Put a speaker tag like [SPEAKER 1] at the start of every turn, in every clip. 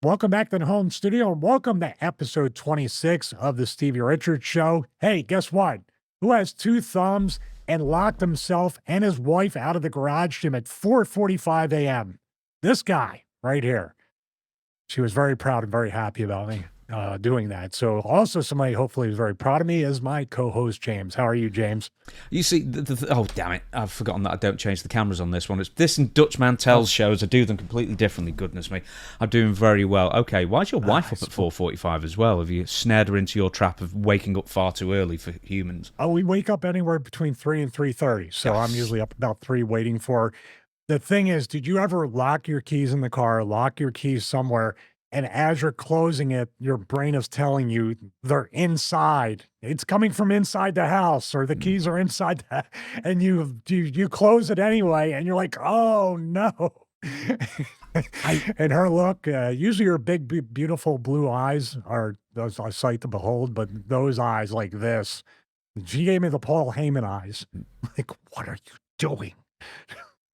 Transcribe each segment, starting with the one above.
[SPEAKER 1] Welcome back to the home studio and welcome to episode 26 of the Stevie Richards show. Hey, guess what? Who has two thumbs and locked himself and his wife out of the garage gym at 4:45 a.m.? This guy right here. She was very proud and very happy about me doing that. So also somebody hopefully who's very proud of me is my co-host, James. How are you, James?
[SPEAKER 2] You see, oh damn it! I've forgotten that I don't change the cameras on this one. It's this and Dutch Mantel's shows. I do them completely differently. Goodness me, I'm doing very well. Okay, why is your wife up at 4:45 as well? Have you snared her into your trap of waking up far too early for humans?
[SPEAKER 1] Oh, we wake up anywhere between 3 and 3:30. So I'm usually up about 3 waiting for her. The thing is, did you ever lock your keys in the car, lock your keys somewhere, and as you're closing it, your brain is telling you they're inside. It's coming from inside the house, or the keys are inside the, and you close it anyway, and you're like, oh no. And her look, usually her big, beautiful blue eyes are those a sight to behold, but those eyes like this, she gave me the Paul Heyman eyes. Like, what are you doing?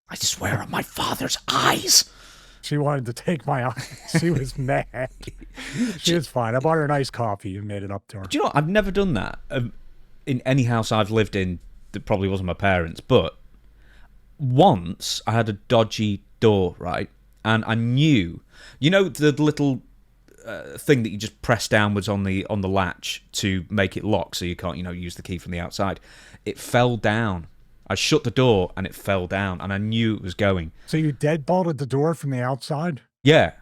[SPEAKER 2] I swear on my father's eyes.
[SPEAKER 1] She wanted to take my eyes. She was mad. She was fine. I bought her a nice coffee and made it up to her.
[SPEAKER 2] Do you know, I've never done that in any house I've lived in that probably wasn't my parents', but once I had a dodgy door, right? And I knew, you know, the little thing that you just press downwards on the latch to make it lock so you can't, use the key from the outside. It fell down. I shut the door and it fell down, and I knew it was going.
[SPEAKER 1] So you deadbolted the door from the outside?
[SPEAKER 2] Yeah.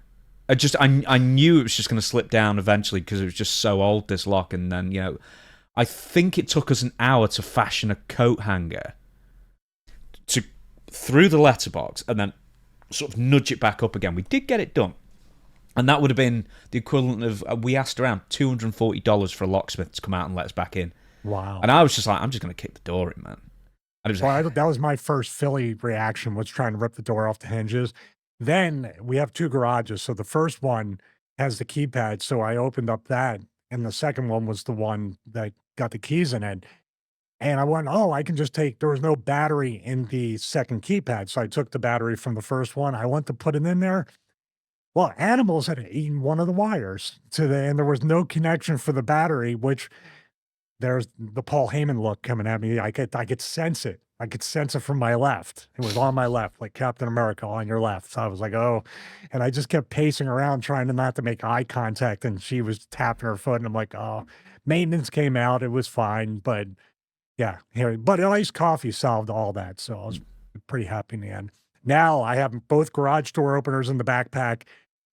[SPEAKER 2] I knew it was just going to slip down eventually because it was just so old, this lock. And then, I think it took us an hour to fashion a coat hanger through the letterbox and then sort of nudge it back up again. We did get it done. And that would have been the equivalent of, we asked around $240 for a locksmith to come out and let us back in.
[SPEAKER 1] Wow.
[SPEAKER 2] And I was just like, I'm just going to kick the door in, man.
[SPEAKER 1] That was my first Philly reaction, was trying to rip the door off the hinges. Then we have two garages. So the first one has the keypad. So I opened up that. And the second one was the one that got the keys in it. And I went, I can just there was no battery in the second keypad. So I took the battery from the first one. I went to put it in there. Well, animals had eaten one of the wires and there was no connection for the battery, which there's the Paul Heyman look coming at me. I could sense it. I could sense it from my left. It was on my left, like Captain America on your left. So I was like, oh, and I just kept pacing around trying not to make eye contact. And she was tapping her foot and I'm like, oh, maintenance came out. It was fine. But yeah, but iced coffee solved all that. So I was pretty happy in the end. Now I have both garage door openers in the backpack,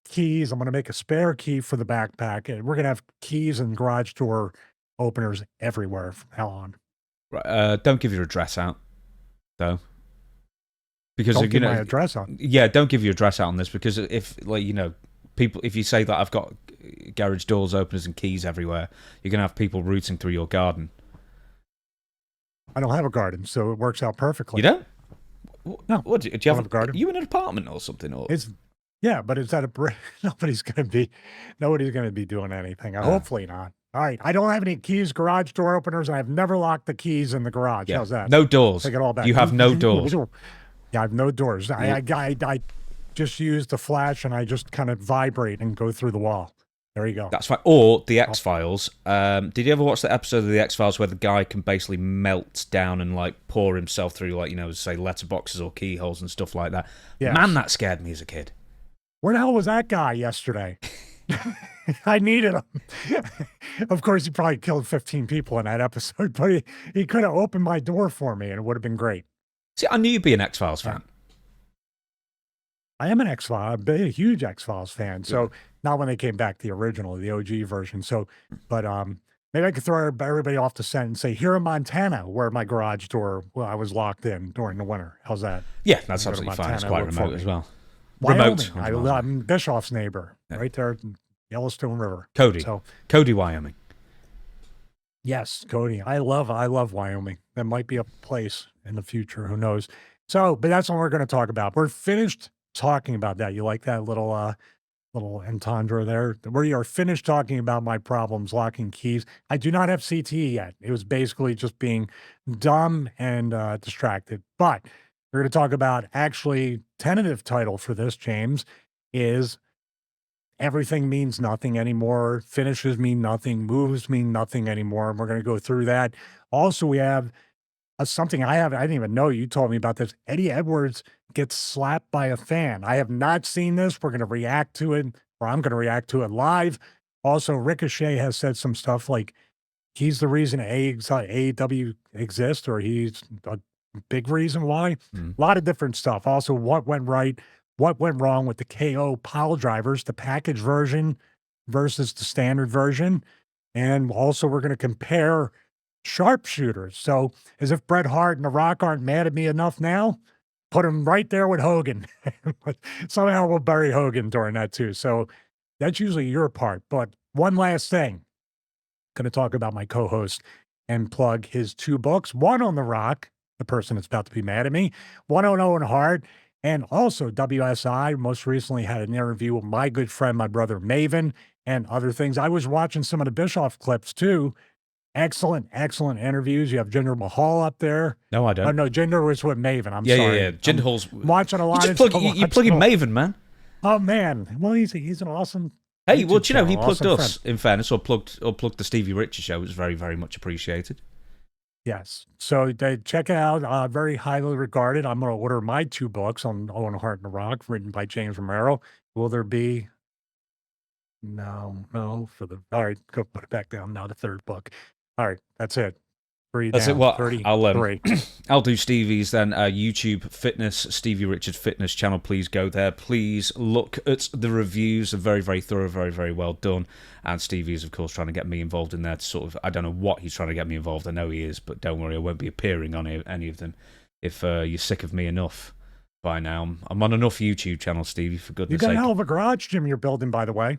[SPEAKER 1] keys. I'm going to make a spare key for the backpack, and we're going to have keys and garage door openers everywhere from now on.
[SPEAKER 2] Right, don't give your address out, though. Because
[SPEAKER 1] don't give my address out.
[SPEAKER 2] Yeah, don't give your address out on this, because if people, if you say that I've got garage doors, openers, and keys everywhere, you're gonna have people rooting through your garden.
[SPEAKER 1] I don't have a garden, so it works out perfectly.
[SPEAKER 2] You don't?
[SPEAKER 1] No.
[SPEAKER 2] What do you have?
[SPEAKER 1] A garden?
[SPEAKER 2] Are you in an apartment or something? Or
[SPEAKER 1] but it's at a nobody's gonna be doing anything. Hopefully not. All right. I don't have any keys, garage door openers, and I've never locked the keys in the garage.
[SPEAKER 2] Yeah.
[SPEAKER 1] How's that?
[SPEAKER 2] No doors.
[SPEAKER 1] Take it all back.
[SPEAKER 2] You have no doors.
[SPEAKER 1] Yeah, I have no doors.
[SPEAKER 2] Yeah.
[SPEAKER 1] I just use the flash and I just kind of vibrate and go through the wall. There you go.
[SPEAKER 2] That's fine. Or the X-Files. Did you ever watch the episode of the X-Files where the guy can basically melt down and pour himself through say letterboxes or keyholes and stuff like that? Yes. Man, that scared me as a kid.
[SPEAKER 1] Where the hell was that guy yesterday? I needed him. Of course, he probably killed 15 people in that episode, but he could have opened my door for me and it would have been great.
[SPEAKER 2] See, I knew you'd be an X-Files fan.
[SPEAKER 1] I am an X-Files, a huge X-Files fan. So not when they came back, the original, the OG version. So, but maybe I could throw everybody off the scent and say, here in Montana, where my garage door, I was locked in during the winter. How's that?
[SPEAKER 2] Yeah, that's absolutely fine. It's quite remote as well.
[SPEAKER 1] Wyoming. I'm Bischoff's neighbor, right there in Yellowstone River.
[SPEAKER 2] Cody, Wyoming.
[SPEAKER 1] Yes, Cody. I love Wyoming. That might be a place in the future. Who knows? So, but that's what we're going to talk about. We're finished talking about that. You like that little entendre there? We are finished talking about my problems locking keys. I do not have CTE yet. It was basically just being dumb and distracted. But we're going to talk about, actually, tentative title for this, James, is everything means nothing anymore. Finishes mean nothing. Moves mean nothing anymore. And we're going to go through that. Also, we have something I didn't even know. You told me about this. Eddie Edwards gets slapped by a fan. I have not seen this. We're going to react to it, or I'm going to react to it live. Also, Ricochet has said some stuff like he's the reason AEW exists, or he's a big reason why. A lot of different stuff. Also, what went right, what went wrong with the KO Piledrivers, the package version versus the standard version. And also, we're going to compare sharpshooters. So, as if Bret Hart and The Rock aren't mad at me enough now, put him right there with Hogan. But somehow we'll bury Hogan during that too. So, that's usually your part. But one last thing, going to talk about my co-host and plug his 2 books, one on The Rock, the person that's about to be mad at me, one on Owen Hart, and also WSI most recently had an interview with my good friend, my brother Maven, and other things. I was watching some of the Bischoff clips too. Excellent, excellent interviews. You have Jinder Mahal up there.
[SPEAKER 2] No, I
[SPEAKER 1] Oh,
[SPEAKER 2] don't.
[SPEAKER 1] no, Jinder was with Maven. I'm sorry.
[SPEAKER 2] Yeah. Jinder Mahal's
[SPEAKER 1] watching a lot.
[SPEAKER 2] You're plugging Maven, man.
[SPEAKER 1] Oh man, well he's an awesome.
[SPEAKER 2] Hey, well,
[SPEAKER 1] YouTube
[SPEAKER 2] you know, he
[SPEAKER 1] channel,
[SPEAKER 2] plugged
[SPEAKER 1] awesome
[SPEAKER 2] us,
[SPEAKER 1] friend.
[SPEAKER 2] in fairness, or plugged the Stevie Richards show. It was very, very much appreciated.
[SPEAKER 1] Yes. So they check it out. Very highly regarded. I'm going to order my 2 books on Owen Hart and The Rock, written by James Romero. Will there be? No. All right, go put it back down. Now the 3rd book. All right, that's it. 3
[SPEAKER 2] That's
[SPEAKER 1] down.
[SPEAKER 2] it. Well,
[SPEAKER 1] 33.
[SPEAKER 2] I'll do Stevie's then. YouTube Fitness, Stevie Richards Fitness channel. Please go there. Please look at the reviews. They're very, very thorough, very, very well done. And Stevie is, of course, trying to get me involved in that sort of. I don't know what he's trying to get me involved. I know he is, but don't worry, I won't be appearing on any of them. If you're sick of me enough by now, I'm on enough YouTube channels, Stevie. For goodness' sake.
[SPEAKER 1] You got a hell of a garage gym you're building, by the way.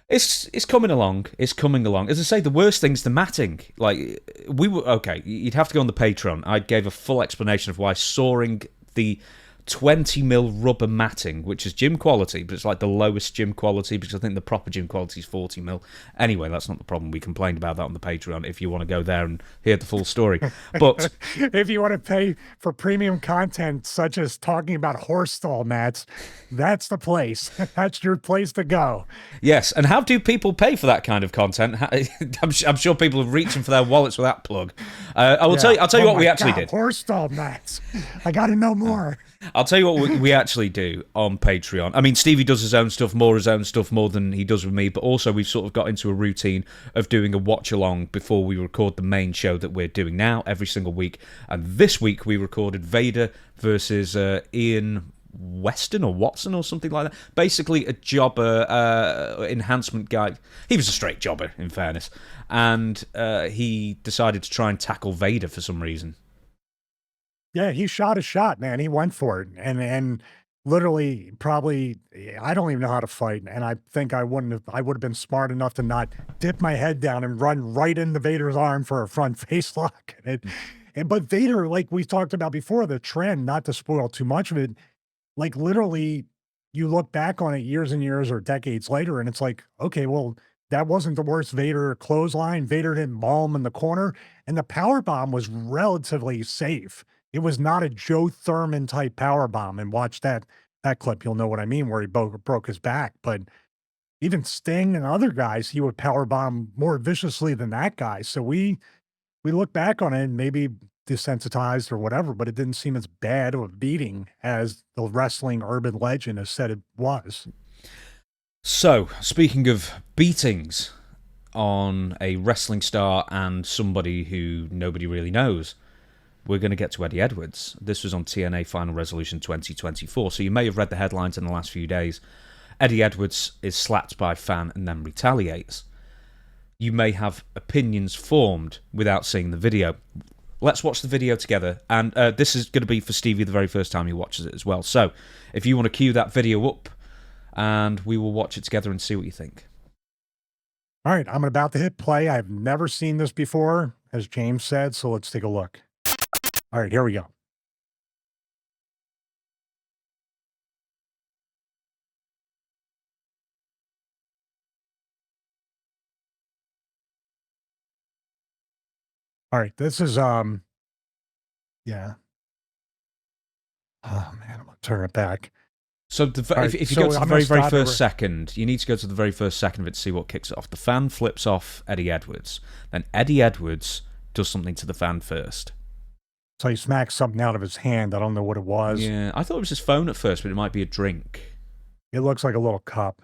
[SPEAKER 2] It's coming along. It's coming along. As I say, the worst thing's the matting. Like, we were okay. You'd have to go on the Patreon. I gave a full explanation of why sawing the 20mm rubber matting, which is gym quality, but it's like the lowest gym quality because I think the proper gym quality is 40mm. Anyway, that's not the problem. We complained about that on the Patreon. If you want to go there and hear the full story, but
[SPEAKER 1] if you want to pay for premium content such as talking about horse stall mats, that's the place. That's your place to go.
[SPEAKER 2] Yes, and how do people pay for that kind of content? I'm sure people are reaching for their wallets with that plug. I'll tell you what we actually did.
[SPEAKER 1] Horse stall mats. I got to know more.
[SPEAKER 2] I'll tell you what we actually do on Patreon. I mean, Stevie does his own stuff more than he does with me, but also we've sort of got into a routine of doing a watch-along before we record the main show that we're doing now every single week. And this week we recorded Vader versus Ian Weston or Watson or something like that. Basically a jobber enhancement guy. He was a straight jobber, in fairness. And he decided to try and tackle Vader for some reason.
[SPEAKER 1] Yeah, he shot a shot, man. He went for it. And literally probably I don't even know how to fight. And I think I would have been smart enough to not dip my head down and run right into Vader's arm for a front face lock. But Vader, like we talked about before, the trend, not to spoil too much of it, like literally you look back on it years and years or decades later, and it's like, okay, well, that wasn't the worst Vader clothesline. Vader didn't maul him in the corner, and the power bomb was relatively safe. It was not a Joe Thurman type power bomb. And watch that clip, you'll know what I mean, where he broke his back. But even Sting and other guys, he would power bomb more viciously than that guy. So we look back on it and maybe desensitized or whatever, but it didn't seem as bad of a beating as the wrestling urban legend has said it was.
[SPEAKER 2] So, speaking of beatings on a wrestling star and somebody who nobody really knows, we're going to get to Eddie Edwards. This was on TNA Final Resolution 2024, so you may have read the headlines in the last few days. Eddie Edwards is slapped by a fan and then retaliates. You may have opinions formed without seeing the video. Let's watch the video together, and this is going to be for Stevie the very first time he watches it as well. So, if you want to cue that video up, and we will watch it together and see what you think.
[SPEAKER 1] All right, I'm about to hit play. I've never seen this before, as James said, so let's take a look. All right, here we go. All right, this is yeah. Oh man, I'm gonna turn it back.
[SPEAKER 2] So
[SPEAKER 1] All right,
[SPEAKER 2] if you
[SPEAKER 1] so
[SPEAKER 2] go to the
[SPEAKER 1] I'm
[SPEAKER 2] very,
[SPEAKER 1] gonna
[SPEAKER 2] very
[SPEAKER 1] stop
[SPEAKER 2] first second, you need to go to the very first second of it to see what kicks it off. The fan flips off Eddie Edwards. Then Eddie Edwards does something to the fan first.
[SPEAKER 1] So he smacks something out of his hand. I don't know what it was.
[SPEAKER 2] Yeah, I thought it was his phone at first, but it might be a drink.
[SPEAKER 1] It looks like a little cup.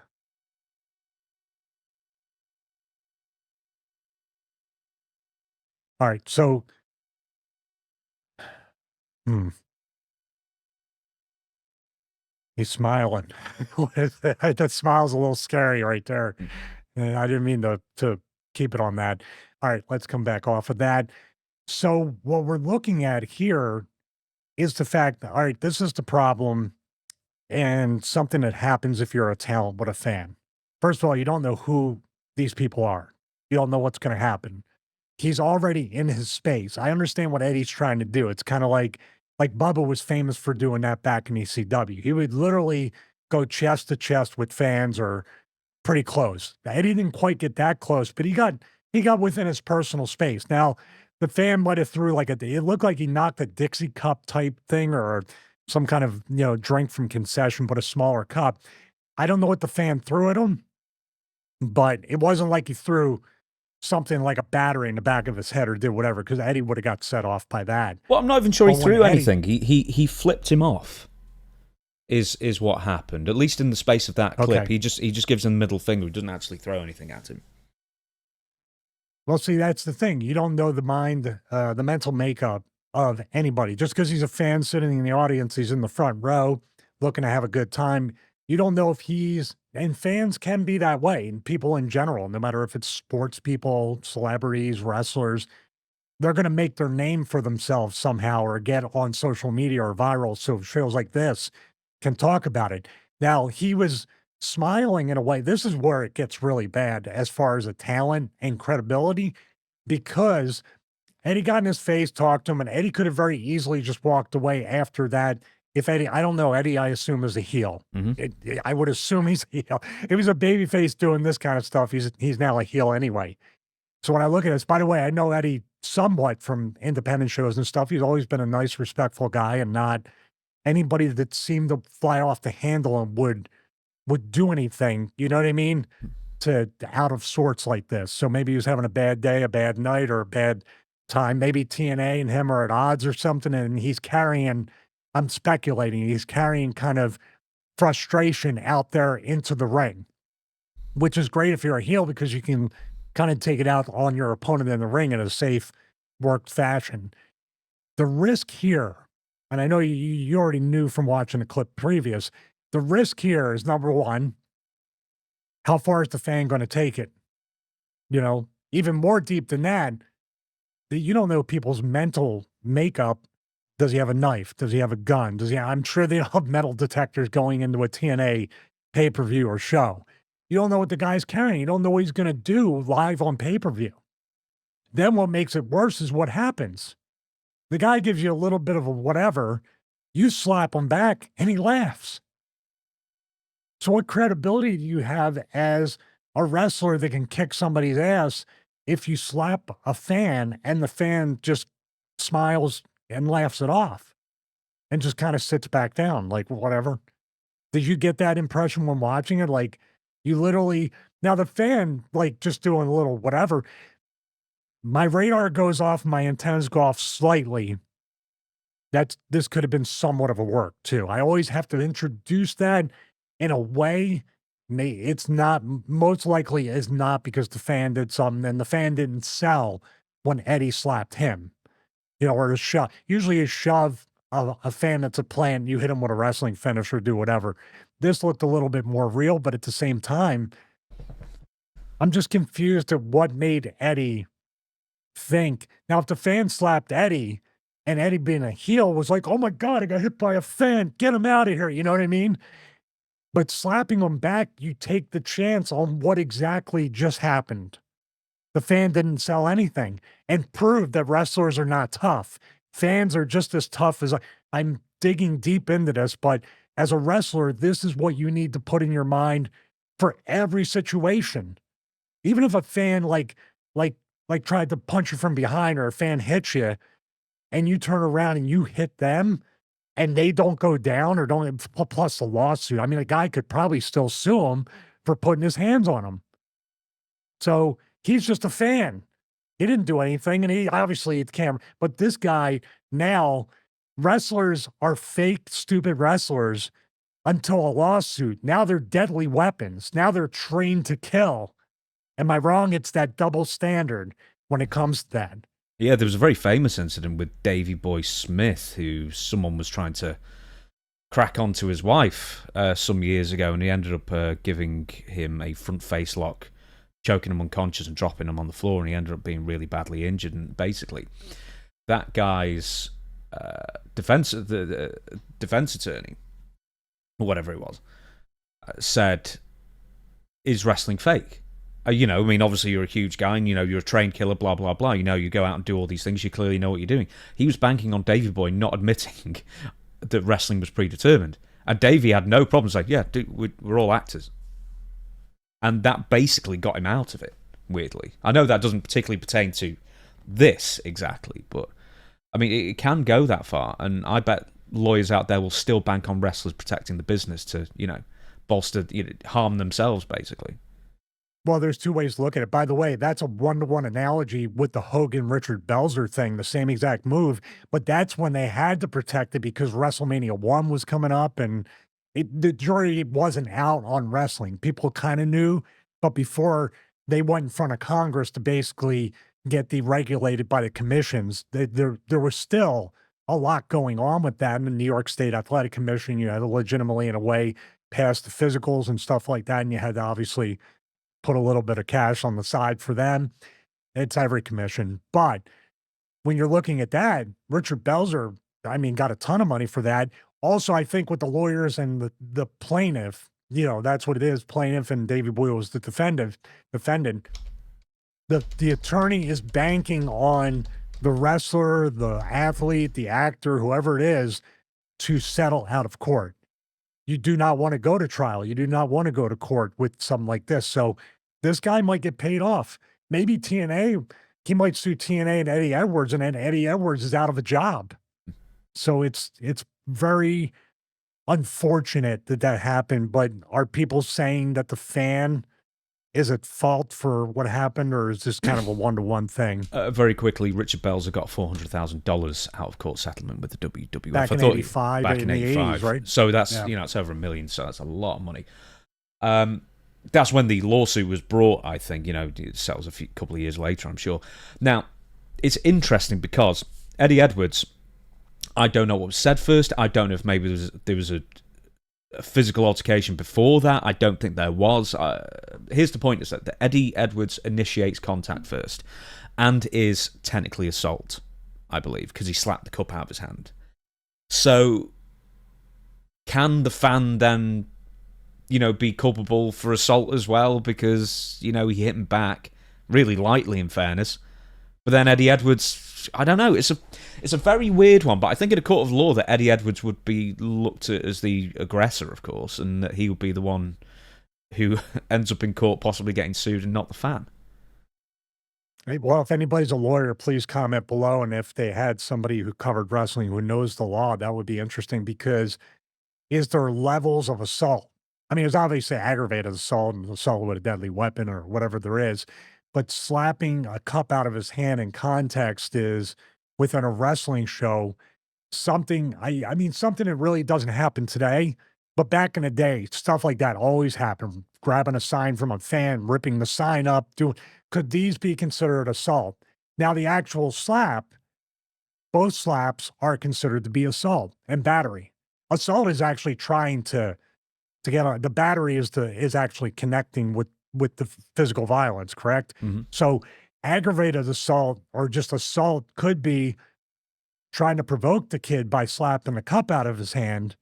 [SPEAKER 1] All right, so hmm, he's smiling. That smile's a little scary right there. And I didn't mean to keep it on that. All right, let's come back off of that. So what we're looking at here is the fact that, all right, this is the problem and something that happens if you're a talent but a fan. First of all, you don't know who these people are. You don't know what's going to happen. He's already in his space. I understand what Eddie's trying to do. It's kind of like Bubba was famous for doing that back in ECW. He would literally go chest to chest with fans or pretty close. Eddie didn't quite get that close, but he got within his personal space. Now, the fan might have threw like it looked like he knocked a Dixie cup type thing or some kind of, drink from concession, but a smaller cup. I don't know what the fan threw at him, but it wasn't like he threw something like a battery in the back of his head or did whatever, because Eddie would have got set off by that.
[SPEAKER 2] Well, I'm not even sure he
[SPEAKER 1] But when
[SPEAKER 2] threw
[SPEAKER 1] Eddie-
[SPEAKER 2] anything. He flipped him off. Is what happened. At least in the space of that clip,
[SPEAKER 1] Okay.
[SPEAKER 2] he just gives him the middle finger. He doesn't actually throw anything at him.
[SPEAKER 1] Well, see, that's the thing. You don't know the mental makeup of anybody. Just because he's a fan sitting in the audience, he's in the front row looking to have a good time. You don't know if and fans can be that way, and people in general, no matter if it's sports people, celebrities, wrestlers, they're going to make their name for themselves somehow or get on social media or viral. So shows like this can talk about it. Now, he was smiling in a way. This is where it gets really bad as far as a talent and credibility, because Eddie got in his face, talked to him, and Eddie could have very easily just walked away after that. If Eddie, I don't know, Eddie, I assume is a heel. I would assume he's a heel. If he's a babyface doing this kind of stuff, he's now a heel anyway. So when I look at this, by the way, I know Eddie somewhat from independent shows and stuff. He's always been a nice, respectful guy, and not anybody that seemed to fly off the handle and would do anything. You know what I mean? To out of sorts like this. So maybe he was having a bad day, a bad night, or a bad time. Maybe TNA and him are at odds or something, and he's carrying. I'm speculating. He's carrying kind of frustration out there into the ring, which is great if you're a heel because you can kind of take it out on your opponent in the ring in a safe, worked fashion. The risk here, and I know you already knew from watching the clip previous, the risk here is number one, how far is the fan going to take it? Even more deep than that, you don't know people's mental makeup. Does he have a knife? Does he have a gun? I'm sure they have metal detectors going into a TNA pay-per-view or show. You don't know what the guy's carrying. You don't know what he's going to do live on pay-per-view. Then what makes it worse is what happens. The guy gives you a little bit of a whatever, you slap him back and he laughs. So what credibility do you have as a wrestler that can kick somebody's ass if you slap a fan and the fan just smiles and laughs it off and just kind of sits back down like whatever? Did you get that impression when watching it? Like you literally, now the fan, like just doing a little whatever, my radar goes off, my antennas go off slightly. This could have been somewhat of a work too. I always have to introduce that in a way. It's not, most likely is not because the fan did something and the fan didn't sell when Eddie slapped him, or a shove. Usually a shove, a fan that's a plant, you hit him with a wrestling finish or do whatever. This looked a little bit more real, but at the same time, I'm just confused at what made Eddie think. Now, if the fan slapped Eddie and Eddie being a heel was like, oh my God, I got hit by a fan, get him out of here. You know what I mean? But slapping him back, you take the chance on what exactly just happened. The fan didn't sell anything and proved that wrestlers are not tough. Fans are just as tough as I'm digging deep into this, but as a wrestler, this is what you need to put in your mind for every situation. Even if a fan like tried to punch you from behind or a fan hits you and you turn around and you hit them, and they don't go down or don't plus the lawsuit. I mean, a guy could probably still sue him for putting his hands on him. So he's just a fan. He didn't do anything, and he obviously at the camera. But this guy now, wrestlers are fake, stupid wrestlers until a lawsuit. Now they're deadly weapons. Now they're trained to kill. Am I wrong? It's that double standard when it comes to that.
[SPEAKER 2] Yeah, there was a very famous incident with Davey Boy Smith, who someone was trying to crack onto his wife some years ago, and he ended up giving him a front face lock, choking him unconscious and dropping him on the floor, and he ended up being really badly injured. And basically, that guy's defense attorney, or whatever it was, said, "Is wrestling fake?" You know, I mean, obviously you're a huge guy, and you know you're a trained killer, blah blah blah. You know, you go out and do all these things. You clearly know what you're doing. He was banking on Davey Boy not admitting that wrestling was predetermined, and Davey had no problem saying, "Yeah, dude, we're all actors." And that basically got him out of it, weirdly. I know that doesn't particularly pertain to this exactly, but I mean, it can go that far. And I bet lawyers out there will still bank on wrestlers protecting the business to, you know, bolster, harm themselves, basically.
[SPEAKER 1] Well, there's two ways to look at it. By the way, that's a one-to-one analogy with the Hogan-Richard Belzer thing, the same exact move. But that's when they had to protect it because WrestleMania 1 was coming up, and the jury wasn't out on wrestling. People kind of knew, but before they went in front of Congress to basically get deregulated by the commissions, there was still a lot going on with that. In the New York State Athletic Commission, you had to legitimately, in a way, pass the physicals and stuff like that, and you had to obviously put a little bit of cash on the side for them. It's every commission. But when you're looking at that, Richard Belzer, I mean, got a ton of money for that. Also, I think with the lawyers and the plaintiff, you know, that's what it is, plaintiff, and Davey Boyle was the defendant. The attorney is banking on the wrestler, the athlete, the actor, whoever it is, to settle out of court. You do not want to go to trial. You do not want to go to court with something like this. So this guy might get paid off. Maybe TNA, he might sue TNA and Eddie Edwards, and then Eddie Edwards is out of a job. So it's very unfortunate that that happened. But are people saying that the fan is at fault for what happened, or is this kind of a one-to-one thing?
[SPEAKER 2] Very quickly, Richard Belzer got $400,000 out of court settlement with the WWF.
[SPEAKER 1] Back in 85,
[SPEAKER 2] back in 85,
[SPEAKER 1] 80s, right?
[SPEAKER 2] So that's, you know, it's over $1 million, so that's a lot of money. That's when the lawsuit was brought, I think. You know, it settles a couple of years later, I'm sure. Now, it's interesting because Eddie Edwards, I don't know what was said first. I don't know if maybe there was a physical altercation before that. I don't think there was. Here's the point: is that Eddie Edwards initiates contact first, and is technically assault, I believe, because he slapped the cup out of his hand. So, can the fan then, you know, be culpable for assault as well because, you know, he hit him back really lightly, in fairness? But then Eddie Edwards, I don't know. It's a very weird one, but I think in a court of law that Eddie Edwards would be looked at as the aggressor, of course, and that he would be the one who ends up in court possibly getting sued and not the fan.
[SPEAKER 1] Well, if anybody's a lawyer, please comment below. And if they had somebody who covered wrestling who knows the law, that would be interesting, because is there levels of assault? I mean, there's obviously aggravated assault and assault with a deadly weapon or whatever there is, but slapping a cup out of his hand in context is, within a wrestling show, something, I mean, something that really doesn't happen today, but back in the day, stuff like that always happened. Grabbing a sign from a fan, ripping the sign up, could these be considered assault? Now, the actual slap, both slaps are considered to be assault and battery. Assault is actually trying to get on, the battery is actually connecting with the physical violence, correct?
[SPEAKER 2] Mm-hmm.
[SPEAKER 1] So aggravated assault or just assault could be trying to provoke the kid by slapping the cup out of his hand.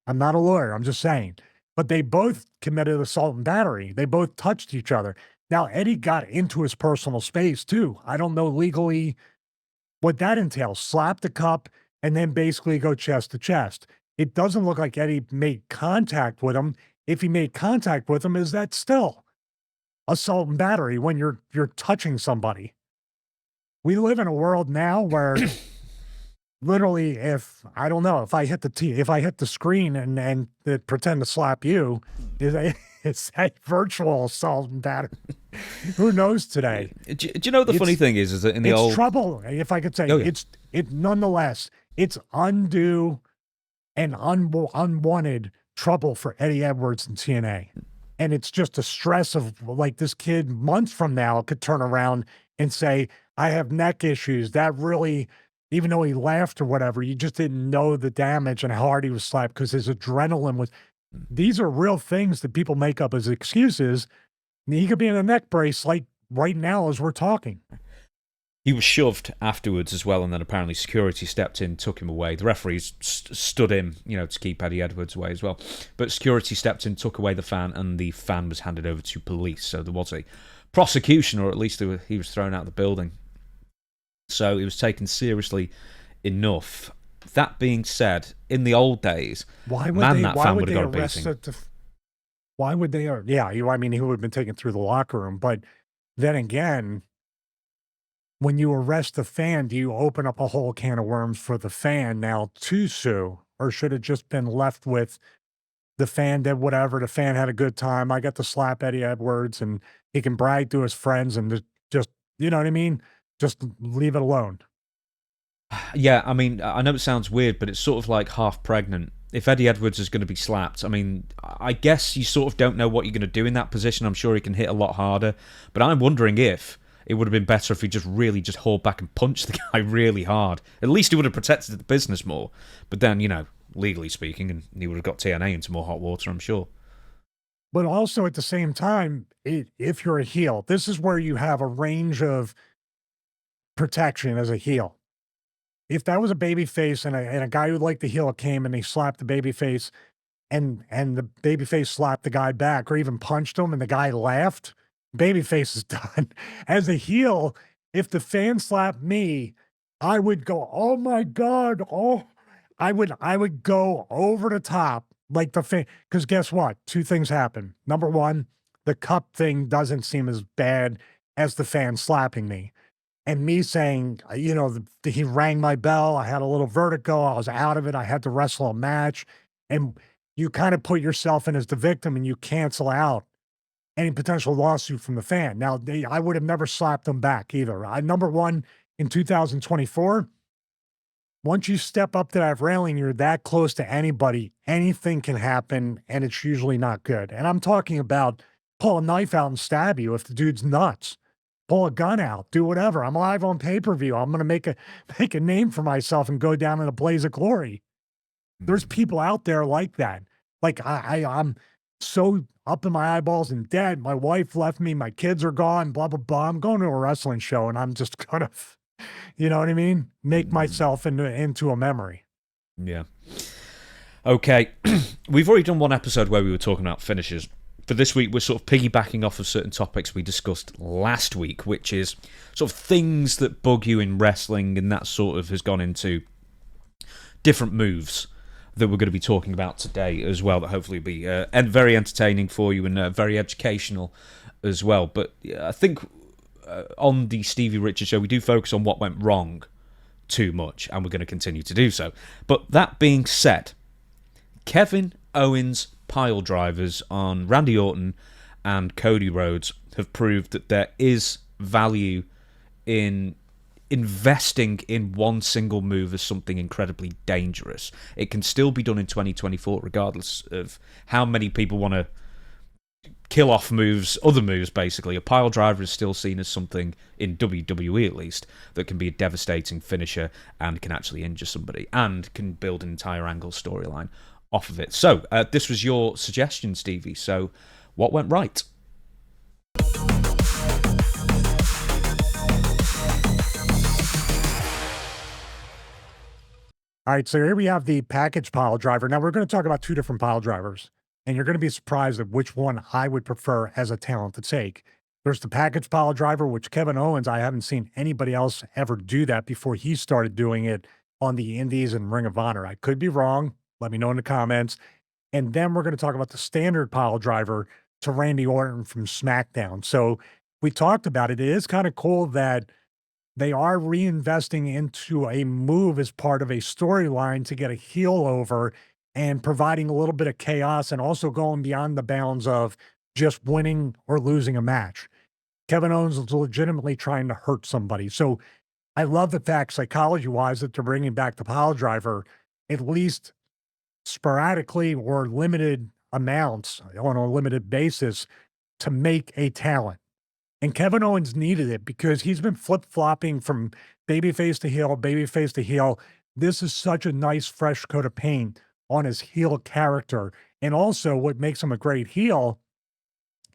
[SPEAKER 1] I'm not a lawyer, I'm just saying. But they both committed assault and battery. They both touched each other. Now, Eddie got into his personal space too. I don't know legally what that entails. Slap the cup and then basically go chest to chest. It doesn't look like Eddie made contact with him. If he made contact with him, is that still assault and battery when you're touching somebody? We live in a world now where literally, if I don't know, if I hit the screen and it pretend to slap you, is a it's a virtual assault and battery. Who knows today?
[SPEAKER 2] Do you know the funny
[SPEAKER 1] It's
[SPEAKER 2] thing is that in the
[SPEAKER 1] it's
[SPEAKER 2] old,
[SPEAKER 1] trouble, if I could say.
[SPEAKER 2] oh yeah,
[SPEAKER 1] It nonetheless, it's undue and unwanted trouble for Eddie Edwards and TNA. And it's just a stress of like this kid months from now could turn around and say, I have neck issues. That really, even though he laughed or whatever, you just didn't know the damage and how hard he was slapped because his adrenaline was. These are real things that people make up as excuses. He could be in a neck brace like right now as we're talking.
[SPEAKER 2] he was shoved afterwards as well, and then apparently security stepped in, took him away. The referees stood in, to keep Eddie Edwards away as well. But security stepped in, took away the fan, and the fan was handed over to police. So there was a prosecution, or at least he was thrown out of the building. So he was taken seriously enough. That being said, in the old days,
[SPEAKER 1] Why would
[SPEAKER 2] man,
[SPEAKER 1] they?
[SPEAKER 2] that
[SPEAKER 1] Why
[SPEAKER 2] fan
[SPEAKER 1] would
[SPEAKER 2] would
[SPEAKER 1] they
[SPEAKER 2] have got a
[SPEAKER 1] arrest
[SPEAKER 2] beating.
[SPEAKER 1] why would they? Yeah, I mean, he would have been taken through the locker room. But then again, when you arrest the fan, do you open up a whole can of worms for the fan now to sue, or should it just been left with the fan did whatever? The fan had a good time. I got to slap Eddie Edwards, and he can brag to his friends, and just you know what I mean? Just leave it alone.
[SPEAKER 2] Yeah, I mean, I know it sounds weird, but it's sort of like half pregnant. If Eddie Edwards is going to be slapped, I mean, I guess you sort of don't know what you're going to do in that position. I'm sure he can hit a lot harder, but I'm wondering if it would have been better if he just really just hauled back and punched the guy really hard. At least he would have protected the business more. But then, legally speaking, and he would have got TNA into more hot water, I'm sure.
[SPEAKER 1] But also at the same time, if you're a heel, this is where you have a range of protection as a heel. If that was a baby face and a guy who liked the heel came and they slapped the baby face and the baby face slapped the guy back or even punched him and the guy laughed, baby face is done. As a heel, if the fan slapped me, I would go, "Oh my God, oh," I would go over the top like the fan. Because guess what? Two things happen. Number one, the cup thing doesn't seem as bad as the fan slapping me. And me saying, he rang my bell. I had a little vertigo. I was out of it. I had to wrestle a match. And you kind of put yourself in as the victim and you cancel out any potential lawsuit from the fan. Now, I would have never slapped them back either. Number one, in 2024, once you step up to that railing, you're that close to anybody, anything can happen, and it's usually not good. And I'm talking about pull a knife out and stab you if the dude's nuts. Pull a gun out, do whatever. I'm live on pay-per-view. I'm gonna make a name for myself and go down in a blaze of glory. There's people out there like that. Like I'm so up in my eyeballs and dead. My wife left me, my kids are gone, blah blah blah. I'm going to a wrestling show and I'm just gonna, you know what I mean? Make myself into a memory.
[SPEAKER 2] Yeah. Okay. We've already done one episode where we were talking about finishes. For this week, we're sort of piggybacking off of certain topics we discussed last week, which is sort of things that bug you in wrestling, and that sort of has gone into different moves that we're going to be talking about today as well, that hopefully will be very entertaining for you and very educational as well. But I think on the Stevie Richards show, we do focus on what went wrong too much, and we're going to continue to do so. But that being said, Kevin Owens Piledrivers on Randy Orton and Cody Rhodes have proved that there is value in investing in one single move as something incredibly dangerous. It can still be done in 2024 regardless of how many people want to kill off moves, other moves basically. A piledriver is still seen as something, in WWE at least, that can be a devastating finisher and can actually injure somebody and can build an entire angle storyline off of it. So, this was your suggestion, Stevie. So, what went right?
[SPEAKER 1] All right, so here we have the package pile driver. Now we're going to talk about two different pile drivers, and you're going to be surprised at which one I would prefer as a talent to take. There's the package pile driver, which Kevin Owens, I haven't seen anybody else ever do that before he started doing it on the Indies and Ring of Honor. I could be wrong. Let me know in the comments. And then we're going to talk about the standard pile driver to Randy Orton from SmackDown. So we talked about it. It is kind of cool that they are reinvesting into a move as part of a storyline to get a heel over and providing a little bit of chaos and also going beyond the bounds of just winning or losing a match. Kevin Owens is legitimately trying to hurt somebody. So I love the fact, psychology wise, that they're bringing back the pile driver, at least sporadically or limited amounts on a limited basis to make a talent. And Kevin Owens needed it because he's been flip flopping from babyface to heel, babyface to heel. This is such a nice, fresh coat of paint on his heel character. And also, what makes him a great heel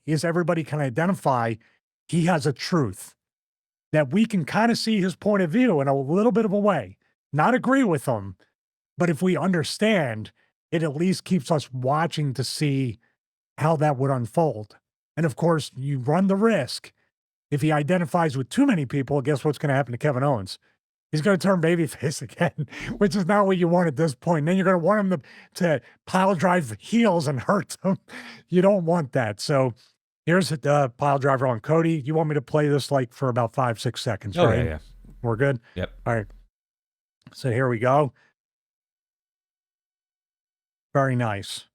[SPEAKER 1] is everybody can identify he has a truth that we can kind of see his point of view in a little bit of a way, not agree with him, but if we understand, it at least keeps us watching to see how that would unfold. And of course, you run the risk. If he identifies with too many people, guess what's going to happen to Kevin Owens? He's going to turn babyface again, which is not what you want at this point. And then you're going to want him to pile drive heels and hurt them. You don't want that. So here's the pile driver on Cody. You want me to play this like for about 5-6 seconds,
[SPEAKER 2] Oh,
[SPEAKER 1] right?
[SPEAKER 2] yeah.
[SPEAKER 1] We're good?
[SPEAKER 2] Yep.
[SPEAKER 1] All right. So here we go. Very nice.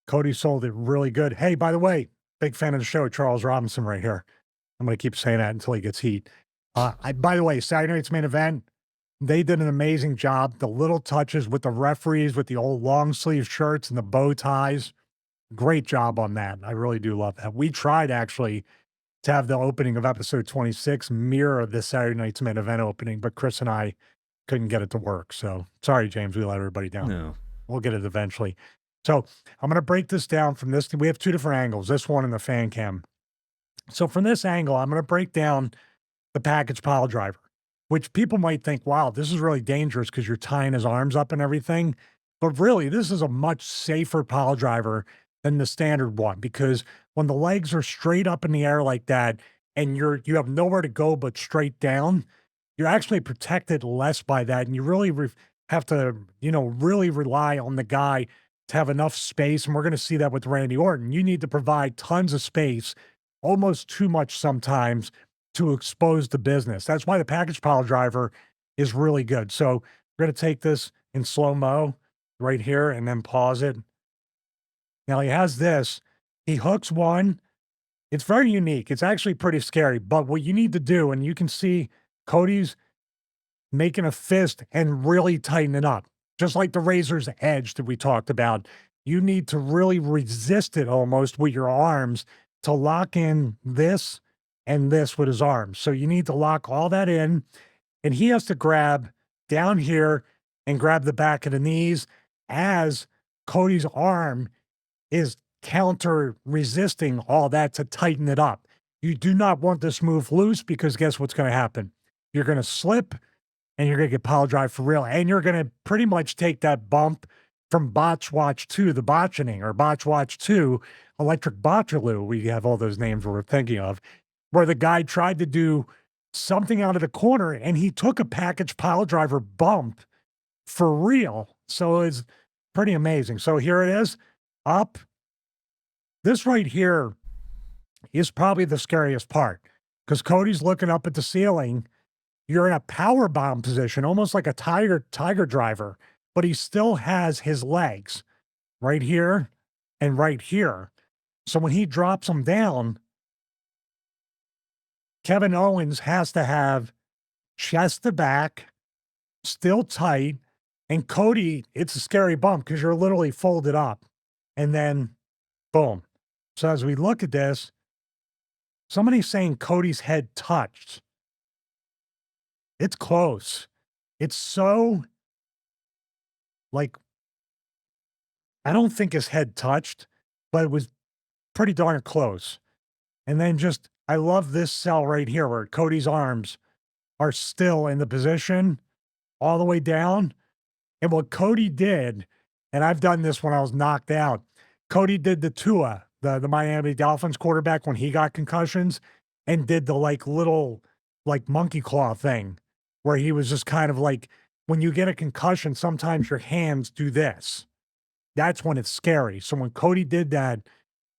[SPEAKER 1] Cody sold it really good. Hey, by the way, big fan of the show, Charles Robinson right here. I'm going to keep saying that until he gets heat. By the way, Saturday night's main event, they did an amazing job. The little touches with the referees, with the old long sleeve shirts and the bow ties. Great job on that. I really do love that. We tried actually to have the opening of episode 26 mirror the Saturday night's main event opening, but Chris and I couldn't get it to work. So sorry, James, we let everybody down.
[SPEAKER 2] No.
[SPEAKER 1] We'll get it eventually. So I'm going to break this down from this. We have two different angles, this one and the fan cam. So from this angle, I'm going to break down the package pile driver, which people might think, wow, this is really dangerous because you're tying his arms up and everything. But really, this is a much safer pile driver than the standard one, because when the legs are straight up in the air like that and you have nowhere to go but straight down, you're actually protected less by that. And you really have to, really rely on the guy to have enough space. And we're going to see that with Randy Orton. You need to provide tons of space, almost too much sometimes, to expose the business. That's why the package pile driver is really good. So we're going to take this in slow-mo right here and then pause it. Now he has this. He hooks one. It's very unique. It's actually pretty scary. But what you need to do, and you can see Cody's making a fist and really tighten it up, just like the razor's edge that we talked about. You need to really resist it almost with your arms to lock in this and this with his arms. So you need to lock all that in, and he has to grab down here and grab the back of the knees as Cody's arm is counter resisting all that to tighten it up. You do not want this move loose, because guess what's going to happen? You're going to slip and you're going to get pile drive for real. And you're going to pretty much take that bump from Botch Watch 2, the botching, or Botch Watch 2, Electric Botchaloo. We have all those names we're thinking of, where the guy tried to do something out of the corner and he took a package pile driver bump for real. So it's pretty amazing. So here it is, up. This right here is probably the scariest part, because Cody's looking up at the ceiling. You're in a power bomb position, almost like a tiger driver, but he still has his legs right here and right here. So when he drops them down, Kevin Owens has to have chest to back, still tight, and Cody, it's a scary bump because you're literally folded up, and then boom. So as we look at this, somebody's saying Cody's head touched. It's close. It's so, like, I don't think his head touched, but it was pretty darn close. And then just, I love this cell right here where Cody's arms are still in the position all the way down. And what Cody did, and I've done this when I was knocked out, Cody did the Tua, the Miami Dolphins quarterback, when he got concussions, and did the little monkey claw thing, where he was just kind of like, when you get a concussion, sometimes your hands do this. That's when it's scary. So when Cody did that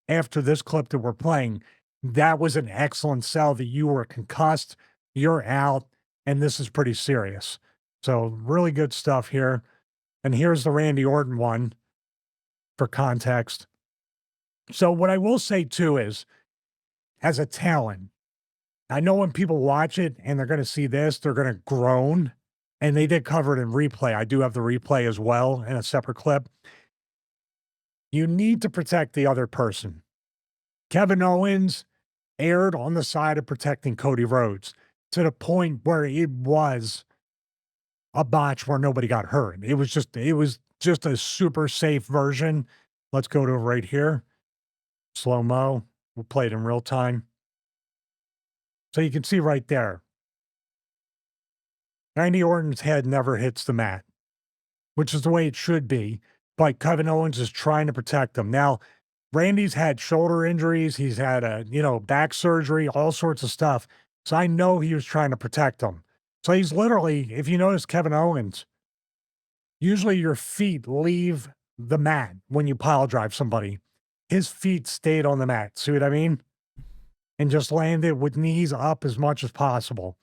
[SPEAKER 1] after this clip that we're playing, that was an excellent sell that you were concussed. you're out, and this is pretty serious. So really good stuff here. And here's the Randy Orton one for context. So what I will say too is, as a talent, I know when people watch it and they're going to see this, they're going to groan. And they did cover it in replay. I do have the replay as well in a separate clip. You need to protect the other person. Kevin Owens erred on the side of protecting Cody Rhodes to the point where it was a botch where nobody got hurt. It was just a super safe version. Let's go to it right here. Slow-mo. We'll play it in real time. So you can see right there. Randy Orton's head never hits the mat, which is the way it should be. But Kevin Owens is trying to protect him. Now, Randy's had shoulder injuries. He's had back surgery, all sorts of stuff. So I know he was trying to protect him. So he's literally, if you notice Kevin Owens, usually your feet leave the mat when you pile drive somebody. His feet stayed on the mat. See what I mean? And just landed with knees up as much as possible.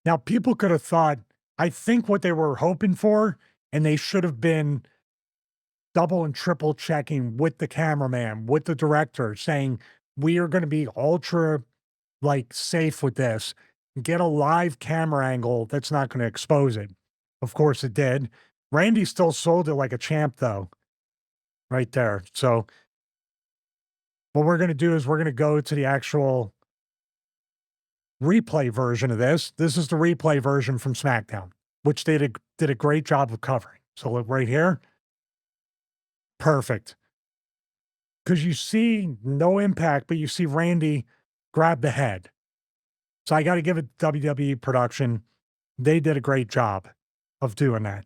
[SPEAKER 1] Now, people could have thought, I think what they were hoping for, and they should have been double and triple checking with the cameraman, with the director, saying, we are going to be ultra safe with this. Get a live camera angle that's not going to expose it. Of course it did. Randy still sold it like a champ, though, right there. So what we're going to do is we're going to go to the actual replay version of this. This is the replay version from SmackDown, which they did a great job of covering. So look right here. Perfect. Because you see no impact, but you see Randy grab the head. So I got to give it WWE production. They did a great job of doing that.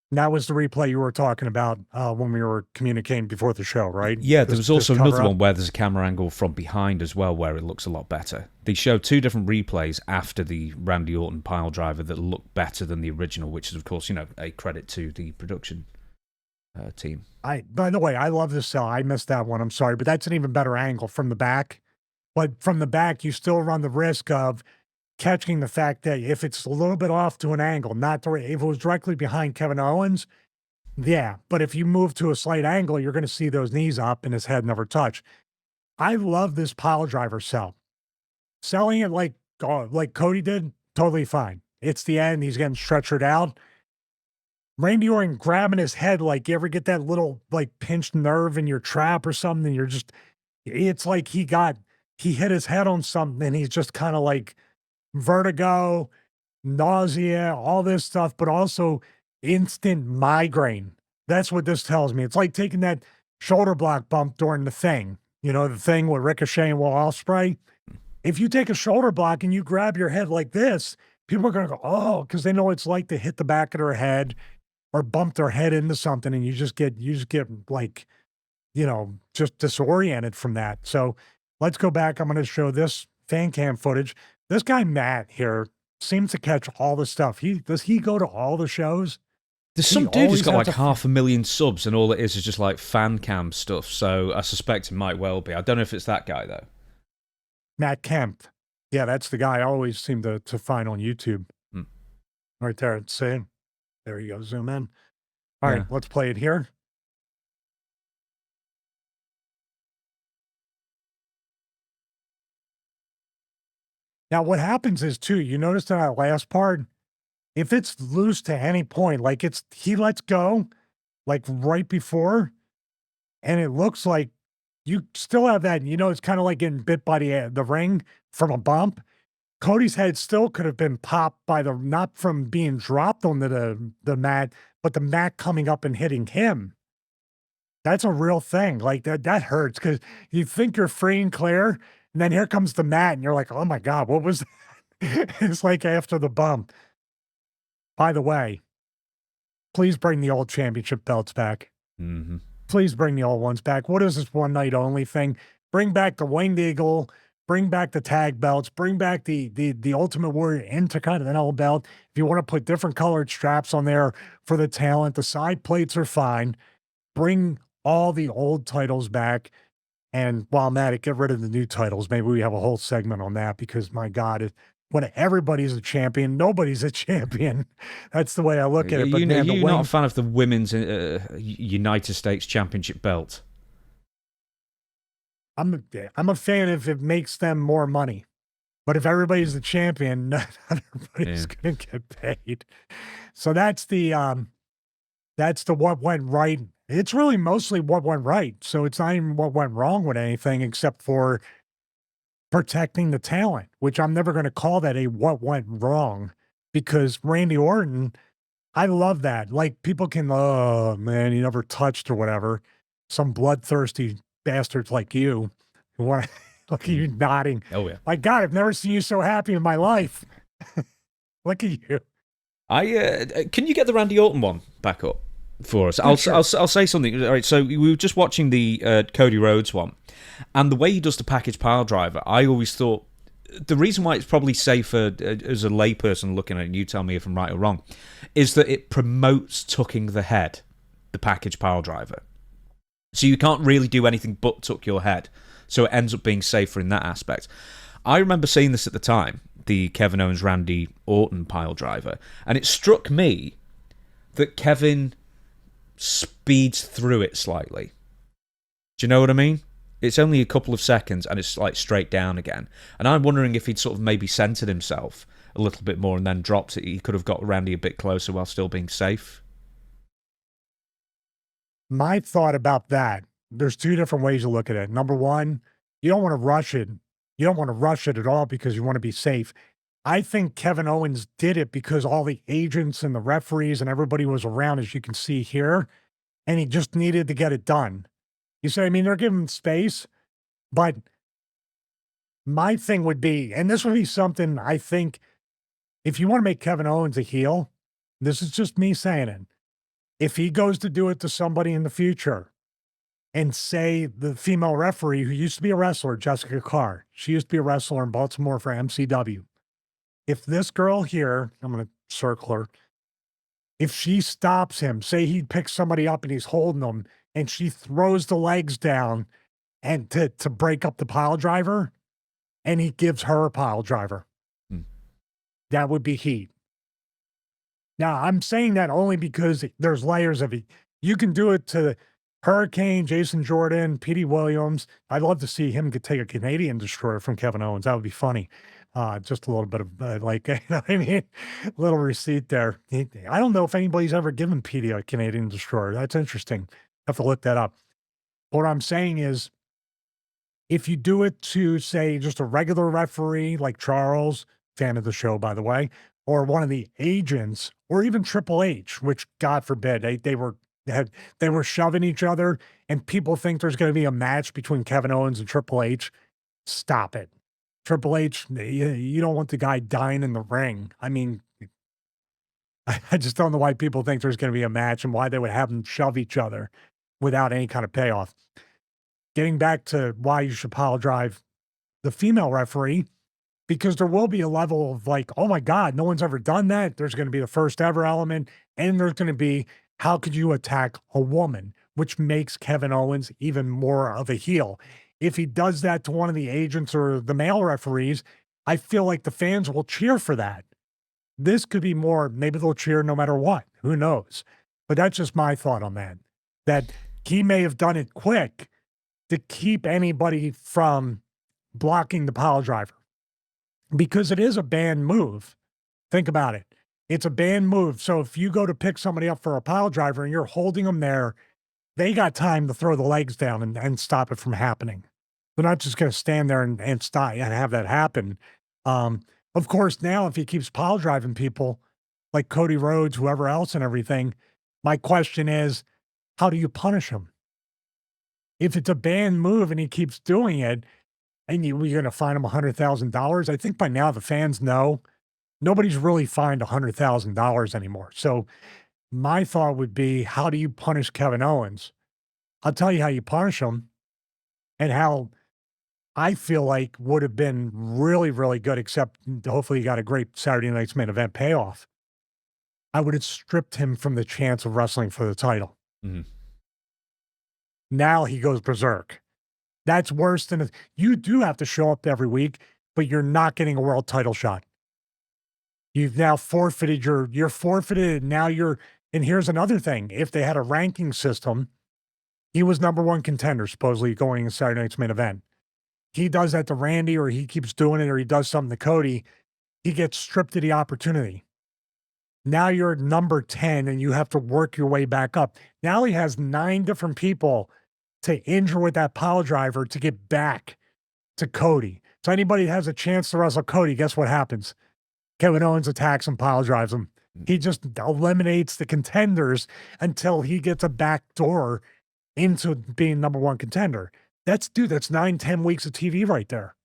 [SPEAKER 1] And that was the replay you were talking about when we were communicating before the show, right?
[SPEAKER 2] Yeah, there was also another one where there's a camera angle from behind as well, where it looks a lot better. They showed two different replays after the Randy Orton pile driver that look better than the original, which is, of course, a credit to the production team.
[SPEAKER 1] By the way, I love this cell. I missed that one. I'm sorry, but that's an even better angle from the back. But from the back, you still run the risk of catching the fact that if it's a little bit off to an angle, if it was directly behind Kevin Owens, yeah. But if you move to a slight angle, you're going to see those knees up and his head never touch. I love this pile driver cell. Selling it like Cody did, totally fine. It's the end. He's getting stretchered out. Randy Orton grabbing his head, like you ever get that little pinched nerve in your trap or something, and it's like he hit his head on something and he's just kind of vertigo, nausea, all this stuff, but also instant migraine. That's what this tells me. It's like taking that shoulder block bump during the thing, the thing with Ricochet and Will Ospreay. If you take a shoulder block and you grab your head like this, people are going to go, oh, because they know it's like to hit the back of their head or bump their head into something, and you just get just disoriented from that. So let's go back. I'm going to show this fan cam footage. This guy, Matt, here seems to catch all the stuff. Does he go to all the shows?
[SPEAKER 2] There's some dude who's got 500,000 subs, and all it is just fan cam stuff. So I suspect it might well be. I don't know if it's that guy, though.
[SPEAKER 1] Matt Kemp. Yeah, that's the guy I always seem to find on YouTube. Right there. See? There you go. Zoom in. All right, let's play it here. Now, what happens is, too, you notice in that last part, if it's loose to any point, he lets go, right before, and it looks like you still have that, it's kind of like getting bit by the ring from a bump. Cody's head still could have been popped by not from being dropped onto the mat, but the mat coming up and hitting him. That's a real thing. That hurts because you think you're free and clear, and then here comes the mat, and you're like, oh my God, what was that? It's like after the bump. By the way, please bring the old championship belts back.
[SPEAKER 2] Mm-hmm.
[SPEAKER 1] Please bring the old ones back. What is this one night only thing? Bring back the Winged Eagle. Bring back the tag belts. Bring back the Ultimate Warrior Intercontinental belt. If you want to put different colored straps on there for the talent, the side plates are fine. Bring all the old titles back. And while I'm at it, get rid of the new titles. Maybe we have a whole segment on that because my God, when everybody's a champion, nobody's a champion. That's the way I look at it. But man,
[SPEAKER 2] you're not a fan of the women's United States Championship belt.
[SPEAKER 1] I'm a fan if it makes them more money. But if everybody's the champion, not everybody's going to get paid. So that's the what went right. It's really mostly what went right. So it's not even what went wrong with anything except for protecting the talent, which I'm never going to call that a what went wrong because Randy Orton, I love that. Like people can, oh man, he never touched or whatever. Some bloodthirsty bastards like you who want to look at you nodding.
[SPEAKER 2] Oh yeah.
[SPEAKER 1] My God, I've never seen you so happy in my life. Look at you.
[SPEAKER 2] Can you get the Randy Orton one back up for us? I'll say something. All right, so we were just watching the Cody Rhodes one, and the way he does the package pile driver, I always thought the reason why it's probably safer as a layperson looking at it, and you tell me if I'm right or wrong, is that it promotes tucking the head, the package pile driver. So you can't really do anything but tuck your head. So it ends up being safer in that aspect. I remember seeing this at the time, the Kevin Owens Randy Orton pile driver, and it struck me that Kevin speeds through it slightly. Do you know what I mean? It's only a couple of seconds and it's like straight down again. And I'm wondering if he'd sort of maybe centered himself a little bit more and then dropped it. He could have got Randy a bit closer while still being safe.
[SPEAKER 1] My thought about that, there's two different ways to look at it. Number one, you don't want to rush it. You don't want to rush it at all because you want to be safe. I think Kevin Owens did it because all the agents and the referees and everybody was around, as you can see here, and he just needed to get it done. You see what I mean? They're giving him space, but my thing would be, and this would be something I think, if you want to make Kevin Owens a heel, this is just me saying it. If he goes to do it to somebody in the future and say the female referee who used to be a wrestler, Jessica Carr, she used to be a wrestler in Baltimore for MCW. If this girl here, I'm going to circle her, if she stops him, say he picks somebody up and he's holding them and she throws the legs down and to break up the pile driver and he gives her a pile driver, that would be heat. Now, I'm saying that only because there's layers of it. You can do it to Hurricane, Jason Jordan, Petey Williams. I'd love to see him take a Canadian destroyer from Kevin Owens. That would be funny. Just a little bit of like, you know what I mean? Little receipt there. I don't know if anybody's ever given Petey a Canadian destroyer. That's interesting. Have to look that up. What I'm saying is, if you do it to, say, just a regular referee like Charles, fan of the show, by the way, or one of the agents, or even Triple H, which God forbid, they were shoving each other, and people think there's going to be a match between Kevin Owens and Triple H. Stop it. Triple H, you don't want the guy dying in the ring. I mean, I just don't know why people think there's going to be a match and why they would have them shove each other without any kind of payoff. Getting back to why you should pile drive the female referee, because there will be a level of like, oh my God, no one's ever done that. There's going to be the first ever element. And there's going to be, how could you attack a woman, which makes Kevin Owens even more of a heel. If he does that to one of the agents or the male referees, I feel like the fans will cheer for that. This could be more, maybe they'll cheer no matter what. Who knows? But that's just my thought on that. That he may have done it quick to keep anybody from blocking the pile driver. Because it is a banned move. Think about it. It's a banned move. So if you go to pick somebody up for a pile driver and you're holding them there, they got time to throw the legs down and stop it from happening. They're not just going to stand there and stop and have that happen. Of course, now if he keeps pile driving people like Cody Rhodes, whoever else and everything, my question is, how do you punish him? If it's a banned move and he keeps doing it, and you're going to fine him $100,000, I think by now the fans know nobody's really fined $100,000 anymore. So my thought would be, how do you punish Kevin Owens? I'll tell you how you punish him and how I feel like would have been really, really good, except hopefully you got a great Saturday night's main event payoff. I would have stripped him from the chance of wrestling for the title.
[SPEAKER 2] Mm-hmm.
[SPEAKER 1] Now he goes berserk. That's worse than you do have to show up every week, but you're not getting a world title shot. You've now forfeited you're forfeited, and now you're and here's another thing, if they had a ranking system, he was number 1 contender supposedly going in Saturday night's main event. He does that to Randy or he keeps doing it or he does something to Cody, he gets stripped of the opportunity. Now you're number 10 and you have to work your way back up. Now he has 9 different people to injure with that pile driver to get back to Cody. So anybody that has a chance to wrestle Cody, guess what happens? Kevin Owens attacks and pile drives him. He just eliminates the contenders until he gets a back door into being number 1 contender. That's 9, 10 weeks of TV right there.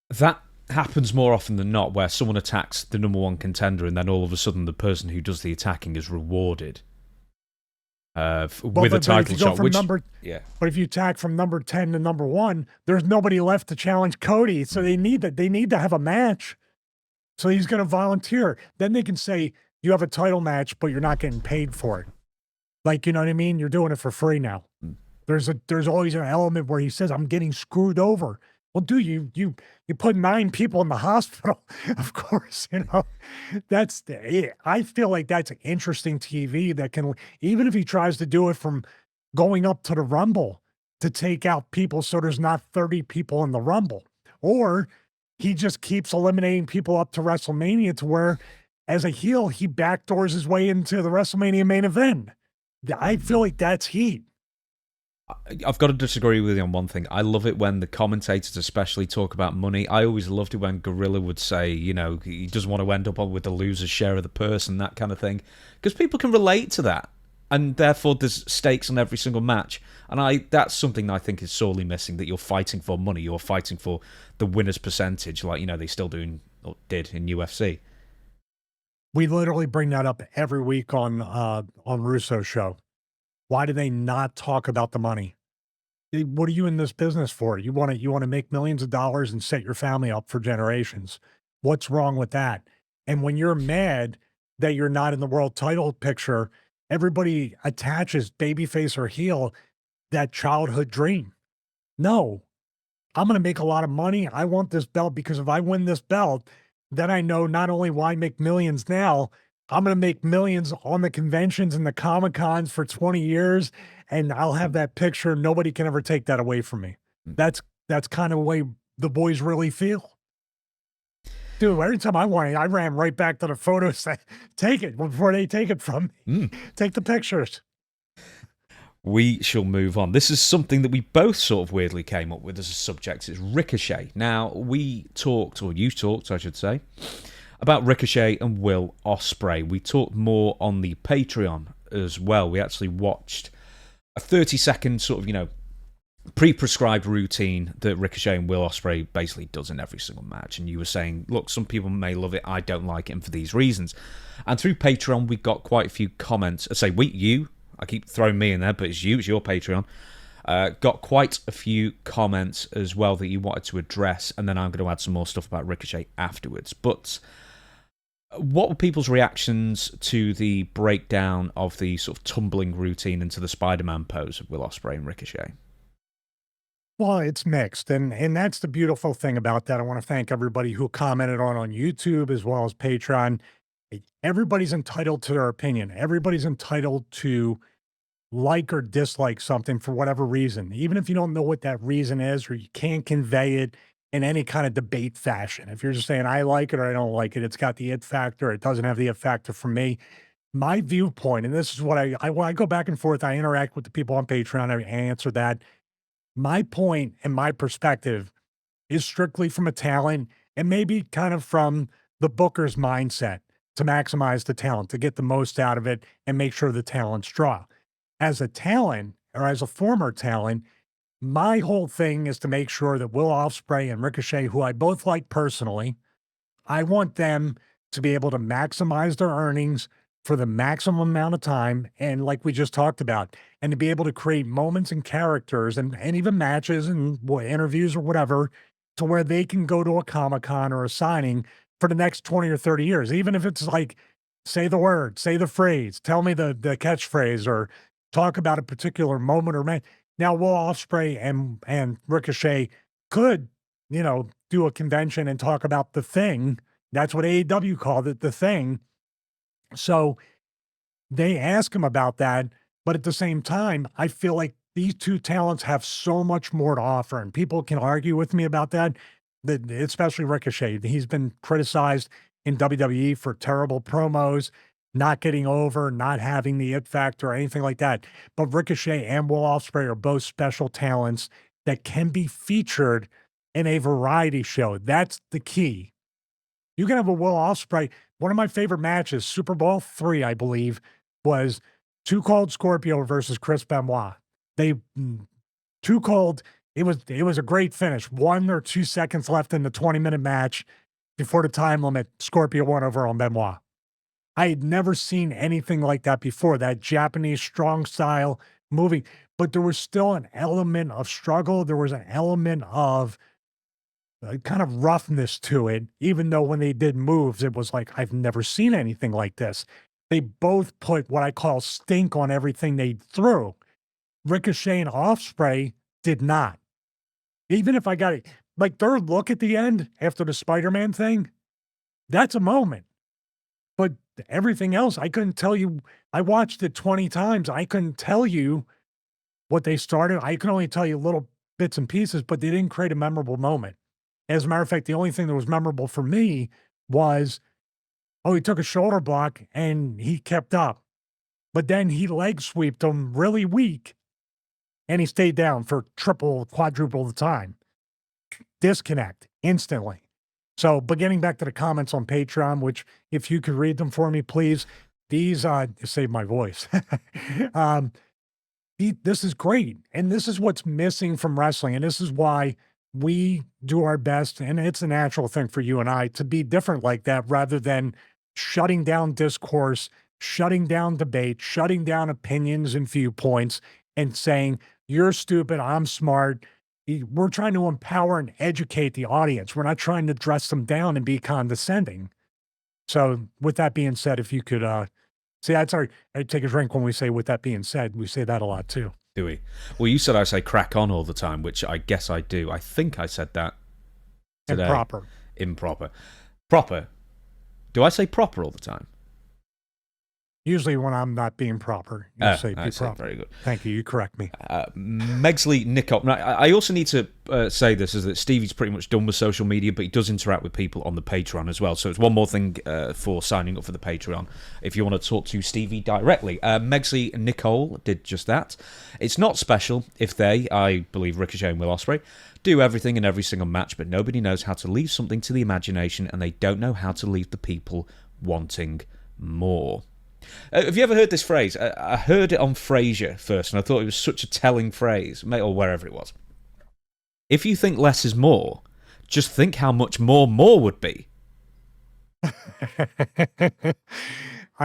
[SPEAKER 2] That happens more often than not, where someone attacks the number 1 contender and then all of a sudden the person who does the attacking is rewarded with a title shot.
[SPEAKER 1] But if you attack from number 10 to number 1, there's nobody left to challenge Cody, so they need to have a match. So he's going to volunteer. Then they can say you have a title match, but you're not getting paid for it. Like, you know what I mean? You're doing it for free now. There's always an element where he says, I'm getting screwed over. Well, dude, you put 9 people in the hospital. Of course, you know, I feel like that's interesting TV that can, even if he tries to do it from going up to the Rumble to take out people so there's not 30 people in the Rumble, or he just keeps eliminating people up to WrestleMania to where, as a heel, he backdoors his way into the WrestleMania main event. I feel like that's heat.
[SPEAKER 2] I've got to disagree with you on one thing. I love it when the commentators especially talk about money. I always loved it when Gorilla would say, you know, he doesn't want to end up with the loser's share of the purse and that kind of thing. Because people can relate to that. And therefore there's stakes on every single match. And that's something I think is sorely missing, that you're fighting for money. You're fighting for the winner's percentage, like, you know, they still did in UFC.
[SPEAKER 1] We literally bring that up every week on Russo's show. Why do they not talk about the money? What are you in this business for? You want to make millions of dollars and set your family up for generations. What's wrong with that? And when you're mad that you're not in the world title picture, everybody attaches babyface or heel that childhood dream. No, I'm going to make a lot of money. I want this belt because if I win this belt, then I know not only will I make millions now, I'm going to make millions on the conventions and the Comic-Cons for 20 years, and I'll have that picture. Nobody can ever take that away from me. That's kind of the way the boys really feel. Dude, every time I wanted, I ran right back to the photos. Take it before they take it from me. Take the pictures.
[SPEAKER 2] We shall move on. This is something that we both sort of weirdly came up with as a subject. It's Ricochet. Now, we talked, or you talked, I should say, about Ricochet and Will Ospreay. We talked more on the Patreon as well. We actually watched a 30-second sort of, you know, pre-prescribed routine that Ricochet and Will Ospreay basically does in every single match. And you were saying, look, some people may love it, I don't like it, and for these reasons. And through Patreon, we got quite a few comments. I keep throwing me in there, but it's your Patreon. Got quite a few comments as well that you wanted to address, and then I'm going to add some more stuff about Ricochet afterwards. But what were people's reactions to the breakdown of the sort of tumbling routine into the Spider-Man pose of Will Ospreay and Ricochet?
[SPEAKER 1] Well, it's mixed, and that's the beautiful thing about that. I want to thank everybody who commented on YouTube as well as Patreon. Everybody's entitled to their opinion. Everybody's entitled to like or dislike something for whatever reason, even if you don't know what that reason is or you can't convey it in any kind of debate fashion. If you're just saying, I like it or I don't like it, it's got the it factor, it doesn't have the it factor for me. My viewpoint, and this is what when I go back and forth, I interact with the people on Patreon, I answer that. My point and my perspective is strictly from a talent and maybe kind of from the booker's mindset to maximize the talent, to get the most out of it and make sure the talent's draw. As a talent or as a former talent, my whole thing is to make sure that Will Ospreay and Ricochet, who I both like personally, I want them to be able to maximize their earnings for the maximum amount of time. And like we just talked about, and to be able to create moments and characters and even matches and interviews or whatever to where they can go to a Comic-Con or a signing for the next 20 or 30 years, even if it's like, say the word, say the phrase, tell me the catchphrase or talk about a particular moment or man. Now, Will Ospreay and Ricochet could, do a convention and talk about the thing. That's what AEW called it, the thing. So they ask him about that, but at the same time, I feel like these two talents have so much more to offer, and people can argue with me about that. That especially Ricochet, he's been criticized in WWE for terrible promos, not getting over, not having the it factor, or anything like that. But Ricochet and Will Ospreay are both special talents that can be featured in a variety show. That's the key. You can have a Will Ospreay. One of my favorite matches, Super Bowl III, I believe, was Too Cold Scorpio versus Chris Benoit. They Too Cold. It was a great finish. 1 or 2 seconds left in the 20-minute match before the time limit. Scorpio won over on Benoit. I had never seen anything like that before. That Japanese strong style moving, but there was still an element of struggle. There was an element of kind of roughness to it, even though when they did moves, it was like, I've never seen anything like this. They both put what I call stink on everything they threw. Ricochet and Ospreay did not. Even if I got it, like their look at the end after the Spider-Man thing, that's a moment. But everything else, I couldn't tell you. I watched it 20 times. I couldn't tell you what they started. I can only tell you little bits and pieces, but they didn't create a memorable moment. As a matter of fact, the only thing that was memorable for me was, he took a shoulder block and he kept up. But then he leg sweeped him really weak and he stayed down for triple, quadruple the time. Disconnect instantly. So, but getting back to the comments on Patreon, which if you could read them for me, please, these save my voice. This is great. And this is what's missing from wrestling. And this is why we do our best. And it's a natural thing for you and I to be different like that rather than shutting down discourse, shutting down debate, shutting down opinions and viewpoints and saying, you're stupid, I'm smart. We're trying to empower and educate the audience. We're not trying to dress them down and be condescending. So with that being said, if you could, see, that's I take a drink when we say, with that being said, we say that a lot too.
[SPEAKER 2] Do we? Well, you said I say crack on all the time, which I guess I do. I think I said that today.
[SPEAKER 1] Improper.
[SPEAKER 2] Improper. Proper. Do I say proper all the time?
[SPEAKER 1] Usually when I'm not being proper, you say be proper.
[SPEAKER 2] Very good.
[SPEAKER 1] Thank you. You correct me.
[SPEAKER 2] Megsley Nicole. Now, I also need to say this, is that Stevie's pretty much done with social media, but he does interact with people on the Patreon as well. So it's one more thing for signing up for the Patreon if you want to talk to Stevie directly. Megsley Nicole did just that. It's not special if they, I believe Ricochet and Will Ospreay, do everything in every single match, but nobody knows how to leave something to the imagination, and they don't know how to leave the people wanting more. Have you ever heard this phrase? I heard it on Frasier first, and I thought it was such a telling phrase, or wherever it was. If you think less is more, just think how much more would be.
[SPEAKER 1] I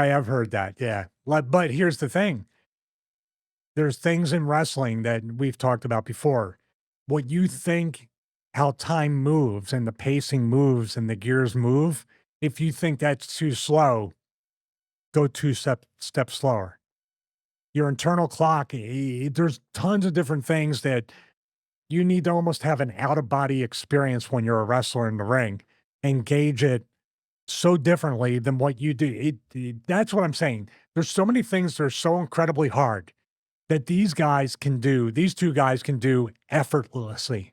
[SPEAKER 1] have heard that, yeah. But here's the thing. There's things in wrestling that we've talked about before. What you think, how time moves and the pacing moves and the gears move, if you think that's too slow, go 2 steps slower. Your internal clock, there's tons of different things that you need to almost have an out-of-body experience when you're a wrestler in the ring. Engage it so differently than what you do. That's what I'm saying. There's so many things that are so incredibly hard that these two guys can do effortlessly.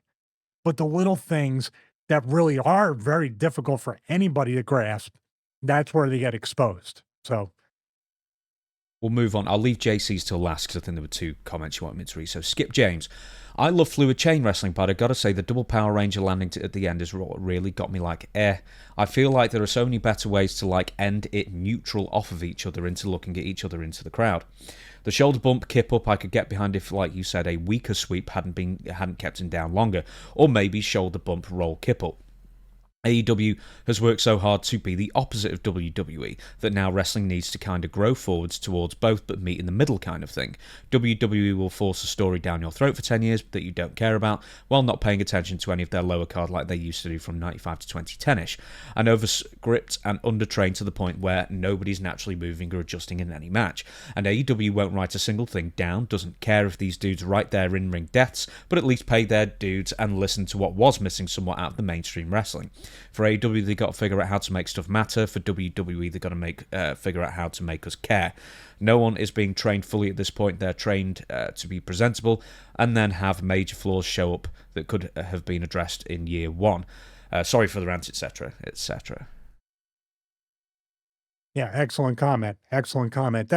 [SPEAKER 1] But the little things that really are very difficult for anybody to grasp, that's where they get exposed. So
[SPEAKER 2] we'll move on. I'll leave JC's till last because I think there were 2 comments you wanted me to read. So Skip James. I love fluid chain wrestling, but I got to say the double Power Ranger landing at the end is what really got me like, I feel like there are so many better ways to end it neutral off of each other into looking at each other into the crowd. The shoulder bump, kip up, I could get behind if, like you said, a weaker sweep hadn't kept him down longer. Or maybe shoulder bump, roll, kip up. AEW has worked so hard to be the opposite of WWE that now wrestling needs to kind of grow forwards towards both but meet in the middle kind of thing. WWE will force a story down your throat for 10 years that you don't care about while not paying attention to any of their lower card like they used to do from 95 to 2010-ish, and over-script and undertrained to the point where nobody's naturally moving or adjusting in any match. And AEW won't write a single thing down, doesn't care if these dudes write their in-ring deaths, but at least pay their dudes and listen to what was missing somewhat out of the mainstream wrestling. For AEW, they got to figure out how to make stuff matter. For WWE, they got to figure out how to make us care. No one is being trained fully at this point. They're trained to be presentable and then have major flaws show up that could have been addressed in year one. Sorry for the rant, etc., etc.
[SPEAKER 1] Yeah, excellent comment. Excellent comment.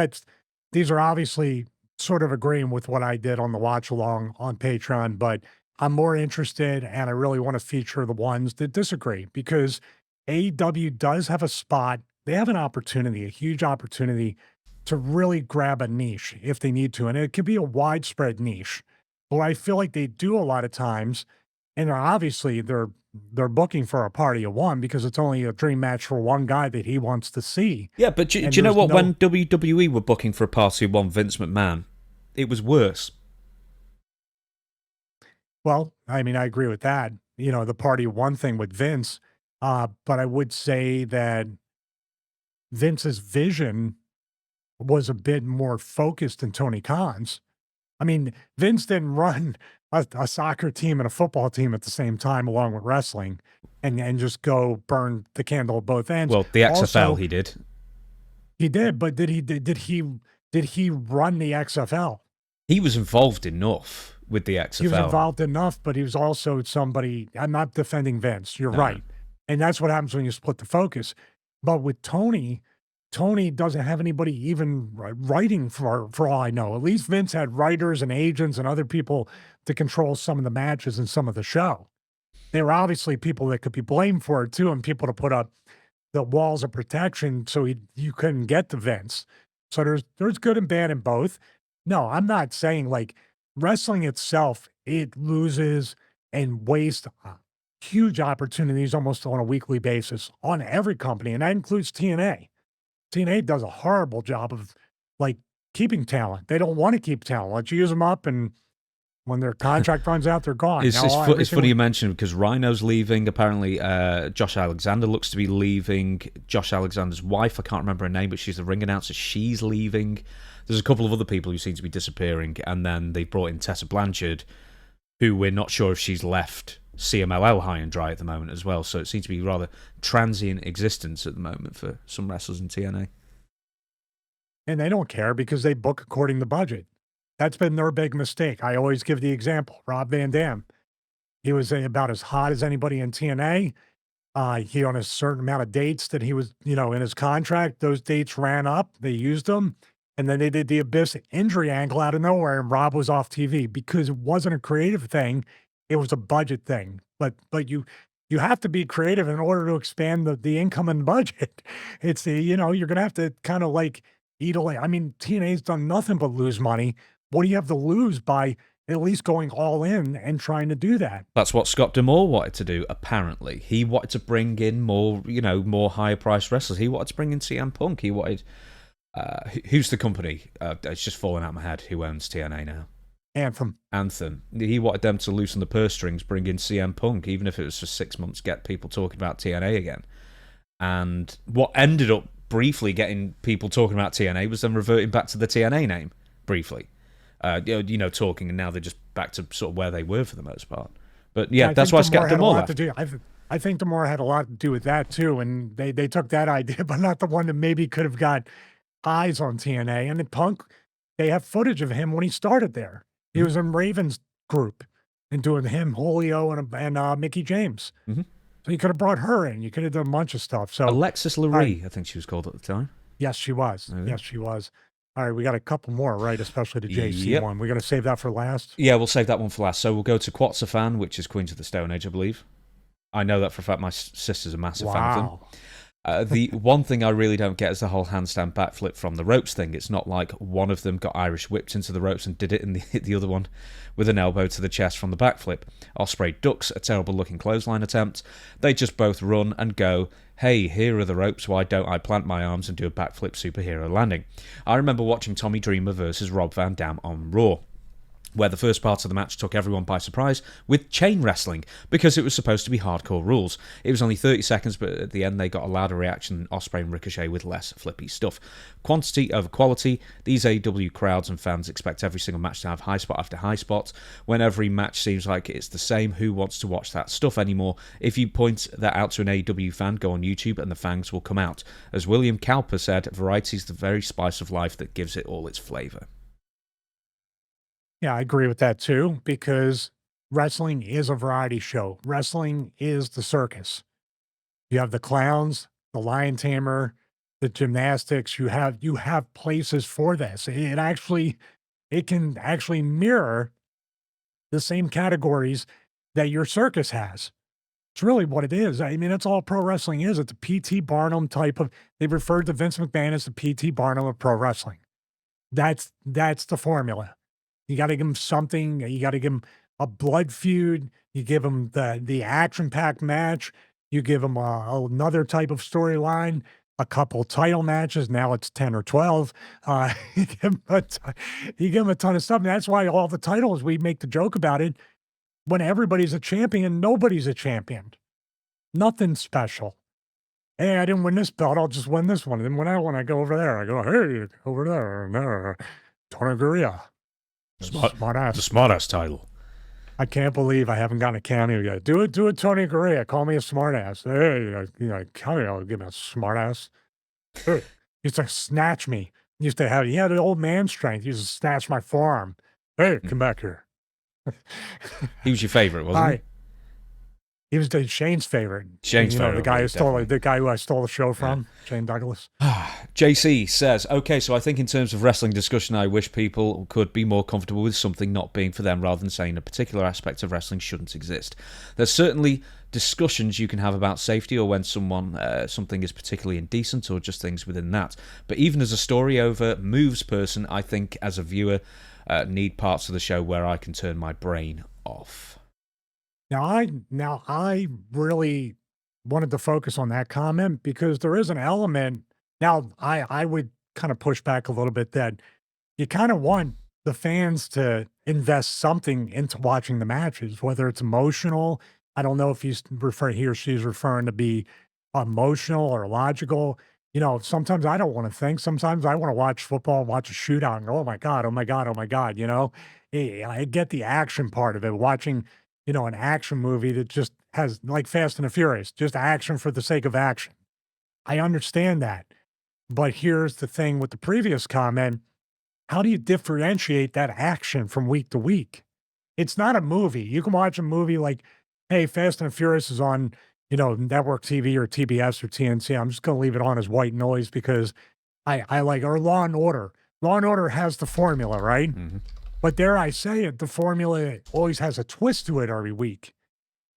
[SPEAKER 1] These are obviously sort of agreeing with what I did on the watch along on Patreon, but I'm more interested and I really want to feature the ones that disagree because AEW does have a spot. They have an opportunity, a huge opportunity to really grab a niche if they need to. And it could be a widespread niche. But I feel like they do a lot of times, and they're booking for a party of one because it's only a dream match for one guy that he wants to see.
[SPEAKER 2] Yeah, but do you know what? When WWE were booking for a party of one, Vince McMahon, it was worse.
[SPEAKER 1] Well, I mean, I agree with that. The party of one thing with Vince, but I would say that Vince's vision was a bit more focused than Tony Khan's. I mean, Vince didn't run a soccer team and a football team at the same time along with wrestling and just go burn the candle at both ends.
[SPEAKER 2] Well, the XFL
[SPEAKER 1] Also,
[SPEAKER 2] he did.
[SPEAKER 1] he did, but did he run the XFL?
[SPEAKER 2] He was involved enough with the XFL.
[SPEAKER 1] He was involved enough, but he was also somebody. I'm not defending Vince. You're right. And that's what happens when you split the focus. But with Tony doesn't have anybody even writing for all I know. At least Vince had writers and agents and other people to control some of the matches and some of the show. There were obviously people that could be blamed for it too, and people to put up the walls of protection so you couldn't get to Vince. So there's good and bad in both. No, I'm not saying like wrestling itself, it loses and wastes huge opportunities almost on a weekly basis on every company, and that includes TNA. TNA does a horrible job of like keeping talent. They don't want to keep talent. Let's use them up, and when their contract runs out, they're gone.
[SPEAKER 2] It's funny you mentioned because Rhino's leaving. Apparently, Josh Alexander looks to be leaving. Josh Alexander's wife, I can't remember her name, but she's the ring announcer. She's leaving. There's a couple of other people who seem to be disappearing, and then they brought in Tessa Blanchard, who we're not sure if she's left CMLL high and dry at the moment as well. So it seems to be rather transient existence at the moment for some wrestlers in TNA.
[SPEAKER 1] And they don't care because they book according to budget. That's been their big mistake. I always give the example. Rob Van Dam. He was about as hot as anybody in TNA. He on a certain amount of dates that he was, in his contract. Those dates ran up. They used them. And then they did the Abyss injury angle out of nowhere, and Rob was off TV because it wasn't a creative thing. It was a budget thing. But you have to be creative in order to expand the income and budget. It's you're going to have to kind of like eat away. I mean, TNA's done nothing but lose money. What do you have to lose by at least going all in and trying to do that?
[SPEAKER 2] That's what Scott D'Amore wanted to do, apparently. He wanted to bring in more higher priced wrestlers. He wanted to bring in CM Punk. He wanted... who's the company? It's just falling out of my head. Who owns TNA now?
[SPEAKER 1] Anthem.
[SPEAKER 2] He wanted them to loosen the purse strings, bring in CM Punk, even if it was for 6 months, get people talking about TNA again. And what ended up briefly getting people talking about TNA was them reverting back to the TNA name briefly. Talking, and now they're just back to sort of where they were for the most part. But yeah, that's why Scott D'Amore left.
[SPEAKER 1] I think D'Amore had a lot to do with that too, and they took that idea, but not the one that maybe could have got eyes on TNA. And in Punk, they have footage of him when he started there. He was in Raven's group and doing him, Julio, and Mickey James. Mm-hmm. So you could have brought her in. You could have done a bunch of stuff. So
[SPEAKER 2] Alexis Lurie, I think she was called at the time.
[SPEAKER 1] Yes, she was. Okay. Yes, she was. All right, we got a couple more, right? Especially the JC one. We're going to save that for last?
[SPEAKER 2] Yeah, we'll save that one for last. So we'll go to Quatsafan, which is Queens of the Stone Age, I believe. I know that for a fact. My sister's a massive fan of them. The one thing I really don't get is the whole handstand backflip from the ropes thing. It's not like one of them got Irish whipped into the ropes and did it, and hit the other one with an elbow to the chest from the backflip. Ospreay ducks a terrible-looking clothesline attempt. They just both run and go, hey, here are the ropes, why don't I plant my arms and do a backflip superhero landing? I remember watching Tommy Dreamer versus Rob Van Dam on Raw, where the first part of the match took everyone by surprise with chain wrestling, because it was supposed to be hardcore rules. It was only 30 seconds, but at the end they got a louder reaction than Ospreay and Ricochet with less flippy stuff. Quantity over quality. These AEW crowds and fans expect every single match to have high spot after high spot. When every match seems like it's the same, who wants to watch that stuff anymore? If you point that out to an AEW fan, go on YouTube and the fangs will come out. As William Cowper said, variety is the very spice of life that gives it all its flavour.
[SPEAKER 1] Yeah, I agree with that too, because wrestling is a variety show. Wrestling is the circus. You have the clowns, the lion tamer, the gymnastics. You have places for this. It can actually mirror the same categories that your circus has. It's really what it is. I mean, that's all pro wrestling is. It's a P.T. Barnum type of. They referred to Vince McMahon as the P.T. Barnum of pro wrestling. That's the formula. You got to give him something. You got to give him a blood feud. You give him the action-packed match. You give him another type of storyline, a couple title matches. Now it's 10 or 12. You give him a ton of stuff. And that's why all the titles, we make the joke about it. When everybody's a champion, nobody's a champion. Nothing special. Hey, I didn't win this belt. I'll just win this one. And then when I win, I go over there. I go, hey, over there. No, Tony Gurria. Smart ass.
[SPEAKER 2] The smart ass title.
[SPEAKER 1] I can't believe I haven't gotten a cameo yet. Do it, Tony Gurria. Call me a smart ass. Hey, cameo, give me a smart ass. Hey, used to snatch me. He had an old man strength. He used to snatch my forearm. Hey, come back here.
[SPEAKER 2] He was your favorite, wasn't he?
[SPEAKER 1] He was Shane's favorite.
[SPEAKER 2] Shane's favorite.
[SPEAKER 1] The guy who I stole the show from, Shane Douglas.
[SPEAKER 2] JC says, okay, so I think in terms of wrestling discussion, I wish people could be more comfortable with something not being for them rather than saying a particular aspect of wrestling shouldn't exist. There's certainly discussions you can have about safety or when something is particularly indecent or just things within that. But even as a story over moves person, I think as a viewer, need parts of the show where I can turn my brain off.
[SPEAKER 1] Now I really wanted to focus on that comment because there is an element. Now I would kind of push back a little bit that you kind of want the fans to invest something into watching the matches, whether it's emotional. I don't know if he or she's referring to be emotional or logical. Sometimes I don't want to think. Sometimes I want to watch football, watch a shootout, and go, oh my God, oh my God, oh my God. I get the action part of it, watching an action movie that just has, like Fast and the Furious, just action for the sake of action. I understand that. But here's the thing with the previous comment. How do you differentiate that action from week to week? It's not a movie. You can watch a movie like, hey, Fast and the Furious is on, network TV or TBS or TNC. I'm just going to leave it on as white noise because I like, or Law and Order. Law and Order has the formula, right? Mm-hmm. But dare I say it, the formula always has a twist to it every week.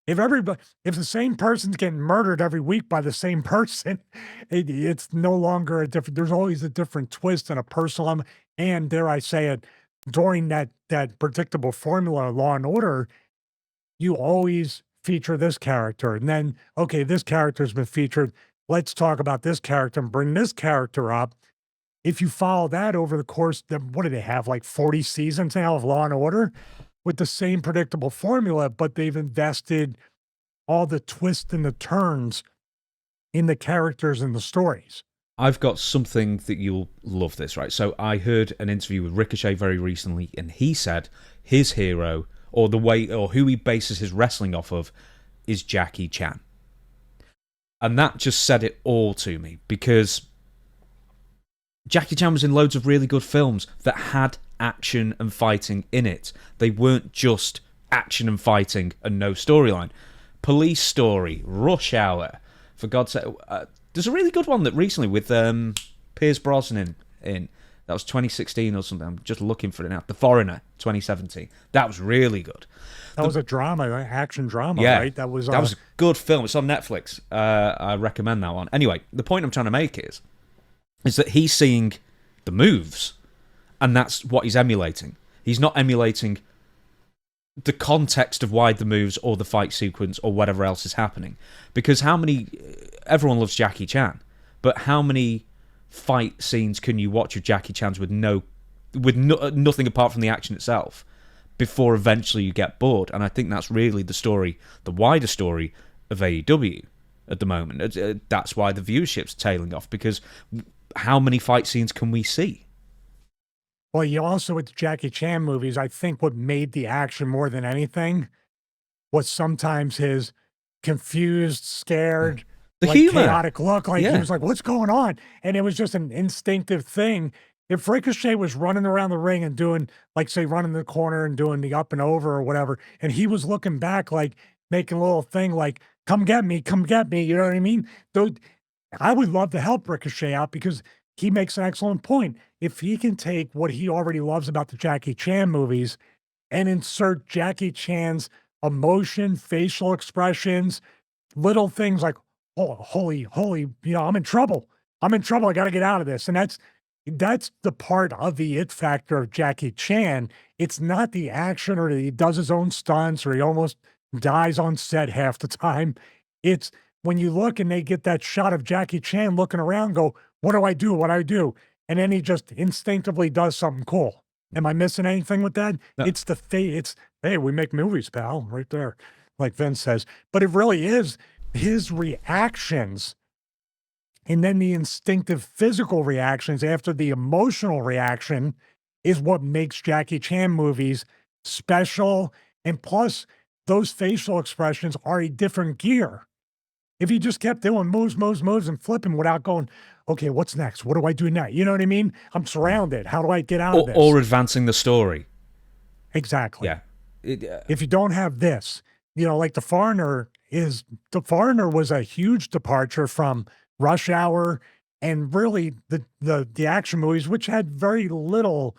[SPEAKER 1] If the same person's getting murdered every week by the same person, it's no longer a different. There's always a different twist and a personal element. And dare I say it, during that predictable formula, Law and Order, you always feature this character, and then okay, this character's been featured. Let's talk about this character and bring this character up. If you follow that over the course, what do they have, like 40 seasons now of Law and Order with the same predictable formula, but they've invested all the twists and the turns in the characters and the stories.
[SPEAKER 2] I've got something that you'll love this, right? So I heard an interview with Ricochet very recently, and he said his hero, or the way, or who he bases his wrestling off of, is Jackie Chan. And that just said it all to me, because Jackie Chan was in loads of really good films that had action and fighting in it. They weren't just action and fighting and no storyline. Police Story, Rush Hour, for God's sake. There's a really good one that recently with Pierce Brosnan in. That was 2016 or something. I'm just looking for it now. The Foreigner, 2017. That was really good.
[SPEAKER 1] That was a drama, action drama,
[SPEAKER 2] Yeah,
[SPEAKER 1] right? That was
[SPEAKER 2] a good film. It's on Netflix. I recommend that one. Anyway, the point I'm trying to make is that he's seeing the moves, and that's what he's emulating. He's not emulating the context of why the moves or the fight sequence or whatever else is happening. Because everyone loves Jackie Chan, but how many fight scenes can you watch of Jackie Chan's with nothing apart from the action itself before eventually you get bored? And I think that's really the wider story of AEW at the moment. That's why the viewership's tailing off, because how many fight scenes can we see?
[SPEAKER 1] Well, you also, with the Jackie Chan movies, I think what made the action more than anything was sometimes his confused, scared,
[SPEAKER 2] the
[SPEAKER 1] like
[SPEAKER 2] humor,
[SPEAKER 1] chaotic look. Like he was like, "What's going on?" And it was just an instinctive thing. If Ricochet was running around the ring and doing, like, say, running the corner and doing the up and over or whatever, and he was looking back, like making a little thing, like come get me," you know what I mean? Though I would love to help Ricochet out, because he makes an excellent point. If he can take what he already loves about the Jackie Chan movies and insert Jackie Chan's emotion, facial expressions, little things like, "Oh, holy, I'm in trouble. I got to get out of this." And that's the part of the it factor of Jackie Chan. It's not the action, or he does his own stunts, or he almost dies on set half the time. It's when you look and they get that shot of Jackie Chan looking around, go, "What do I do? What do I do?" And then he just instinctively does something cool. Am I missing anything with that?
[SPEAKER 2] No.
[SPEAKER 1] It's hey, we make movies, pal, right there, like Vince says. But it really is his reactions, and then the instinctive physical reactions after the emotional reaction is what makes Jackie Chan movies special. And plus, those facial expressions are a different gear. If he just kept doing moves and flipping without going, "Okay, what's next? What do I do now?" You know what I mean? I'm surrounded. How do I get out of this?
[SPEAKER 2] Or advancing the story.
[SPEAKER 1] Exactly.
[SPEAKER 2] Yeah.
[SPEAKER 1] If you don't have this, like The Foreigner was a huge departure from Rush Hour and really the action movies, which had very little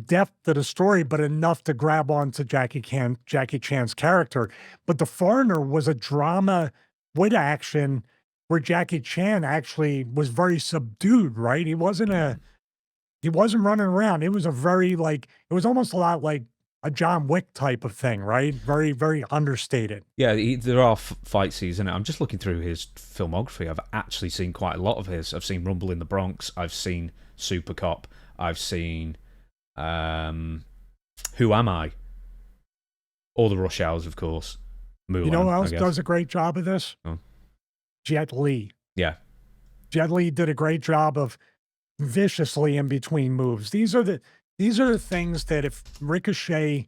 [SPEAKER 1] depth to the story, but enough to grab onto Jackie Chan's character. But The Foreigner was a drama with action where Jackie Chan actually was very subdued, right? He wasn't running around. It was it was almost a lot like a John Wick type of thing, right? Very, very understated.
[SPEAKER 2] Yeah, there are fight scenes in it. I'm just looking through his filmography. I've actually seen quite a lot of his. I've seen Rumble in the Bronx. I've seen Super Cop. I've seen Who Am I? All the Rush Hours, of course. Mulan,
[SPEAKER 1] you know who else does a great job of this?
[SPEAKER 2] Oh.
[SPEAKER 1] Jet Li.
[SPEAKER 2] Yeah.
[SPEAKER 1] Jet Li did a great job of viciously in between moves. These are the things that if Ricochet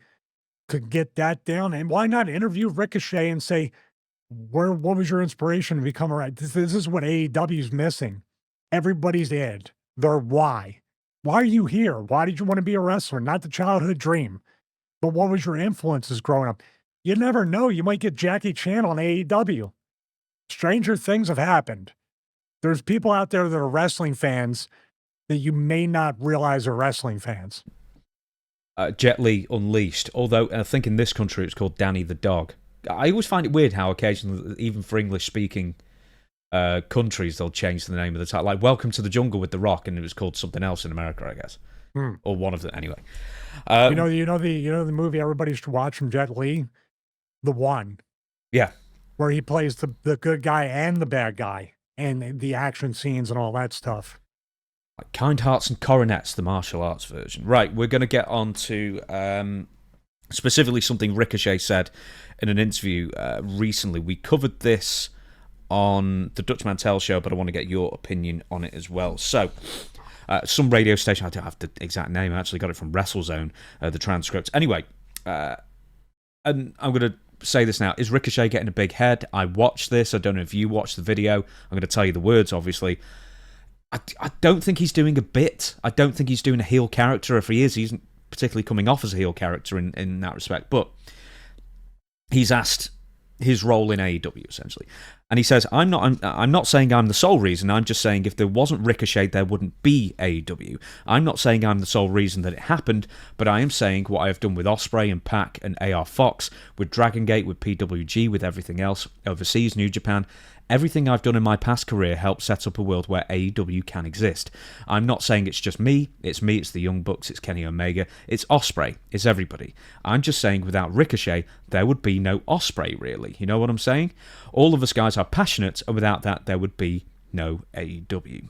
[SPEAKER 1] could get that down, and why not interview Ricochet and say, what was your inspiration to become a right? This is what AEW's missing. Everybody's id. Their why. Why are you here? Why did you want to be a wrestler? Not the childhood dream. But what was your influences growing up? You never know. You might get Jackie Chan on AEW. Stranger things have happened. There's people out there that are wrestling fans that you may not realize are wrestling fans.
[SPEAKER 2] Jet Li Unleashed, although I think in this country it's called Danny the Dog. I always find it weird how occasionally, even for English-speaking countries, they'll change the name of the title. Like Welcome to the Jungle with The Rock, and it was called something else in America, I guess. Or one of them, anyway.
[SPEAKER 1] You know the movie everybody should watch from Jet Li? The One.
[SPEAKER 2] Yeah.
[SPEAKER 1] Where he plays the good guy and the bad guy, and the action scenes and all that stuff.
[SPEAKER 2] Like Kind Hearts and Coronets, the martial arts version. Right, we're going to get on to specifically something Ricochet said in an interview recently. We covered this on the Dutch Mantel show, but I want to get your opinion on it as well. So, some radio station, I don't have the exact name, I actually got it from WrestleZone, the transcript. Anyway, and I'm going to say this now, is Ricochet getting a big head? I watched this, I don't know if you watched the video, I'm going to tell you the words, obviously. I don't think he's doing a bit. I don't think he's doing a heel character. If he is, he isn't particularly coming off as a heel character in that respect. But he's asked his role in AEW, essentially. And he says, I'm not saying I'm the sole reason. I'm just saying if there wasn't Ricochet, there wouldn't be AEW. I'm not saying I'm the sole reason that it happened, but I am saying what I have done with Ospreay and Pac and AR Fox, with Dragon Gate, with PWG, with everything else, overseas, New Japan. Everything I've done in my past career helped set up a world where AEW can exist. I'm not saying it's just me, it's the Young Bucks, it's Kenny Omega, it's Ospreay, it's everybody. I'm just saying without Ricochet, there would be no Ospreay, really. You know what I'm saying? All of us guys are passionate, and without that, there would be no AEW.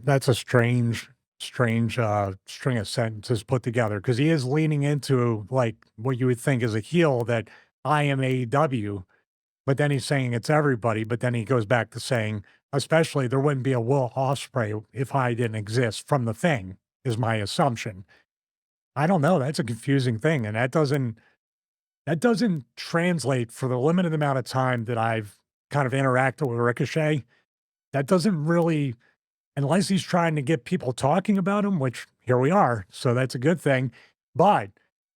[SPEAKER 1] That's a strange string of sentences put together, because he is leaning into like what you would think is a heel, that I am AEW, but then he's saying it's everybody, but then he goes back to saying, especially there wouldn't be a Will Ospreay if I didn't exist from the thing, is my assumption. I don't know. That's a confusing thing, and that doesn't translate for the limited amount of time that I've kind of interacted with Ricochet. That doesn't really, unless he's trying to get people talking about him, which here we are, so that's a good thing. But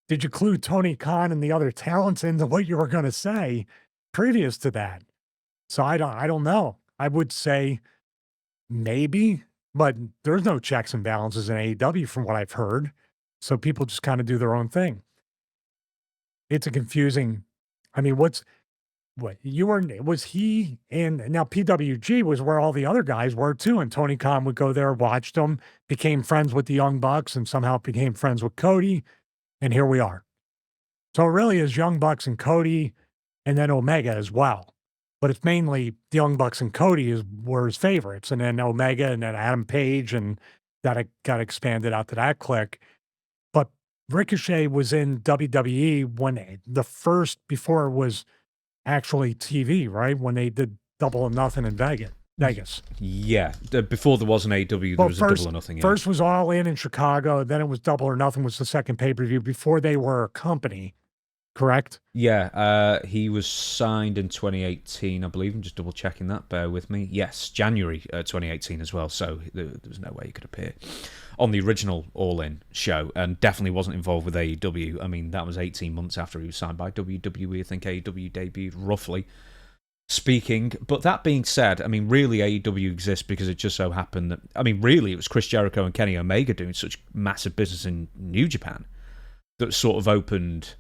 [SPEAKER 1] did you clue Tony Khan and the other talents into what you were going to say previous to that? So I don't know. I would say maybe, but there's no checks and balances in AEW from what I've heard. So people just kind of do their own thing. It's a confusing. I mean, what you were, was he in, now PWG was where all the other guys were too, and Tony Khan would go there, watched them, became friends with the Young Bucks, and somehow became friends with Cody, and here we are. So it really is Young Bucks and Cody, and then Omega as well. But it's mainly the Young Bucks and Cody were his favorites, and then Omega, and then Adam Page, and that got expanded out to that clique. But Ricochet was in WWE when before it was actually TV, right? When they did Double or Nothing in Vegas.
[SPEAKER 2] Yeah, before there was an AEW, there was a Double or Nothing. Yeah.
[SPEAKER 1] First was All In Chicago, then it was Double or Nothing was the second pay-per-view before they were a company, correct?
[SPEAKER 2] Yeah, he was signed in 2018, I believe. I'm just double-checking that, bear with me. Yes, January 2018 as well, so there was no way he could appear on the original All In show, and definitely wasn't involved with AEW. I mean, that was 18 months after he was signed by WWE. I think AEW debuted, roughly speaking. But that being said, I mean, really AEW exists because it just so happened that, I mean, really it was Chris Jericho and Kenny Omega doing such massive business in New Japan that sort of opened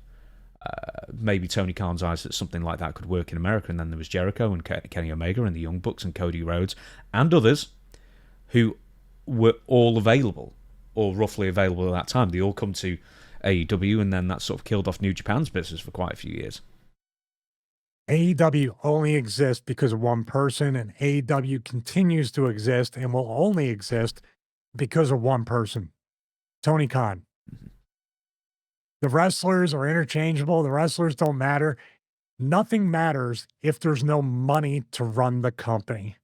[SPEAKER 2] maybe Tony Khan's eyes that something like that could work in America. And then there was Jericho and Kenny Omega and the Young Bucks and Cody Rhodes and others who were all available, or roughly available at that time. They all come to AEW, and then that sort of killed off New Japan's business for quite a few years.
[SPEAKER 1] AEW only exists because of one person, and AEW continues to exist and will only exist because of one person, Tony Khan. Mm-hmm. The wrestlers are interchangeable. The wrestlers don't matter. Nothing matters if there's no money to run the company.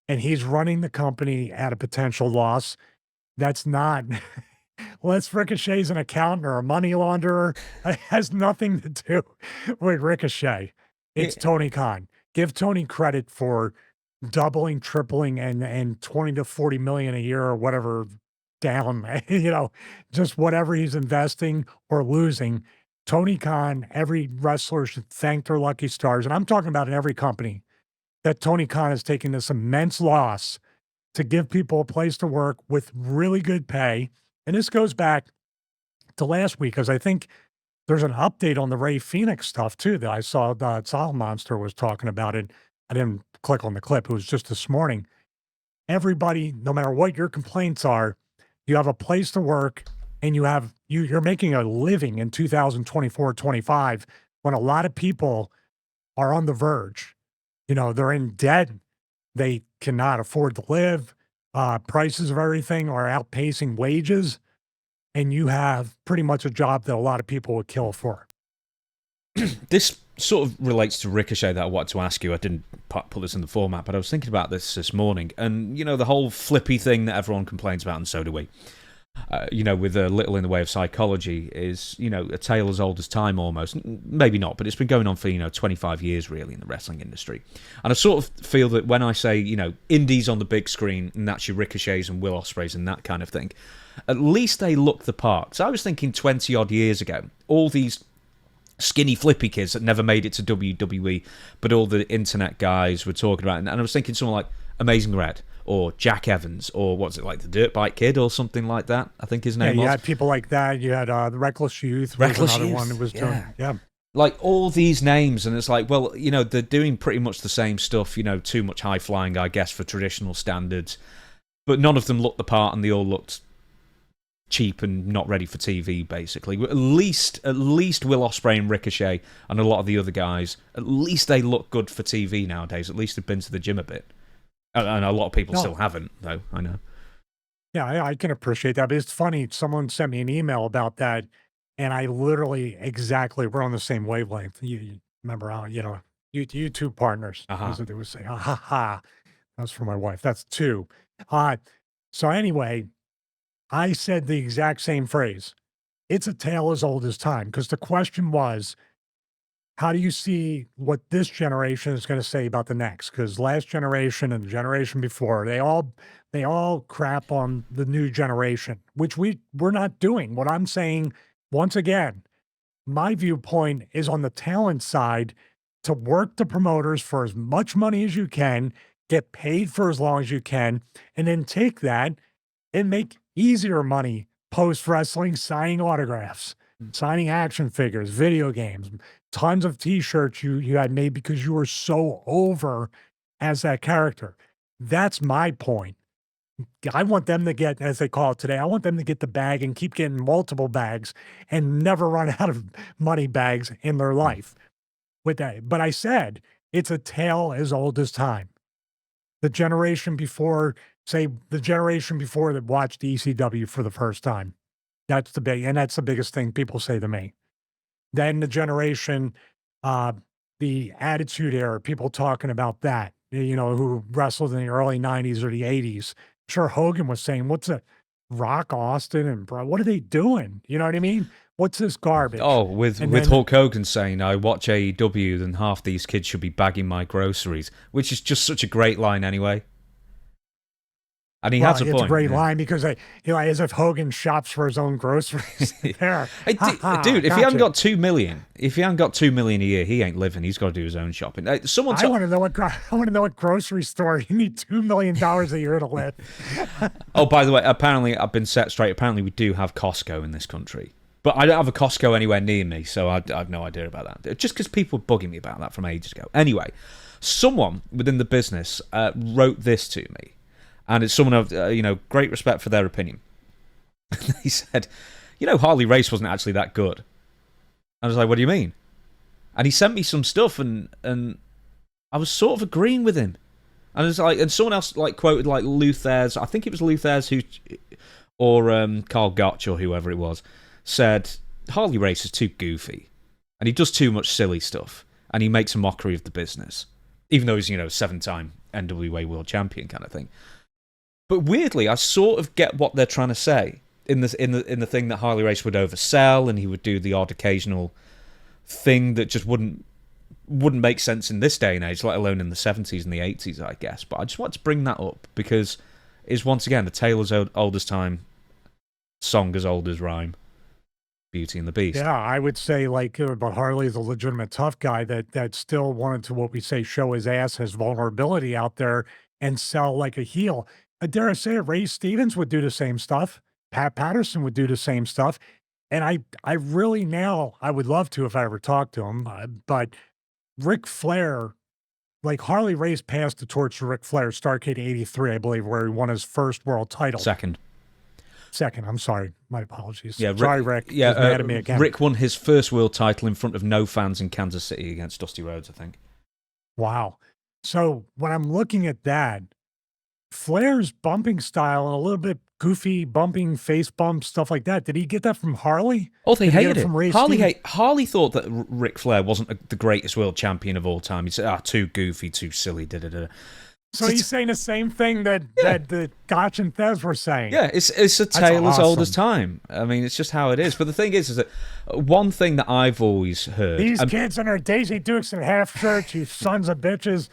[SPEAKER 1] And he's running the company at a potential loss. That's not, unless Ricochet's an accountant or a money launderer, it has nothing to do with Ricochet. It's Tony Khan. Give Tony credit for doubling, tripling, and 20 to 40 million a year or whatever down, just whatever he's investing or losing. Tony Khan, every wrestler should thank their lucky stars. And I'm talking about in every company, that Tony Khan is taking this immense loss to give people a place to work with really good pay. And this goes back to last week, because I think there's an update on the Ray Phoenix stuff too that I saw. Solid Monster was talking about it. I didn't click on the clip. It was just this morning. Everybody, no matter what your complaints are, you have a place to work, and you're making a living in 2024-25 when a lot of people are on the verge. They're in debt. They cannot afford to live. Prices of everything are outpacing wages. And you have pretty much a job that a lot of people would kill for.
[SPEAKER 2] This sort of relates to Ricochet that I wanted to ask you. I didn't put this in the format, but I was thinking about this morning. And, the whole flippy thing that everyone complains about, and so do we. With a little in the way of psychology is, a tale as old as time almost. Maybe not, but it's been going on for, 25 years really in the wrestling industry. And I sort of feel that when I say, indies on the big screen, and that's your Ricochets and Will Ospreays and that kind of thing, at least they look the part. So I was thinking 20-odd years ago, all these skinny flippy kids that never made it to WWE, but all the internet guys were talking about it. And I was thinking someone like Amazing Red or Jack Evans or what's it like, the Dirt Bike Kid or something like that, I think his name was.
[SPEAKER 1] You had people like that. You had the Reckless Youth.
[SPEAKER 2] Reckless
[SPEAKER 1] another
[SPEAKER 2] Youth,
[SPEAKER 1] one that was doing. Yeah.
[SPEAKER 2] Like all these names, and it's like, well, you know, they're doing pretty much the same stuff, you know, too much high flying, I guess, for traditional standards. But none of them looked the part, and they all looked cheap and not ready for TV, basically. At least Will Ospreay and Ricochet and a lot of the other guys, at least they look good for TV nowadays. At least they've been to the gym a bit. And a lot of people still haven't, though, I know.
[SPEAKER 1] Yeah, I can appreciate that. But it's funny, someone sent me an email about that, and I literally we're on the same wavelength. You remember how, you two partners. As they would say, ha ha ha. That's for my wife. That's two. So anyway, I said the exact same phrase. It's a tale as old as time, because the question was, how do you see what this generation is going to say about the next? Because last generation and the generation before, they all crap on the new generation, which we're not doing. What I'm saying, once again, my viewpoint is on the talent side, to work the promoters for as much money as you can, get paid for as long as you can, and then take that and make easier money post-wrestling, signing autographs, signing action figures, video games, tons of T-shirts you had made because you were so over as that character. That's my point. I want them to get, as they call it today, I want them to get the bag and keep getting multiple bags and never run out of money bags in their life with that. But I said, it's a tale as old as time. The generation before, say the generation before that watched ECW for the first time. That's the biggest thing people say to me. Then the generation, the Attitude Era, people talking about that, who wrestled in the early 90s or the 80s. Sure, Hogan was saying, what's a Rock, Austin, and bro, what are they doing? You know what I mean? What's this garbage?
[SPEAKER 2] Oh, with Hulk Hogan saying, I watch AEW, then half these kids should be bagging my groceries, which is just such a great line anyway. And he has a point.
[SPEAKER 1] It's a great line because, as if Hogan shops for his own groceries. There.
[SPEAKER 2] Dude, if he hadn't got $2 million, a year, he ain't living. He's got to do his own shopping. I
[SPEAKER 1] want to know what grocery store you need $2 million a year to live.
[SPEAKER 2] Oh, by the way, apparently I've been set straight. Apparently we do have Costco in this country. But I don't have a Costco anywhere near me, so I have no idea about that. Just because people were bugging me about that from ages ago. Anyway, someone within the business wrote this to me. And it's someone of, great respect for their opinion. He said, Harley Race wasn't actually that good. I was like, what do you mean? And he sent me some stuff, and I was sort of agreeing with him. And it was like, and someone else quoted Luther's, I think it was Luther's or Carl Gotch or whoever it was, said Harley Race is too goofy, and he does too much silly stuff, and he makes a mockery of the business, even though he's 7-time NWA World Champion kind of thing. But weirdly, I sort of get what they're trying to say in the thing that Harley Race would oversell, and he would do the odd occasional thing that just wouldn't make sense in this day and age, let alone in the 70s and the 80s, I guess. But I just want to bring that up because it's once again the tale as old as time, song as old as rhyme, Beauty and the Beast.
[SPEAKER 1] Yeah, I would say but Harley is a legitimate tough guy that still wanted to, what we say, show his ass, his vulnerability out there and sell like a heel. Dare I say it, Ray Stevens would do the same stuff. Pat Patterson would do the same stuff. And I really now, I would love to if I ever talked to him, but Ric Flair, Harley Race passed the torch to Ric Flair, Starrcade 83, I believe, where he won his first world title.
[SPEAKER 2] Second,
[SPEAKER 1] I'm sorry. My apologies.
[SPEAKER 2] Yeah,
[SPEAKER 1] sorry, Rick.
[SPEAKER 2] Yeah,
[SPEAKER 1] He's mad at me again.
[SPEAKER 2] Rick won his first world title in front of no fans in Kansas City against Dusty Rhodes, I think.
[SPEAKER 1] Wow. So when I'm looking at that, Flair's bumping style and a little bit goofy bumping, face bump, stuff like that. Did he get that from Harley?
[SPEAKER 2] Oh, they hated it.
[SPEAKER 1] From Ray
[SPEAKER 2] Harley thought that Ric Flair wasn't the greatest world champion of all time. He said, too goofy, too silly, da-da-da.
[SPEAKER 1] So he's saying the same thing that the Gotch and Thez were saying.
[SPEAKER 2] Yeah, it's a tale as old as time. I mean, it's just how it is. But the thing is that one thing that I've always heard...
[SPEAKER 1] These kids in their Daisy Dukes and half shirts, you sons of bitches.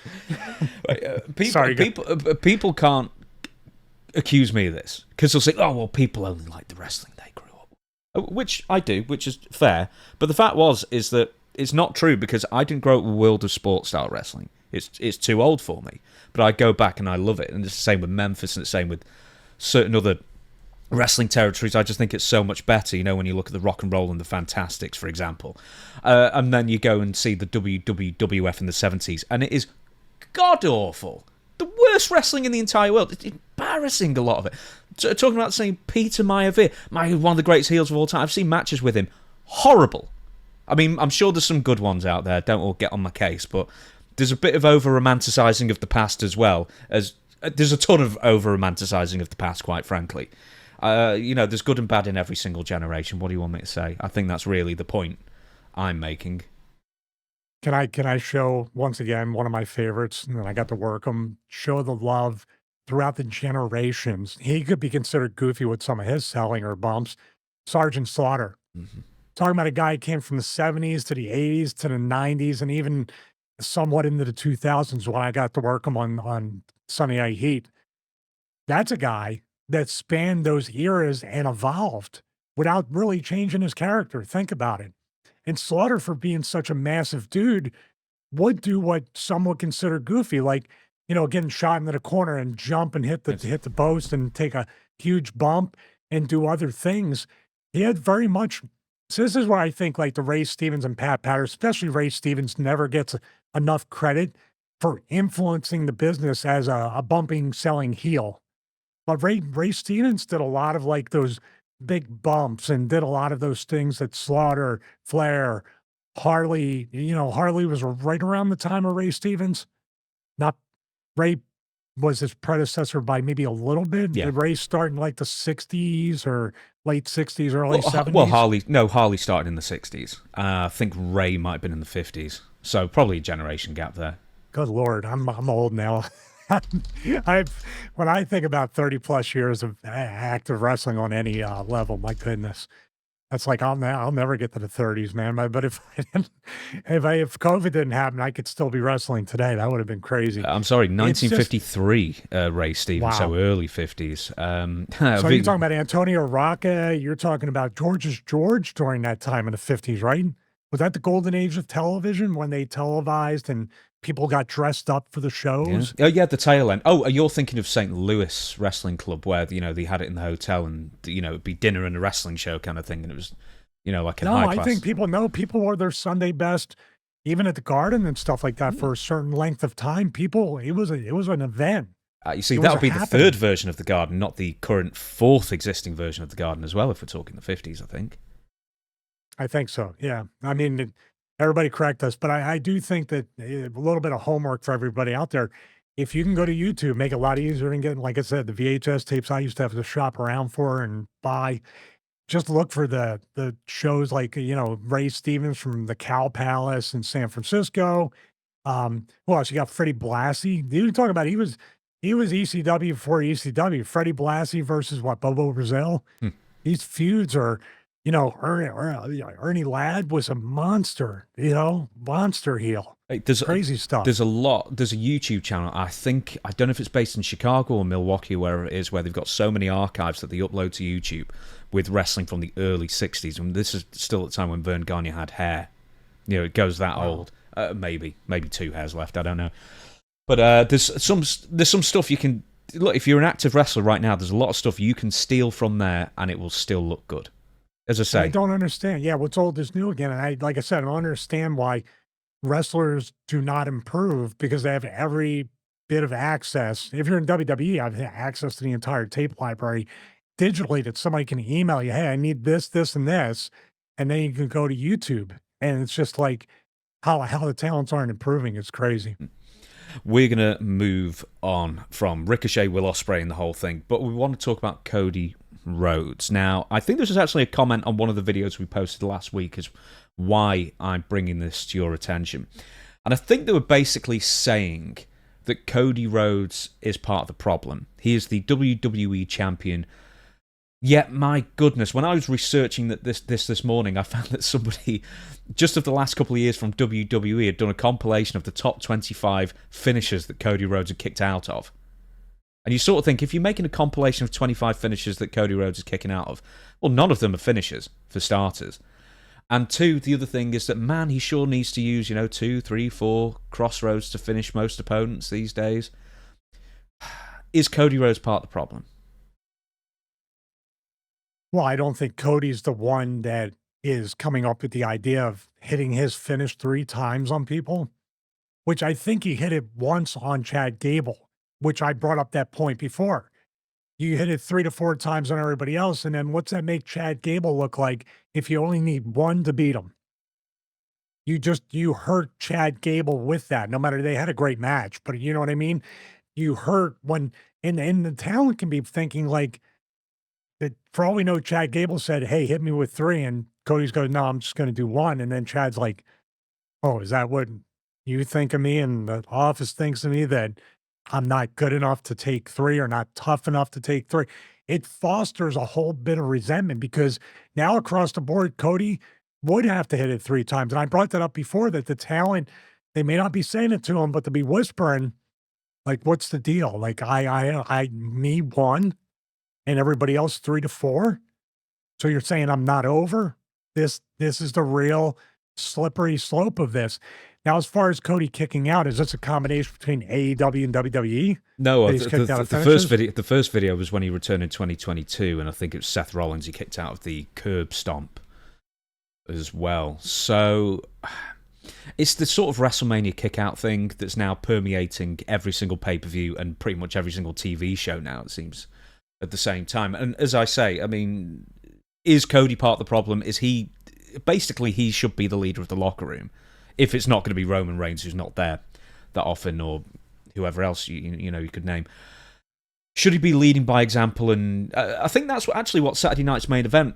[SPEAKER 2] People can't accuse me of this, because they'll say, oh, well, people only like the wrestling they grew up. Which I do, which is fair. But the fact is that it's not true, because I didn't grow up with World of Sport style wrestling. It's too old for me. But I go back and I love it. And it's the same with Memphis, and it's the same with certain other wrestling territories. I just think it's so much better, when you look at the Rock and Roll and the Fantastics, for example. And then you go and see the WWF in the 70s, and it is god-awful. The worst wrestling in the entire world. It's embarrassing, a lot of it. Talking about saying Peter Maivia, one of the greatest heels of all time. I've seen matches with him. Horrible. I mean, I'm sure there's some good ones out there. Don't all get on my case, but there's a bit of over-romanticising of the past as well. There's a ton of over-romanticising of the past, quite frankly. There's good and bad in every single generation. What do you want me to say? I think that's really the point I'm making.
[SPEAKER 1] Can I show, once again, one of my favorites, and I got to work him, show the love throughout the generations. He could be considered goofy with some of his selling or bumps. Sergeant Slaughter.
[SPEAKER 2] Mm-hmm.
[SPEAKER 1] Talking about a guy who came from the 70s to the 80s to the 90s and even somewhat into the 2000s when I got to work him on Sunday Night Heat. That's a guy that spanned those eras and evolved without really changing his character. Think about it. And Slaughter, for being such a massive dude, would do what some would consider goofy, like, getting shot into the corner and jump and hit the post and take a huge bump and do other things. He had very much. So this is why I think like the Ray Stevens and Pat Patterson, especially Ray Stevens, never gets enough credit for influencing the business as a bumping, selling heel. But Ray Stevens did a lot of like those big bumps and did a lot of those things that Slaughter, Flair, Harley, Harley was right around the time of Ray Stevens. Not Ray was his predecessor by maybe a little bit.
[SPEAKER 2] Yeah.
[SPEAKER 1] Did Ray start in like the 60s or late 60s, early 70s?
[SPEAKER 2] Well, Harley started in the 60s. I think Ray might have been in the 50s. So probably a generation gap there.
[SPEAKER 1] Good Lord, I'm old now. When I think about 30 plus years of active wrestling on any level, my goodness, that's like I'll never get to the 30s, man. But if COVID didn't happen, I could still be wrestling today. That would have been crazy.
[SPEAKER 2] I'm sorry, 1953, Ray Stevens,
[SPEAKER 1] Wow.
[SPEAKER 2] So early 50s.
[SPEAKER 1] So you're talking about Antonio Rocca. You're talking about George during that time in the 50s, right? Was that the golden age of television when they televised and people got dressed up for the shows?
[SPEAKER 2] Yeah. Oh, yeah, the tail end. Oh, you're thinking of St. Louis Wrestling Club, where they had it in the hotel, and it'd be dinner and a wrestling show kind of thing, and it was, like a high class.
[SPEAKER 1] I think people wore their Sunday best, even at the Garden and stuff like that, for a certain length of time. It was an event.
[SPEAKER 2] You see, that would be the third version of the Garden, not the current fourth existing version of the Garden as well. If we're talking the 50s, I think.
[SPEAKER 1] I think so. Yeah. I mean, everybody correct us, but I do think that a little bit of homework for everybody out there. If you can go to YouTube, make it a lot easier than getting, like I said, the VHS tapes I used to have to shop around for and buy. Just look for the shows like, Ray Stevens from the Cow Palace in San Francisco. Who else? You got Freddie Blassie. You talk about he was ECW before ECW. Freddie Blassie versus Bobo Brazil. These feuds are. Ernie Ladd was a monster, monster heel.
[SPEAKER 2] There's
[SPEAKER 1] crazy stuff.
[SPEAKER 2] There's a YouTube channel. I don't know if it's based in Chicago or Milwaukee, wherever it is, where they've got so many archives that they upload to YouTube with wrestling from the early 60s. And this is still at the time when Vern Gagne had hair. It goes that old. Maybe 2 hairs left. I don't know. But there's some stuff you can look. If you're an active wrestler right now, there's a lot of stuff you can steal from there, and it will still look good. As I say,
[SPEAKER 1] I don't understand. Yeah, what's old is new again. And like I said, I don't understand why wrestlers do not improve, because they have every bit of access. If you're in WWE, I have access to the entire tape library digitally that somebody can email you, hey, I need this, this, and this. And then you can go to YouTube. And it's just like how the talents aren't improving. It's crazy.
[SPEAKER 2] We're going to move on from Ricochet, Will Ospreay, and the whole thing. But we want to talk about Cody Rhodes. Now, I think this was actually a comment on one of the videos we posted last week as why I'm bringing this to your attention. And I think they were basically saying that Cody Rhodes is part of the problem. He is the WWE champion. Yet, my goodness, when I was researching this morning, I found that somebody, just of the last couple of years from WWE, had done a compilation of the top 25 finishers that Cody Rhodes had kicked out of. And you sort of think, if you're making a compilation of 25 finishes that Cody Rhodes is kicking out of, well, none of them are finishers, for starters. And two, the other thing is that, man, he sure needs to use, 2, 3, 4 crossroads to finish most opponents these days. Is Cody Rhodes part of the problem?
[SPEAKER 1] Well, I don't think Cody's the one that is coming up with the idea of hitting his finish 3 times on people, which I think he hit it once on Chad Gable, which I brought up that point before. You hit it 3 to 4 times on everybody else, and then what's that make Chad Gable look like if you only need 1 to beat him? You hurt Chad Gable with that, no matter they had a great match, but you know what I mean? You hurt when and the talent can be thinking like that for all we know, Chad Gable said, "Hey, hit me with 3," and Cody's goes, "No, I'm just gonna do 1," and then Chad's like, "Oh, is that what you think of me and the office thinks of me, that I'm not good enough to take 3 or not tough enough to take 3?" It fosters a whole bit of resentment because now across the board, Cody would have to hit it 3 times. And I brought that up before that the talent, they may not be saying it to him, but to be whispering, like, what's the deal? Like, me 1 and everybody else 3 to 4. So you're saying I'm not over? This is the real slippery slope of this. Now, as far as Cody kicking out, is this a combination between AEW and WWE?
[SPEAKER 2] No,
[SPEAKER 1] that he's kicked out of
[SPEAKER 2] the first video was when he returned in 2022, and I think it was Seth Rollins he kicked out of the curb stomp as well. So it's the sort of WrestleMania kick-out thing that's now permeating every single pay-per-view and pretty much every single TV show now, it seems, at the same time. And as I say, I mean, is Cody part of the problem? Is he... Basically, he should be the leader of the locker room. If it's not going to be Roman Reigns, who's not there that often, or whoever else you could name. Should he be leading by example? And I think that's what Saturday night's main event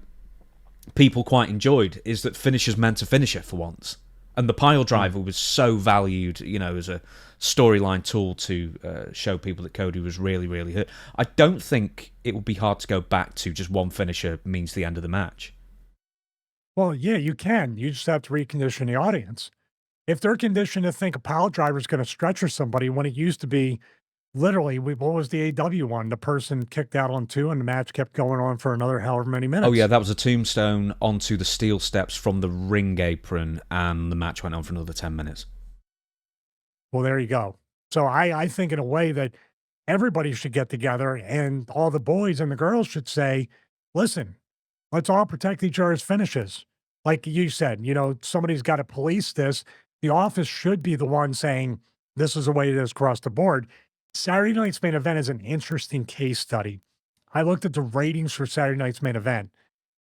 [SPEAKER 2] people quite enjoyed, is that finishers meant to finish it for once. And the pile driver was so valued, as a storyline tool to show people that Cody was really, really hurt. I don't think it would be hard to go back to just one finisher means the end of the match.
[SPEAKER 1] Well, yeah, you can. You just have to recondition the audience. If they're conditioned to think a pile driver is going to stretcher somebody when it used to be literally, what was the AW one? The person kicked out on 2 and the match kept going on for another however many minutes.
[SPEAKER 2] Oh, yeah, that was a tombstone onto the steel steps from the ring apron, and the match went on for another 10 minutes.
[SPEAKER 1] Well, there you go. So I think in a way that everybody should get together and all the boys and the girls should say, listen, let's all protect each other's finishes. Like you said, somebody's got to police this. The office should be the one saying, this is the way it is across the board. Saturday night's main event is an interesting case study. I looked at the ratings for Saturday night's main event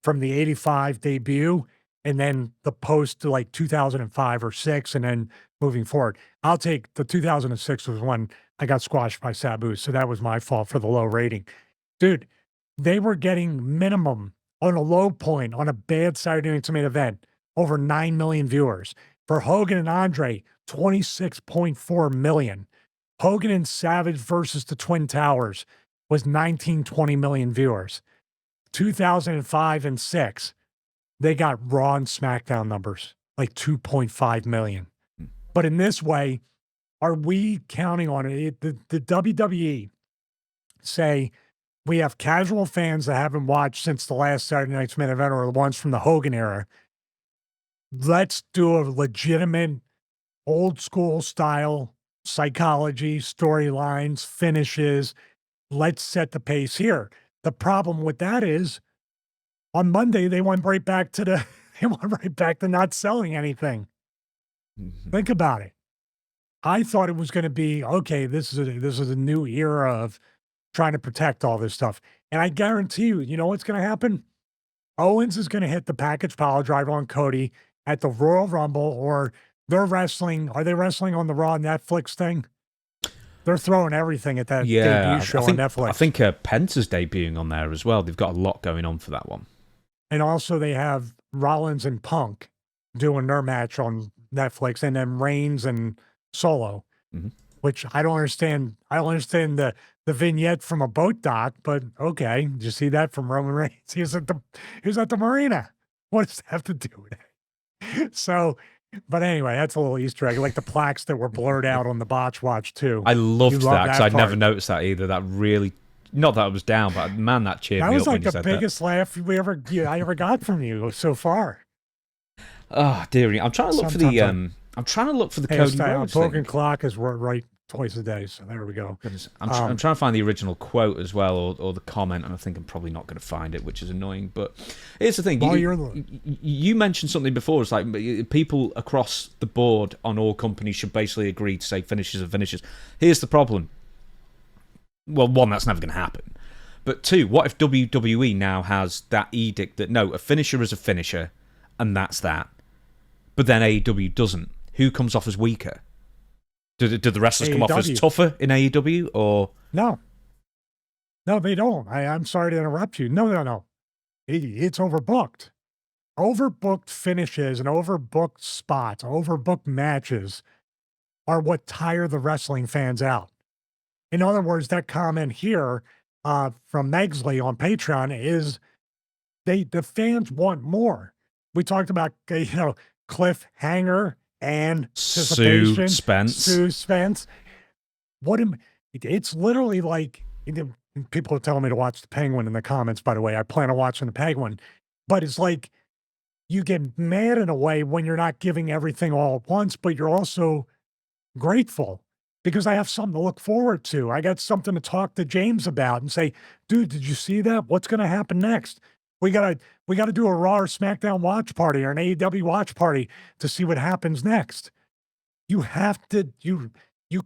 [SPEAKER 1] from the 85 debut and then the post to like 2005 or 6 and then moving forward. I'll take the 2006 was when I got squashed by Sabu, so that was my fault for the low rating. Dude, they were getting minimum on a low point on a bad Saturday night's main event, over 9 million viewers. For Hogan and Andre, 26.4 million. Hogan and Savage versus the Twin Towers was 19, 20 million viewers. 2005 and 6, they got Raw and SmackDown numbers, like 2.5 million. But in this way, are we counting on it? The WWE say, we have casual fans that haven't watched since the last Saturday night's main event or the ones from the Hogan era. Let's do a legitimate old school style psychology, storylines, finishes. Let's set the pace here. The problem with that is on Monday, they went right back to not selling anything. Mm-hmm. Think about it. I thought it was going to be, okay, this is a new era of trying to protect all this stuff. And I guarantee you know what's going to happen? Owens is going to hit the package power driver on Cody at the Royal Rumble, or they're wrestling. Are they wrestling on the Raw Netflix thing? They're throwing everything at that debut show on Netflix.
[SPEAKER 2] I think Penta's debuting on there as well. They've got a lot going on for that one.
[SPEAKER 1] And also they have Rollins and Punk doing their match on Netflix, and then Reigns and Solo, which I don't understand. I don't understand the vignette from a boat dock, but okay. Did you see that from Roman Reigns? He was at the marina. What does that have to do with it? So But anyway, that's a little Easter egg, like the plaques that were blurred out on the botch watch too.
[SPEAKER 2] I loved
[SPEAKER 1] You
[SPEAKER 2] that
[SPEAKER 1] love
[SPEAKER 2] because
[SPEAKER 1] that
[SPEAKER 2] I'd never
[SPEAKER 1] part.
[SPEAKER 2] noticed that either. That really, not that I was down, but man, that cheered
[SPEAKER 1] That
[SPEAKER 2] me
[SPEAKER 1] was
[SPEAKER 2] up when
[SPEAKER 1] like
[SPEAKER 2] you
[SPEAKER 1] the
[SPEAKER 2] said that.
[SPEAKER 1] biggest laugh I ever got from you so far.
[SPEAKER 2] Oh, dearie, I'm trying to look for the
[SPEAKER 1] Sometimes
[SPEAKER 2] I'm trying to look for the
[SPEAKER 1] Hey,
[SPEAKER 2] Cody
[SPEAKER 1] a
[SPEAKER 2] Rhodes
[SPEAKER 1] broken
[SPEAKER 2] thing.
[SPEAKER 1] clock is right twice a day, so there we go.
[SPEAKER 2] Goodness, I'm trying to find the original quote as well, or the comment, and I think I'm probably not going to find it, which is annoying. But here's the thing:
[SPEAKER 1] While
[SPEAKER 2] you mentioned something before. It's like people across the board on all companies should basically agree to say finishes are finishes. Here's the problem. Well, one, that's never going to happen. But two, what if WWE now has that edict that no, a finisher is a finisher, and that's that. But then AEW doesn't. Who comes off as weaker? Do the wrestlers come off as
[SPEAKER 1] AEW.
[SPEAKER 2] tougher in AEW, or
[SPEAKER 1] No, they don't. I'm sorry to interrupt you. No. It's overbooked. Overbooked finishes and overbooked spots, overbooked matches are what tire the wrestling fans out. In other words, that comment here from Megsley on Patreon is the fans want more. We talked about cliffhanger, anticipation,
[SPEAKER 2] suspense?
[SPEAKER 1] suspense. It's literally like people are telling me to watch the Penguin in the comments. By the way, I plan on watching the Penguin, but it's like you get mad in a way when you're not giving everything all at once, but you're also grateful because I have something to look forward to. I got something to talk to James about and say, dude, did you see that? What's going to happen next? We gotta do a Raw or SmackDown watch party or an AEW watch party to see what happens next. You have to you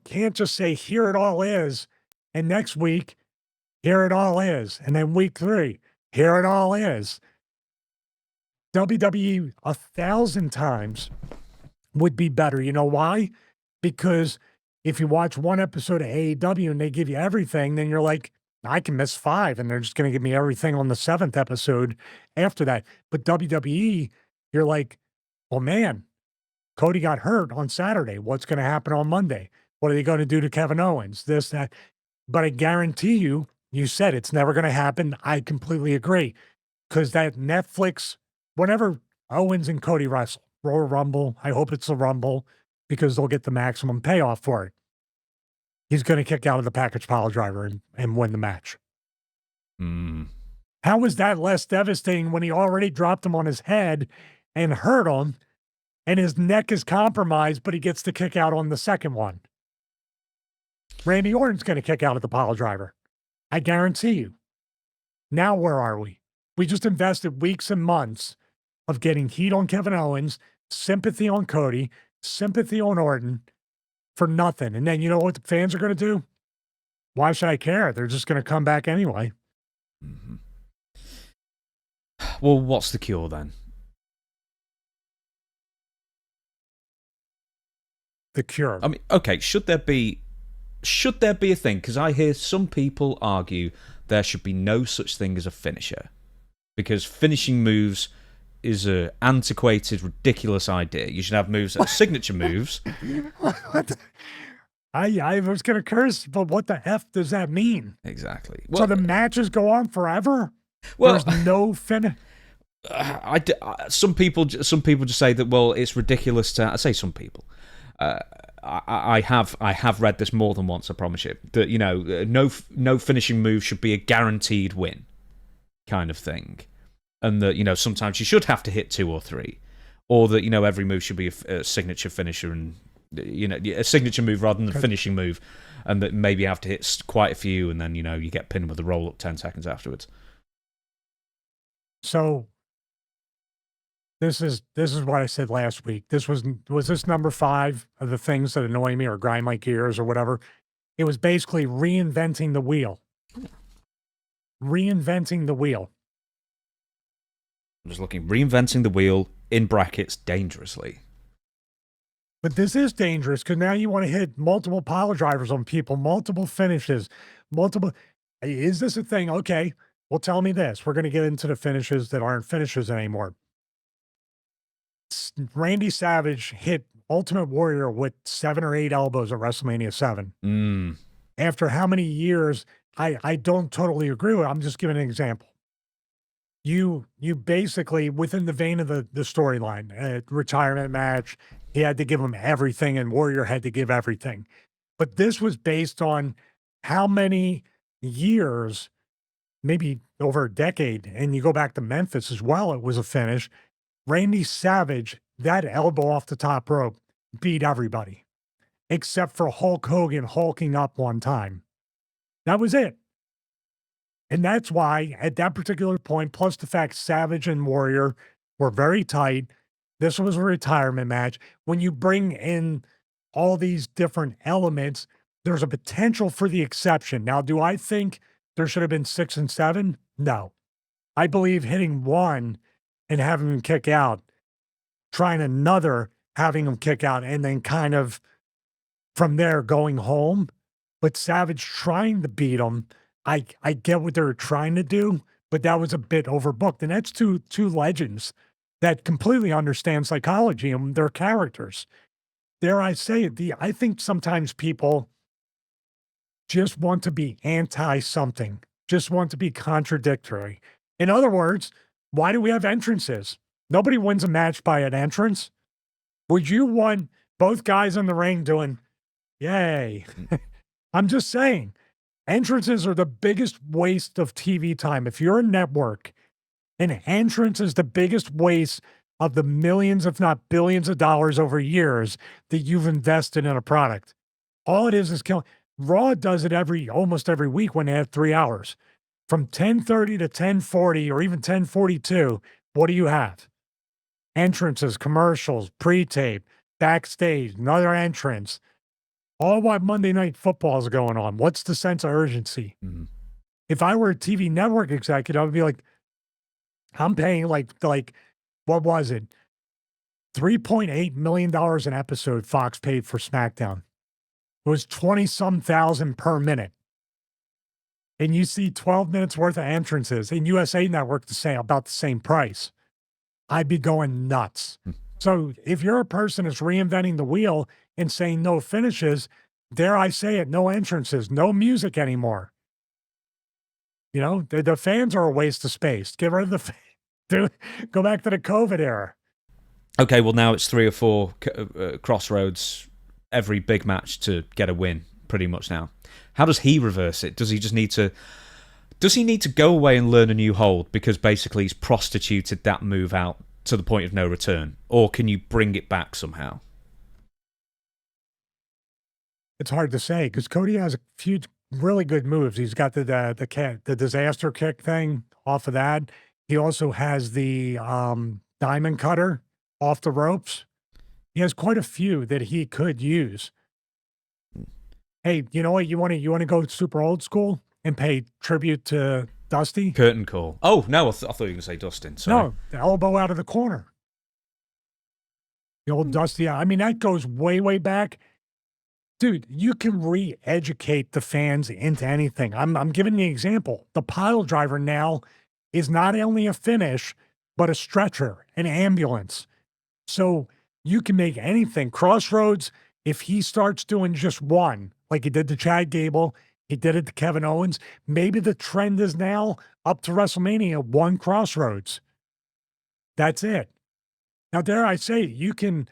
[SPEAKER 1] can't just say here it all is, and next week here it all is, and then week 3 here it all is. WWE 1,000 times would be better. You know why? Because if you watch one episode of AEW and they give you everything, then you're like, I can miss 5 and they're just going to give me everything on the 7th episode after that. But WWE, you're like, well, man, Cody got hurt on Saturday. What's going to happen on Monday? What are they going to do to Kevin Owens? This, that. But I guarantee you, you said it's never going to happen. I completely agree. Because that Netflix, whenever Owens and Cody wrestle, Royal Rumble, I hope it's a Rumble because they'll get the maximum payoff for it. He's going to kick out of the package Piledriver and win the match. How was that less devastating when he already dropped him on his head and hurt him and his neck is compromised, but he gets to kick out on the second one? Randy Orton's going to kick out of the Piledriver. I guarantee you. Now where are we? We just invested weeks and months of getting heat on Kevin Owens, sympathy on Cody, sympathy on Orton for nothing. And then you know what the fans are going to do? Why should I care? They're just going to come back anyway.
[SPEAKER 2] Mm-hmm. Well, what's the cure then?
[SPEAKER 1] The cure.
[SPEAKER 2] I mean, okay, should there be a thing? Because I hear some people argue there should be no such thing as a finisher. Because finishing moves is a antiquated, ridiculous idea. You should have moves that are signature moves.
[SPEAKER 1] I was going to curse, but what the F does that mean?
[SPEAKER 2] Exactly.
[SPEAKER 1] Well, so the matches go on forever?
[SPEAKER 2] Well,
[SPEAKER 1] there's no finish.
[SPEAKER 2] Some people just say that. Well, it's ridiculous to. I say some people. I have read this more than once. I promise you that no finishing move should be a guaranteed win, kind of thing, and that sometimes you should have to hit 2 or 3, or that every move should be a signature finisher and a signature move rather than a finishing move, and that maybe you have to hit quite a few, and then you get pinned with a roll up 10 seconds afterwards.
[SPEAKER 1] So this is what I said last week. This was this number 5 of the things that annoy me or grind my gears or whatever. It was basically reinventing the wheel. Reinventing the wheel.
[SPEAKER 2] I'm just looking. Reinventing the wheel in brackets dangerously.
[SPEAKER 1] But this is dangerous because now you want to hit multiple Piledrivers on people, multiple finishes, multiple. Is this a thing? Okay. Well, tell me this. We're going to get into the finishes that aren't finishes anymore. Randy Savage hit Ultimate Warrior with 7 or 8 elbows at WrestleMania 7. After how many years? I don't totally agree with it. I'm just giving an example. you basically, within the vein of the storyline, retirement match, he had to give him everything, and Warrior had to give everything. But this was based on how many years, maybe over a decade, and you go back to Memphis as well, it was a finish. Randy Savage, that elbow off the top rope, beat everybody, except for Hulk Hogan hulking up one time. That was it. And that's why at that particular point, plus the fact Savage and Warrior were very tight, this was a retirement match. When you bring in all these different elements, there's a potential for the exception. Now, do I think there should have been 6 and 7? No. I believe hitting one and having him kick out, trying another, having him kick out, and then kind of from there going home. But Savage trying to beat him, I get what they were trying to do, but that was a bit overbooked. And that's two legends that completely understand psychology and their characters. Dare I say it, I think sometimes people just want to be anti something, just want to be contradictory. In other words, why do we have entrances? Nobody wins a match by an entrance. Would you want both guys in the ring doing, yay? I'm just saying, entrances are the biggest waste of TV time. If you're a network, an entrance is the biggest waste of the millions, if not billions of dollars over years that you've invested in a product. All it is killing. Raw does it almost every week when they have 3 hours. From 10:30 to 10:40 or even 10:42, what do you have? Entrances, commercials, pre-tape, backstage, another entrance. All while Monday Night Football is going on. What's the sense of urgency?
[SPEAKER 2] Mhm.
[SPEAKER 1] If I were a TV network executive, I would be like, I'm paying like what was it? $3.8 million an episode Fox paid for SmackDown. It was 20-some thousand per minute. And you see 12 minutes worth of entrances in USA Network about the same price. I'd be going nuts. So if you're a person that's reinventing the wheel and saying no finishes, dare I say it, no entrances, no music anymore. You know, the fans are a waste of space. Get rid of go back to the COVID era.
[SPEAKER 2] Okay, well now it's 3 or 4 crossroads every big match to get a win, pretty much now. How does he reverse it? Does he need to go away and learn a new hold because basically he's prostituted that move out to the point of no return? Or can you bring it back somehow?
[SPEAKER 1] It's hard to say because Cody has a few really good moves. He's got the disaster kick thing off of that. He also has the diamond cutter off the ropes. He has quite a few that he could use. Hey, you know what? You want to go super old school and pay tribute to Dusty?
[SPEAKER 2] Curtain call. Oh, no, I thought you were going to say Dustin. Sorry.
[SPEAKER 1] No, the elbow out of the corner. The old Dusty. I mean, that goes way, way back. Dude, you can re-educate the fans into anything. I'm giving you an example. The Piledriver now is not only a finish, but a stretcher, an ambulance. So you can make anything. Crossroads, if he starts doing just one, like he did to Chad Gable, he did it to Kevin Owens, maybe the trend is now up to WrestleMania, one Crossroads. That's it. Now, dare I say, you can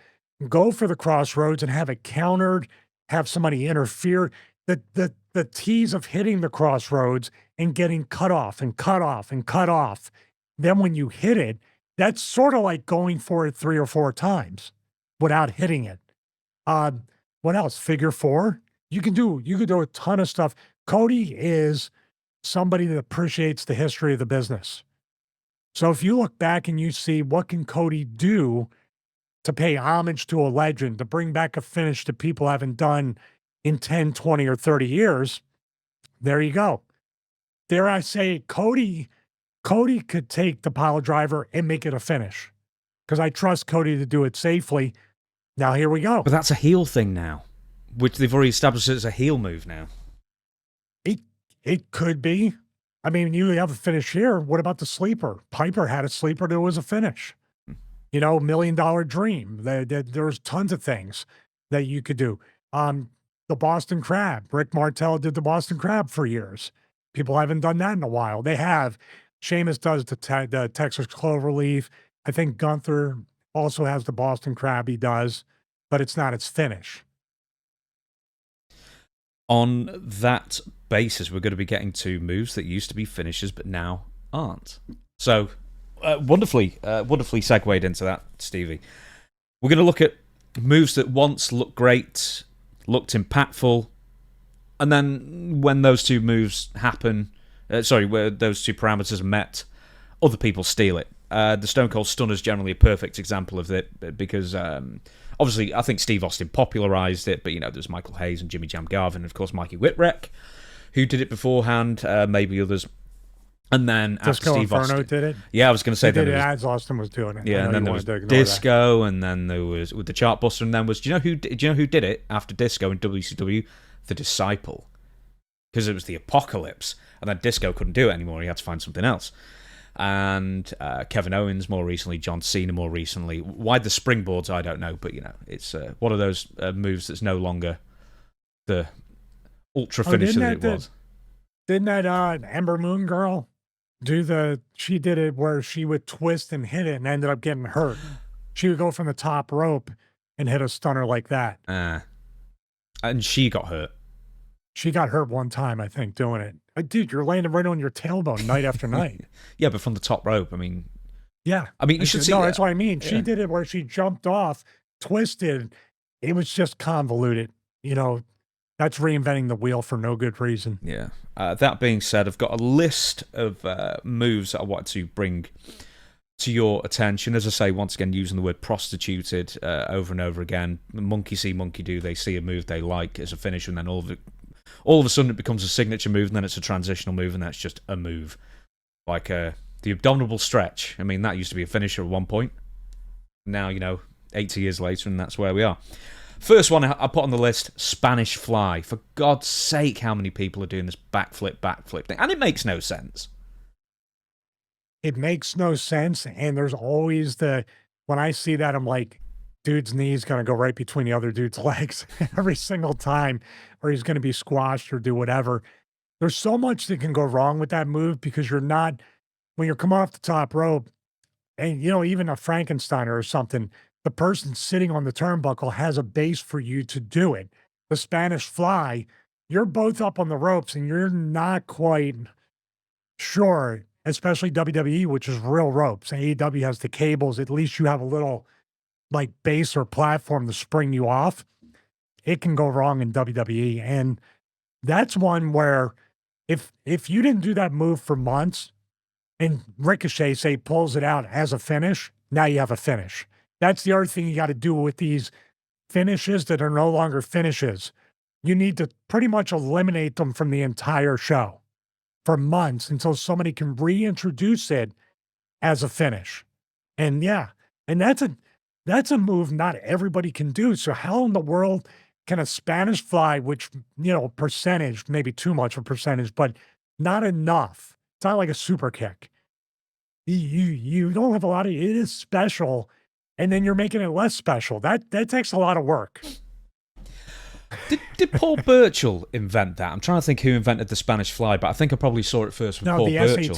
[SPEAKER 1] go for the Crossroads and have it countered, have somebody interfere. The tease of hitting the Crossroads and getting cut off and cut off and cut off. Then when you hit it, that's sort of like going for it 3 or 4 times without hitting it. What else? Figure 4. You can do a ton of stuff. Cody is somebody that appreciates the history of the business. So if you look back and you see what can Cody do to pay homage to a legend, to bring back a finish that people haven't done in 10, 20, or 30 years, there you go. Dare I say, Cody could take the Piledriver and make it a finish because I trust Cody to do it safely. Now, here we go.
[SPEAKER 2] But that's a heel thing now, which they've already established as a heel move now.
[SPEAKER 1] It could be. I mean, you have a finish here. What about the sleeper? Piper had a sleeper that was a finish. You know, $1 Million Dream. There's tons of things that you could do. The Boston Crab. Rick Martel did the Boston Crab for years. People haven't done that in a while. They have. Sheamus does the Texas Cloverleaf. I think Gunther also has the Boston Crab. He does, but it's not its finish.
[SPEAKER 2] On that basis, we're going to be getting to moves that used to be finishes but now aren't. So, wonderfully segued into that, Stevie. We're going to look at moves that once looked great, looked impactful, and then when those two moves happen, where those two parameters are met, other people steal it. The Stone Cold Stunner is generally a perfect example of it because obviously I think Steve Austin popularized it, but there's Michael Hayes and Jimmy Jam Garvin, and of course Mikey Whipwreck, who did it beforehand, maybe others. And then
[SPEAKER 1] Disco
[SPEAKER 2] after Steve
[SPEAKER 1] Inferno
[SPEAKER 2] Austin
[SPEAKER 1] did it.
[SPEAKER 2] Yeah, I was going to say
[SPEAKER 1] he
[SPEAKER 2] that
[SPEAKER 1] did it as Austin was doing it.
[SPEAKER 2] Yeah, and then there was Disco, and then there was with the Chartbuster, and then was do you know who did it after Disco in WCW? The Disciple, because it was the Apocalypse, and then Disco couldn't do it anymore. He had to find something else. And Kevin Owens more recently, John Cena more recently. Why the springboards, I don't know, but it's one of those moves that's no longer the ultra finisher that it was.
[SPEAKER 1] Didn't that Ember Moon girl she did it where she would twist and hit it and ended up getting hurt. She would go from the top rope and hit a stunner like that.
[SPEAKER 2] And she got hurt.
[SPEAKER 1] She got hurt one time, I think, doing it. Dude, you're landing right on your tailbone night after night.
[SPEAKER 2] Yeah, but from the top rope, I mean...
[SPEAKER 1] Yeah.
[SPEAKER 2] I mean, you should see...
[SPEAKER 1] No, that's what I mean. She did it where she jumped off, twisted. It was just convoluted. That's reinventing the wheel for no good reason.
[SPEAKER 2] Yeah. That being said, I've got a list of moves that I wanted to bring to your attention. As I say, once again, using the word prostituted over and over again. Monkey see, monkey do. They see a move they like as a finish, and then all of a sudden it becomes a signature move, and then it's a transitional move, and that's just a move. Like the abdominal stretch. I mean, that used to be a finisher at one point. Now, 80 years later, and that's where we are. First one I put on the list, Spanish Fly. For God's sake, how many people are doing this backflip thing? And it makes no sense.
[SPEAKER 1] It makes no sense, and there's always when I see that, I'm like, dude's knee's going to go right between the other dude's legs every single time, or he's going to be squashed or do whatever. There's so much that can go wrong with that move because when you're coming off the top rope, and, even a Frankensteiner or something, the person sitting on the turnbuckle has a base for you to do it. The Spanish Fly, you're both up on the ropes and you're not quite sure, especially WWE, which is real ropes. AEW has the cables. At least you have a little base or platform to spring you off. It can go wrong in WWE. And that's one where if you didn't do that move for months and Ricochet, say, pulls it out as a finish, now you have a finish. That's the other thing you got to do with these finishes that are no longer finishes. You need to pretty much eliminate them from the entire show for months until somebody can reintroduce it as a finish. And that's a move not everybody can do. So how in the world can a Spanish Fly, which, percentage, maybe too much of a percentage, but not enough. It's not like a super kick. You don't have a lot of, it is special. And then you're making it less special. That takes a lot of work.
[SPEAKER 2] Did Paul Burchill invent that? I'm trying to think who invented the Spanish Fly, but I think I probably saw it first with Paul Burchill.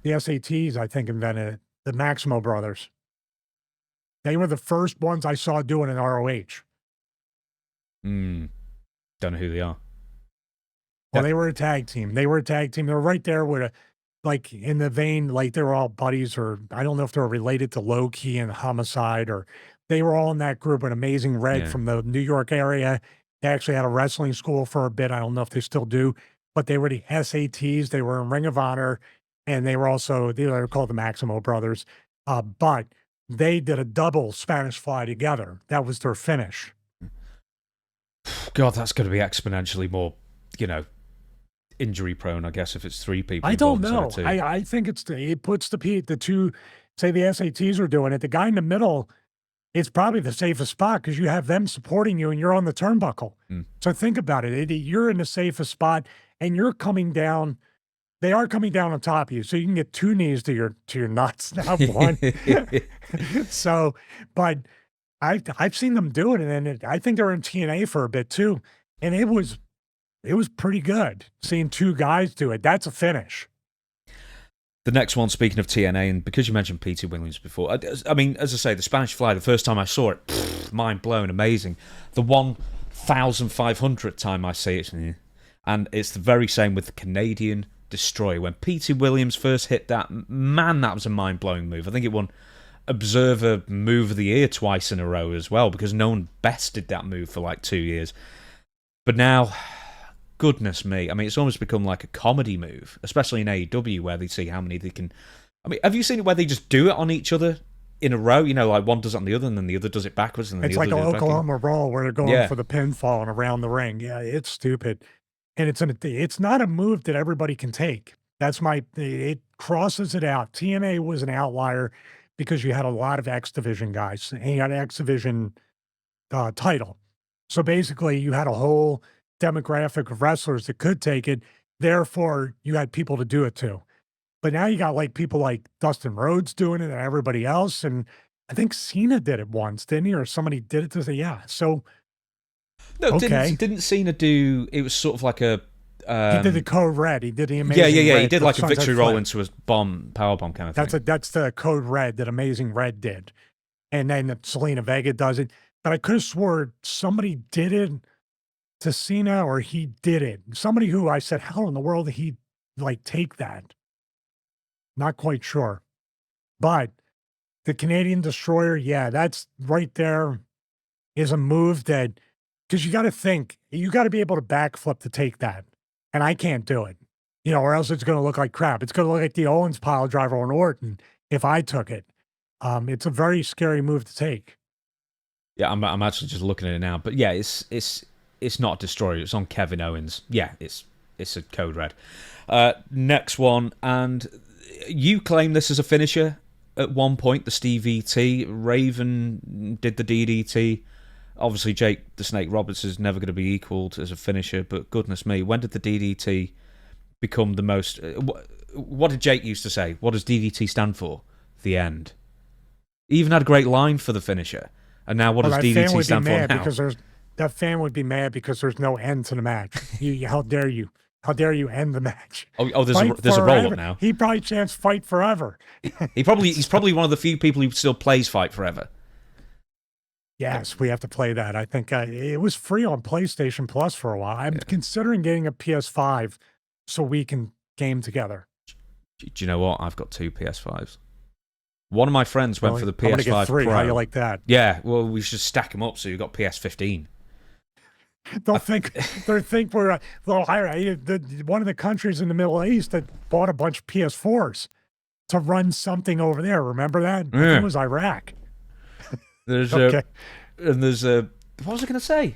[SPEAKER 1] The SATs, I think, invented it. The Maximo brothers. They were the first ones I saw doing an ROH.
[SPEAKER 2] Don't know who they are.
[SPEAKER 1] Well, they were a tag team. They were right there with in the vein, they were all buddies, or I don't know if they were related to Low Key and Homicide, or they were all in that group. An Amazing Red from the New York area. They actually had a wrestling school for a bit. I don't know if they still do, but they were the SATs. They were in Ring of Honor, and they were called the Maximo brothers. But they did a double Spanish Fly together. That was their finish.
[SPEAKER 2] God, that's going to be exponentially more, injury prone, I guess, if it's three people.
[SPEAKER 1] I don't know. I think it puts the two, say the SATs are doing it. The guy in the middle, it's probably the safest spot because you have them supporting you and you're on the turnbuckle. So think about it. You're in the safest spot and you're coming down. They are coming down on top of you, so you can get two knees to your nuts, not one. So, but I've seen them do it, and I think they were in TNA for a bit too, and it was pretty good seeing two guys do it. That's a finish.
[SPEAKER 2] The next one, speaking of TNA, and because you mentioned P.T. Williams before, I mean, as I say, the Spanish Fly, the first time I saw it, mind blown, amazing. The 1,500th time I see it, and it's the very same with the Canadian Destroyer. When P.T. Williams first hit that, man, that was a mind-blowing move. I think it won Observer Move of the Year twice in a row as well, because no one bested that move for like 2 years. But now, goodness me, I mean, it's almost become like a comedy move, especially in AEW, where they see how many they can... I mean, have you seen it where they just do it on each other in a row? You know, like one does it on the other, and then the other does it backwards, and then
[SPEAKER 1] It's
[SPEAKER 2] the
[SPEAKER 1] like
[SPEAKER 2] other
[SPEAKER 1] an
[SPEAKER 2] does it
[SPEAKER 1] Oklahoma Roll where they're going for the pinfall and around the ring. Yeah, it's stupid. And it's not a move that everybody can take. It crosses it out. TNA was an outlier because you had a lot of X Division guys, and you had an X Division title. So basically, you had a whole demographic of wrestlers that could take it. Therefore, you had people to do it to. But now you got like people like Dustin Rhodes doing it and everybody else. And I think Cena did it once, didn't he? Or somebody did it to say, yeah. So,
[SPEAKER 2] no,
[SPEAKER 1] okay.
[SPEAKER 2] didn't Cena do... It was sort of like a...
[SPEAKER 1] he did the Code Red. He did the Amazing Red.
[SPEAKER 2] Yeah. He did like a
[SPEAKER 1] Sunset
[SPEAKER 2] victory roll
[SPEAKER 1] Flip.
[SPEAKER 2] into a power bomb kind of thing.
[SPEAKER 1] That's the Code Red that Amazing Red did. And then Selena Vega does it. But I could have swore somebody did it to Cena, or he did it. Somebody who I said, how in the world did he like take that? Not quite sure. But the Canadian Destroyer, yeah, that's right there is a move that, because you got to think, you got to be able to backflip to take that. And I can't do it, you know, or else it's going to look like crap. It's going to look like the Owens pile driver on Orton if I took it. It's a very scary move to take.
[SPEAKER 2] Yeah, I'm actually just looking at it now. But yeah, it's not Destroyer. It's on Kevin Owens. Yeah, it's a Code Red. Next one, and you claim this as a finisher at one point, the Stevie T. Raven did the DDT. Obviously, Jake the Snake Roberts is never going to be equaled as a finisher, but goodness me, when did the DDT become the most... what did Jake used to say? What does DDT stand for? The end. He even had a great line for the finisher. And now what does DDT stand for now?
[SPEAKER 1] Because that fan would be mad because there's no end to the match. How dare you? How dare you end the match?
[SPEAKER 2] Oh, there's a roll-up now.
[SPEAKER 1] He probably chants Fight Forever.
[SPEAKER 2] He's probably one of the few people who still plays Fight Forever.
[SPEAKER 1] Yes, we have to play that. I think it was free on PlayStation Plus for a while. I'm considering getting a PS5 so we can game together.
[SPEAKER 2] Do you know what? I've got 2 PS5s. One of my friends went for the PS5
[SPEAKER 1] I'm gonna get 3.
[SPEAKER 2] Pro.
[SPEAKER 1] How you like that?
[SPEAKER 2] Yeah, well, we should stack them up so you've got PS15.
[SPEAKER 1] They'll think we're one of the countries in the Middle East that bought a bunch of PS4s to run something over there. Remember that? I think it was Iraq.
[SPEAKER 2] There's
[SPEAKER 1] okay.
[SPEAKER 2] What was I going to say?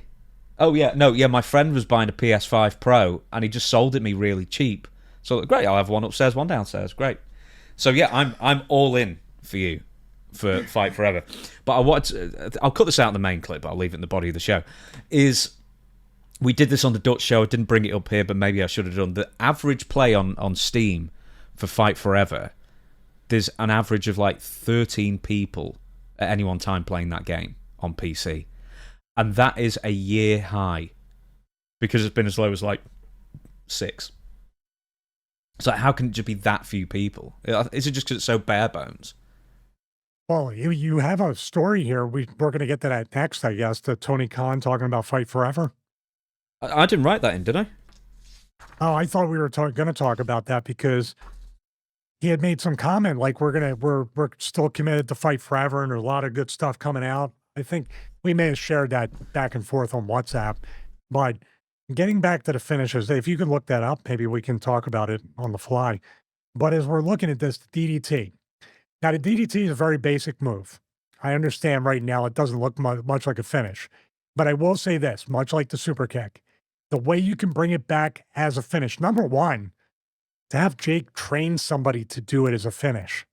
[SPEAKER 2] Oh yeah, my friend was buying a PS5 Pro and he just sold it me really cheap. So great, I'll have one upstairs, one downstairs. Great. So yeah, I'm all in for you for Fight Forever. But I'll cut this out in the main clip. I'll leave it in the body of the show. We did this on the Dutch show. I didn't bring it up here, but maybe I should have done. The average play on Steam for Fight Forever, there's an average of like 13 people at any one time playing that game on PC. And that is a year high because it's been as low as like 6. So how can it just be that few people? Is it just because it's so bare bones?
[SPEAKER 1] Well, you have a story here. We're going to get to that next, I guess, to Tony Khan talking about Fight Forever.
[SPEAKER 2] I didn't write that in, did I?
[SPEAKER 1] Oh, I thought we were going to talk about that because he had made some comment like we're still committed to Fight Forever and there's a lot of good stuff coming out. I think we may have shared that back and forth on WhatsApp. But getting back to the finishes, if you can look that up, maybe we can talk about it on the fly. But as we're looking at this, the DDT. Now, the DDT is a very basic move. I understand right now it doesn't look much like a finish. But I will say this, much like the superkick, the way you can bring it back as a finish. Number one, to have Jake train somebody to do it as a finish.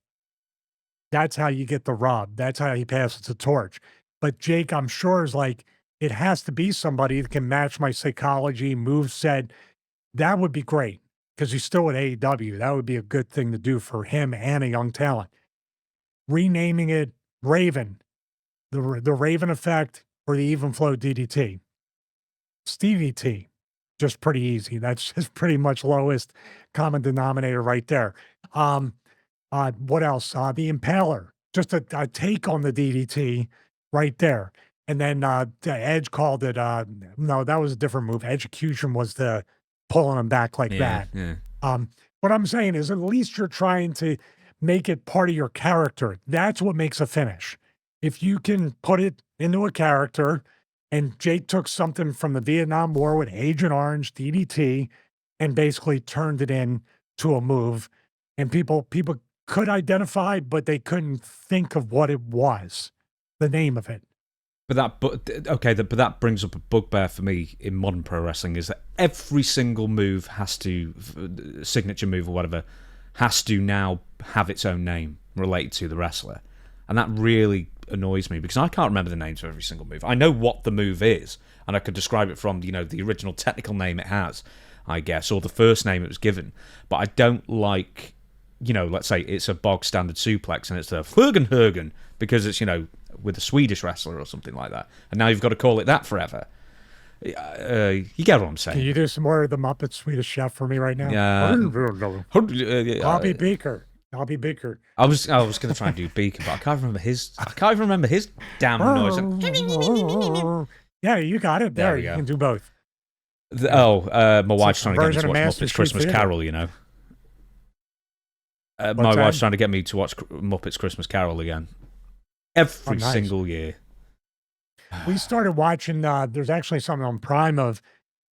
[SPEAKER 1] That's how you get the rub. That's how he passes the torch. But Jake, I'm sure, is like, it has to be somebody that can match my psychology, moveset. That would be great because he's still at AEW. That would be a good thing to do for him and a young talent. Renaming it Raven, the Raven effect or the even flow DDT. Stevie T, just pretty easy. That's just pretty much lowest common denominator right there. What else? The Impaler, just a take on the DDT right there. And then the Edge called it. No, that was a different move. Execution was the pulling him back like
[SPEAKER 2] Yeah,
[SPEAKER 1] that.
[SPEAKER 2] yeah.
[SPEAKER 1] What I'm saying is, at least you're trying to make it part of your character. That's what makes a finish. If you can put it into a character, and Jake took something from the Vietnam War with Agent Orange, DDT, and basically turned it into a move, and people could identify, but they couldn't think of what it was, the name of it.
[SPEAKER 2] But that brings up a bugbear for me in modern pro wrestling, is that every single move has to, signature move or whatever, has to now have its own name related to the wrestler. And that really annoys me because I can't remember the names of every single move. I know what the move is, and I could describe it from, the original technical name it has, I guess, or the first name it was given. But I don't like, let's say it's a bog standard suplex and it's the Hergen because it's, with a Swedish wrestler or something like that. And now you've got to call it that forever. You get what I'm saying.
[SPEAKER 1] Can you do some more of the Muppet Swedish Chef for me right now? Bobby Beaker. Bobby Beaker.
[SPEAKER 2] I was going to try and do Beaker, but I can't remember his damn noise.
[SPEAKER 1] Yeah, you got it. There you go. You can do both.
[SPEAKER 2] My wife's trying to get me to watch Muppets Christmas
[SPEAKER 1] Theater.
[SPEAKER 2] Carol, my wife's trying to get me to watch Muppets Christmas Carol again. Every single year.
[SPEAKER 1] We started watching, there's actually something on Prime of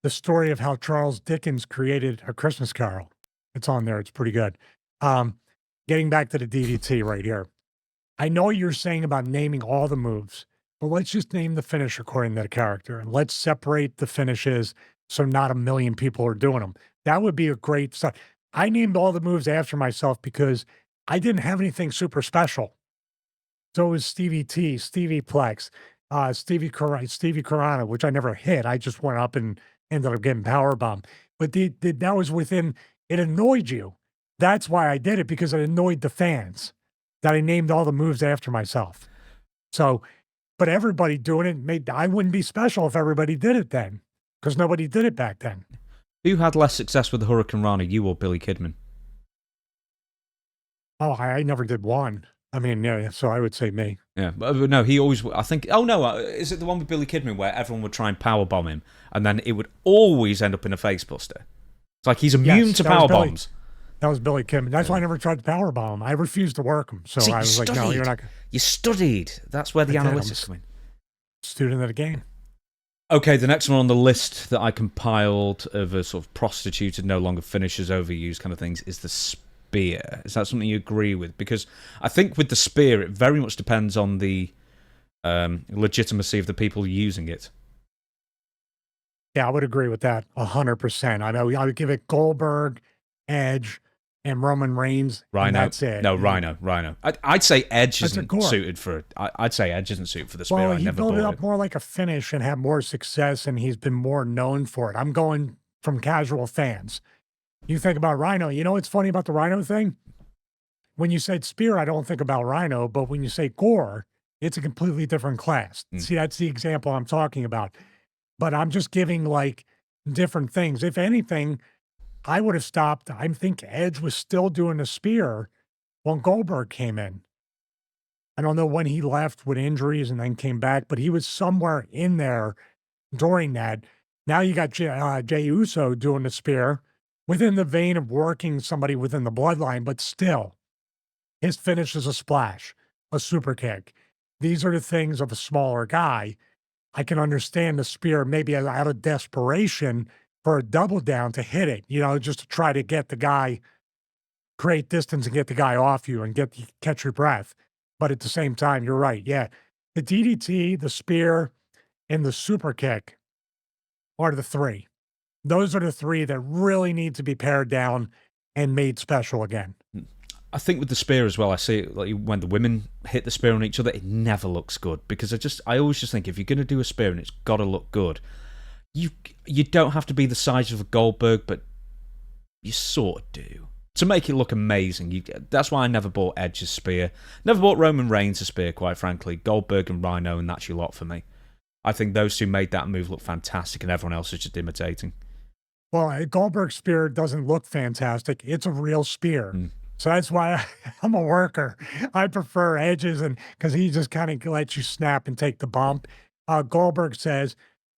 [SPEAKER 1] the story of how Charles Dickens created A Christmas Carol. It's on there. It's pretty good. Getting back to the DDT right here. I know you're saying about naming all the moves, but let's just name the finish according to the character, and let's separate the finishes so not a million people are doing them. That would be a great start. I named all the moves after myself because I didn't have anything super special. So it was Stevie T, Stevie Plex, Stevie Carano, which I never hit. I just went up and ended up getting powerbombed. But that was within, it annoyed you. That's why I did it, because it annoyed the fans that I named all the moves after myself. So, but everybody doing it I wouldn't be special if everybody did it then, because nobody did it back then.
[SPEAKER 2] Who had less success with the Hurricane Rana, you or Billy Kidman?
[SPEAKER 1] Oh, I never did one. I mean, yeah, so I would say me.
[SPEAKER 2] Yeah, but no, he always, I think, is it the one with Billy Kidman where everyone would try and powerbomb him, and then it would always end up in a face buster? It's like he's immune to power bombs.
[SPEAKER 1] That was Billy Kidman. That's why I never tried to powerbomb him. I refused to work him. So I was like, no, you're not.
[SPEAKER 2] You studied. That's where the analytics come in.
[SPEAKER 1] Student of the game.
[SPEAKER 2] Okay, the next one on the list that I compiled of a sort of prostituted, no longer finishers, overused kind of things is the spear. Is that something you agree with? Because I think with the spear, it very much depends on the legitimacy of the people using it.
[SPEAKER 1] Yeah, I would agree with that 100%. I know I would give it Goldberg, Edge, and Roman Reigns.
[SPEAKER 2] Rhino.
[SPEAKER 1] And that's it.
[SPEAKER 2] No, Rhino. I'd say Edge isn't suited for it. I'd say Edge isn't suited for the spear.
[SPEAKER 1] Well, he built it up more like a finish and had more success, and he's been more known for it. I'm going from casual fans. You think about Rhino. You know what's funny about the Rhino thing? When you said spear, I don't think about Rhino, but when you say gore, it's a completely different class. See, that's the example I'm talking about. But I'm just giving like different things. If anything, I would have stopped. I think Edge was still doing the spear when Goldberg came in. I don't know when he left with injuries and then came back, but he was somewhere in there during that. Now you got Jey Uso doing the spear within the vein of working somebody within the bloodline, but still, his finish is a splash, a super kick. These are the things of a smaller guy. I can understand the spear maybe out of desperation for a double down to hit it, just to try to get the guy, create distance and get the guy off you and catch your breath. But at the same time, you're right. Yeah. The DDT, the spear, and the super kick are the three. Those are the three that really need to be pared down and made special again.
[SPEAKER 2] I think with the spear as well, I see it like when the women hit the spear on each other, it never looks good, because I always just think if you're going to do a spear and it's got to look good, you don't have to be the size of a Goldberg, but you sort of do to make it look amazing. That's why I never bought Edge's spear, never bought Roman Reigns' spear, quite frankly. Goldberg and Rhino, and that's your lot for me. I think those two made that move look fantastic, and everyone else is just imitating.
[SPEAKER 1] Well, a Goldberg spear doesn't look fantastic. It's a real spear. So that's why I'm a worker. I prefer Edge's, and because he just kind of lets you snap and take the bump. Goldberg says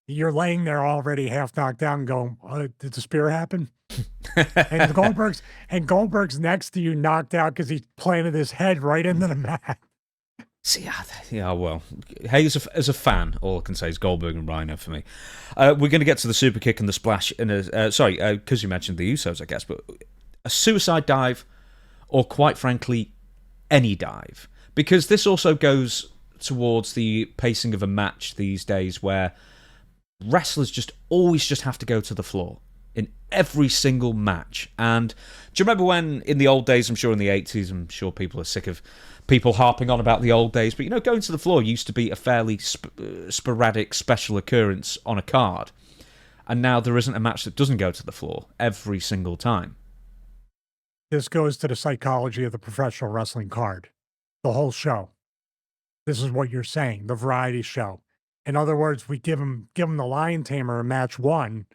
[SPEAKER 1] you're laying there already half knocked down, and going, "Did the spear happen?" And Goldberg's next to you, knocked out because he planted his head right into the mat.
[SPEAKER 2] See, yeah, well, hey, as a fan, all I can say is Goldberg and Rhino for me. We're going to get to the super kick and the splash in a sorry, because you mentioned the Usos, I guess, but a suicide dive, or quite frankly, any dive, because this also goes towards the pacing of a match these days, where wrestlers always have to go to the floor in every single match. And do you remember when, in the old days, I'm sure in the 80s, I'm sure people are sick of people harping on about the old days, but going to the floor used to be a fairly sporadic special occurrence on a card. And now there isn't a match that doesn't go to the floor every single time.
[SPEAKER 1] This goes to the psychology of the professional wrestling card, the whole show. This is what you're saying, the variety show. In other words, we give them the Lion Tamer in match 1.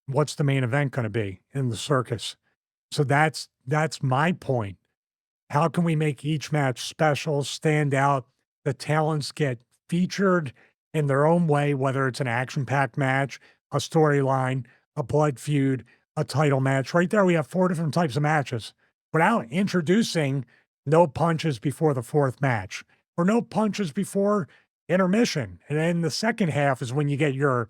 [SPEAKER 1] What's the main event going to be in the circus? So that's my point. How can we make each match special, stand out? The talents get featured in their own way, whether it's an action-packed match, a storyline, a blood feud, a title match. Right there, we have 4 different types of matches without introducing no punches before the 4th match or no punches before intermission. And then the second half is when you get your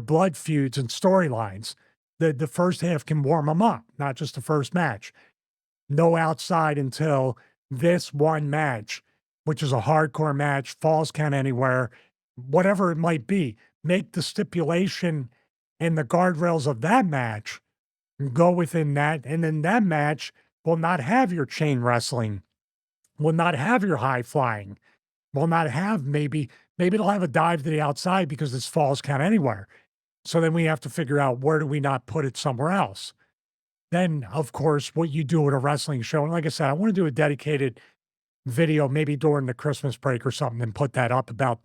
[SPEAKER 1] blood feuds and storylines. The first half can warm them up, not just the first match. No outside until this one match, which is a hardcore match, falls count anywhere, whatever it might be. Make the stipulation and the guardrails of that match go within that. And then that match will not have your chain wrestling, will not have your high flying, will not have maybe it'll have a dive to the outside because this falls count anywhere. So then we have to figure out, where do we not put it somewhere else? Then, of course, what you do at a wrestling show, and like I said, I want to do a dedicated video maybe during the Christmas break or something and put that up about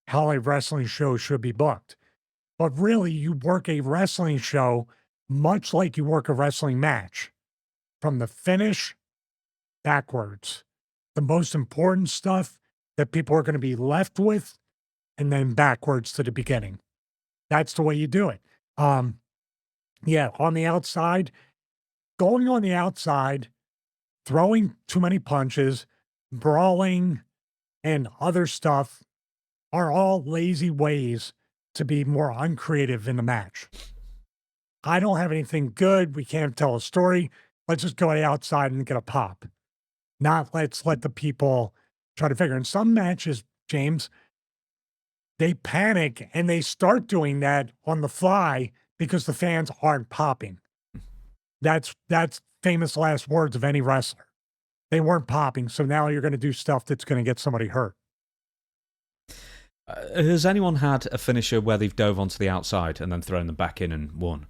[SPEAKER 1] how a wrestling show should be booked. But really, you work a wrestling show much like you work a wrestling match, from the finish backwards. The most important stuff that people are going to be left with, and then backwards to the beginning. That's the way you do it. Yeah, on the outside, going on the outside, throwing too many punches, brawling, and other stuff are all lazy ways to be more uncreative in the match. I don't have anything good. We can't tell a story. Let's just go outside and get a pop. Not let's let the people try to figure. In some matches, James, they panic and they start doing that on the fly because the fans aren't popping. That's famous last words of any wrestler. They weren't popping, so now you're going to do stuff that's going to get somebody hurt.
[SPEAKER 2] Has anyone had a finisher where they've dove onto the outside and then thrown them back in and won?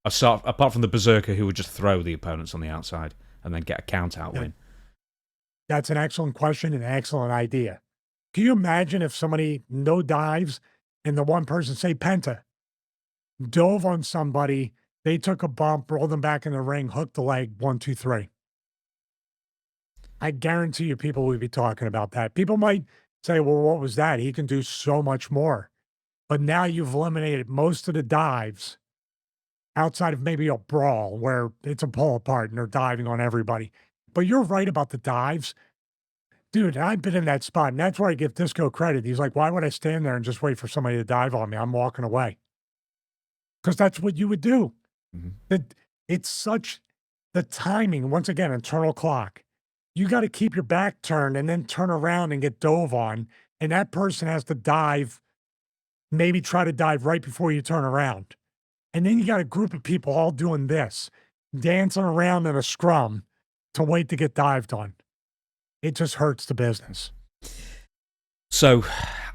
[SPEAKER 2] Apart from the Berserker, who would just throw the opponents on the outside and then get a count-out win.
[SPEAKER 1] That's an excellent question and an excellent idea. Can you imagine if somebody, no dives, and the one person, say Penta, dove on somebody, they took a bump, rolled them back in the ring, hooked the leg, 1, 2, 3. I guarantee you people would be talking about that. People might say, well, what was that? He can do so much more. But now you've eliminated most of the dives outside of maybe a brawl where it's a pull apart and they're diving on everybody. But you're right about the dives. Dude, I've been in that spot, and that's where I give Disco credit. He's like, why would I stand there and just wait for somebody to dive on me? I'm walking away. Because that's what you would do. Mm-hmm. It's such the timing, once again, internal clock. You got to keep your back turned and then turn around and get dove on. And that person has to dive, maybe try to dive right before you turn around. And then you got a group of people all doing this, dancing around in a scrum to wait to get dived on. It just hurts the business.
[SPEAKER 2] So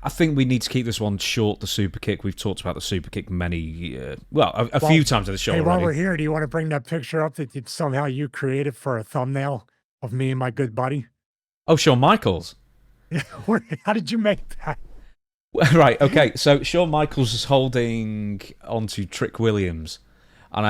[SPEAKER 2] I think we need to keep this one short, the super kick. We've talked about the super kick a few times in the show already.
[SPEAKER 1] While we're here, do you want to bring that picture up that somehow you created for a thumbnail of me and my good buddy?
[SPEAKER 2] Oh, Shawn Michaels.
[SPEAKER 1] How did you make that?
[SPEAKER 2] Right, okay. So Shawn Michaels is holding onto Trick Williams. And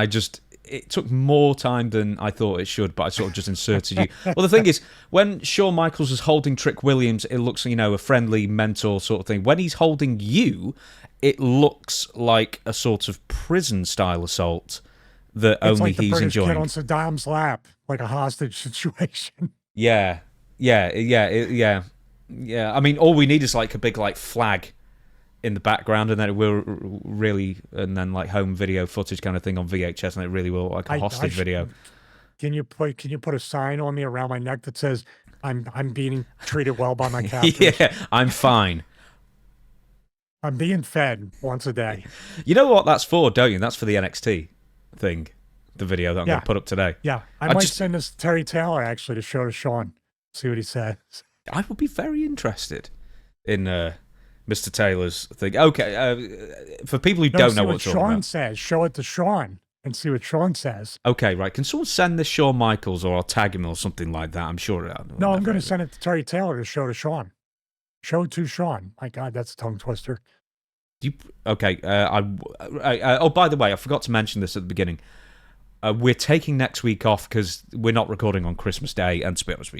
[SPEAKER 2] it took more time than I thought it should, but I sort of just inserted you. Well, the thing is, when Shawn Michaels is holding Trick Williams, it looks, a friendly mentor sort of thing. When he's holding you, it looks like a sort of prison-style assault that
[SPEAKER 1] It's
[SPEAKER 2] only
[SPEAKER 1] like the
[SPEAKER 2] he's
[SPEAKER 1] British
[SPEAKER 2] enjoying.
[SPEAKER 1] kid on Saddam's lap, like a hostage situation.
[SPEAKER 2] Yeah. I mean, all we need is like a big like flag in the background, and then it will really, and then like home video footage kind of thing on VHS, and it really will like a hostage video.
[SPEAKER 1] Can you put a sign on me around my neck that says I'm being treated well by my captors?
[SPEAKER 2] Yeah, I'm fine.
[SPEAKER 1] I'm being fed once a day.
[SPEAKER 2] You know what that's for, don't you? That's for the NXT thing, the video that I'm going to put up today.
[SPEAKER 1] Yeah, I might send this to Terry Taylor actually to show to Sean, see what he says.
[SPEAKER 2] I would be very interested in Mr. Taylor's thing. Okay, for people who don't know what
[SPEAKER 1] Sean says, show it to Sean and see what Sean says.
[SPEAKER 2] Okay, right. Can someone send this Shawn Michaels, or I'll tag him or something like that? I'm sure.
[SPEAKER 1] No, I'm going to send it to Terry Taylor to show to Sean. Show it to Sean. My God, that's a tongue twister.
[SPEAKER 2] Okay. Oh, by the way, I forgot to mention this at the beginning. We're taking next week off because we're not recording on Christmas Day, and to be honest,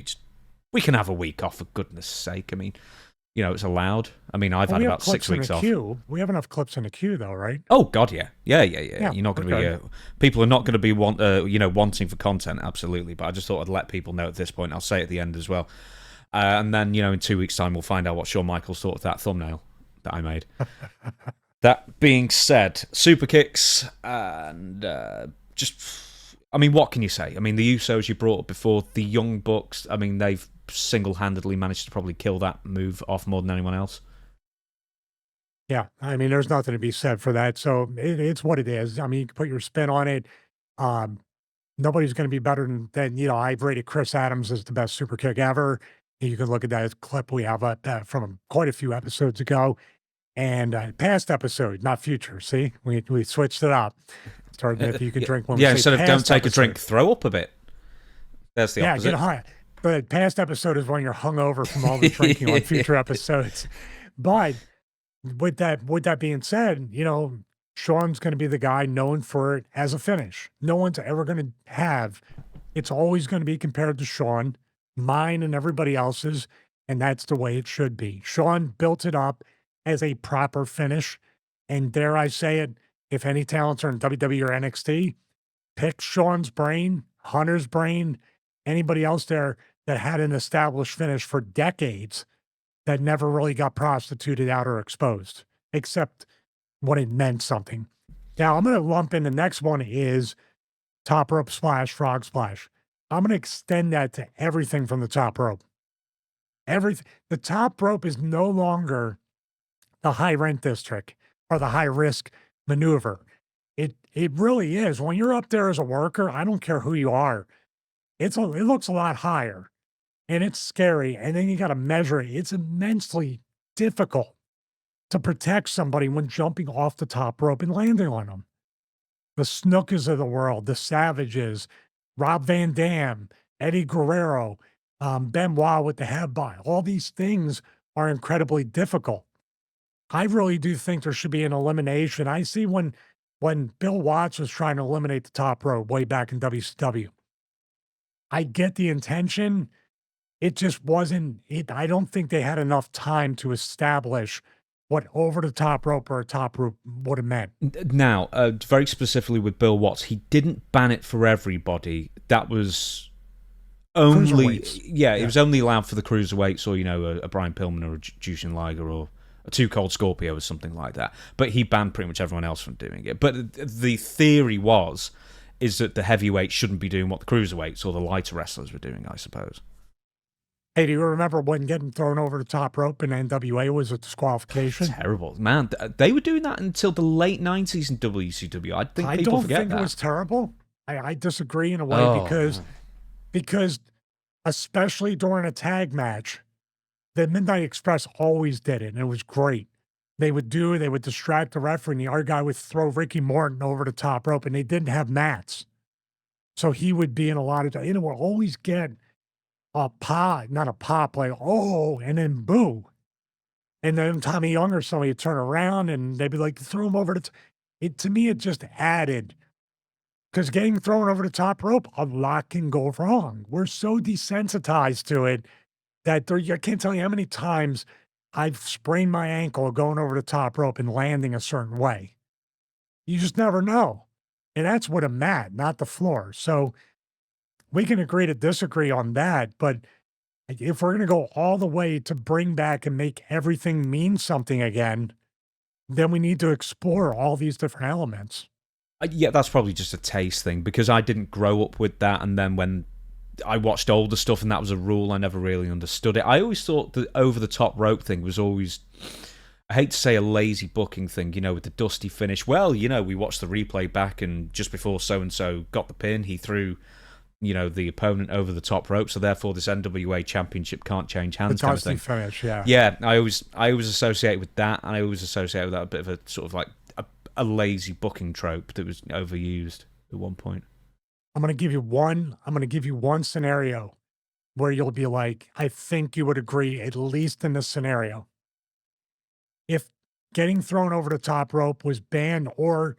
[SPEAKER 2] we can have a week off for goodness sake. I mean, it's allowed. I mean, I've had about 6 weeks off.
[SPEAKER 1] We have enough clips in the queue, though, right?
[SPEAKER 2] Oh God, yeah. You're not going to be. People are not going to be wanting for content, absolutely. But I just thought I'd let people know at this point. I'll say at the end as well. And then, in 2 weeks' time, we'll find out what Shawn Michaels thought of that thumbnail that I made. That being said, super kicks and what can you say? I mean, the Usos you brought up before, the Young Bucks, I mean, they've single-handedly managed to probably kill that move off more than anyone else.
[SPEAKER 1] Yeah, I mean, there's nothing to be said for that. So it's what it is. I mean, you can put your spin on it. Nobody's going to be better than I've rated Chris Adams as the best super kick ever. You can look at that clip we have from quite a few episodes ago, and past episode, not future. See, we switched it up. Started if you could drink one.
[SPEAKER 2] Yeah, instead of don't take a drink, throw up a bit. That's the opposite.
[SPEAKER 1] Yeah, get high. But past episode is when you're hungover from all the drinking on future episodes. But with that being said, Sean's going to be the guy known for it as a finish. No one's ever going to have. It's always going to be compared to Sean, mine and everybody else's, and that's the way it should be. Sean built it up as a proper finish, and dare I say it, if any talents are in WWE or NXT, pick Sean's brain, Hunter's brain, anybody else there that had an established finish for decades that never really got prostituted out or exposed, except when it meant something. Now, I'm going to lump in the next one is top rope splash, frog splash. I'm going to extend that to everything from the top rope. Everything. The top rope is no longer the high rent district or the high risk maneuver. It really is. When you're up there as a worker, I don't care who you are. It looks a lot higher, and it's scary. And then you got to measure it. It's immensely difficult to protect somebody when jumping off the top rope and landing on them. The Snookers of the world, the Savages, Rob Van Dam, Eddie Guerrero, Benoit with the headbutt. All these things are incredibly difficult. I really do think there should be an elimination. I see when Bill Watts was trying to eliminate the top rope way back in WCW. I get the intention. It just wasn't, I don't think they had enough time to establish what over the top rope or a top rope would have meant.
[SPEAKER 2] Now, very specifically with Bill Watts, he didn't ban it for everybody. That was only, it was only allowed for the cruiserweights or, a Brian Pillman or a Jushin Liger or a Too Cold Scorpio or something like that. But he banned pretty much everyone else from doing it. But the theory is that the heavyweights shouldn't be doing what the cruiserweights or the lighter wrestlers were doing, I suppose.
[SPEAKER 1] Hey, do you remember when getting thrown over the top rope in NWA was a disqualification?
[SPEAKER 2] Terrible. Man, they were doing that until the late 90s in WCW. I think people forget that. I don't think
[SPEAKER 1] it was terrible. I disagree in a way because especially during a tag match, the Midnight Express always did it, and it was great. They would distract the referee, and the other guy would throw Ricky Morton over the top rope, and they didn't have mats. So he would be in a lot of, would always get a pop, not a pop, like, oh, and then boo. And then Tommy Young or somebody would turn around, and they'd be like, throw him over to me, it just added Because getting thrown over the top rope, a lot can go wrong. We're so desensitized to it that I can't tell you how many times I've sprained my ankle going over the top rope and landing a certain way. You just never know. And that's with a mat, not the floor. So we can agree to disagree on that. But if we're going to go all the way to bring back and make everything mean something again, then we need to explore all these different elements.
[SPEAKER 2] Yeah, that's probably just a taste thing because I didn't grow up with that, and then when I watched older stuff and that was a rule, I never really understood it. I always thought the over-the-top rope thing was always, I hate to say a lazy booking thing, with the dusty finish. Well, we watched the replay back and just before so-and-so got the pin, he threw, the opponent over the top rope, so therefore this NWA championship can't change hands
[SPEAKER 1] The
[SPEAKER 2] kind of
[SPEAKER 1] dusty
[SPEAKER 2] thing.
[SPEAKER 1] finish, yeah.
[SPEAKER 2] Yeah, I always associate with that, and I always associate with that a bit of a sort of like a lazy booking trope that was overused at one point.
[SPEAKER 1] I'm going to give you one scenario where you'll be like, I think you would agree, at least in this scenario. If getting thrown over the top rope was banned or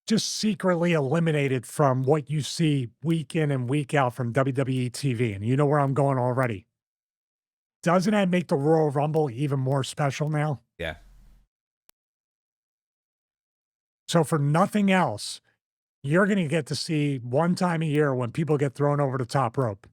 [SPEAKER 1] just secretly eliminated from what you see week in and week out from WWE TV, and you know where I'm going already. Doesn't that make the Royal Rumble even more special now?
[SPEAKER 2] Yeah.
[SPEAKER 1] So for nothing else, you're going to get to see one time a year when people get thrown over the top rope.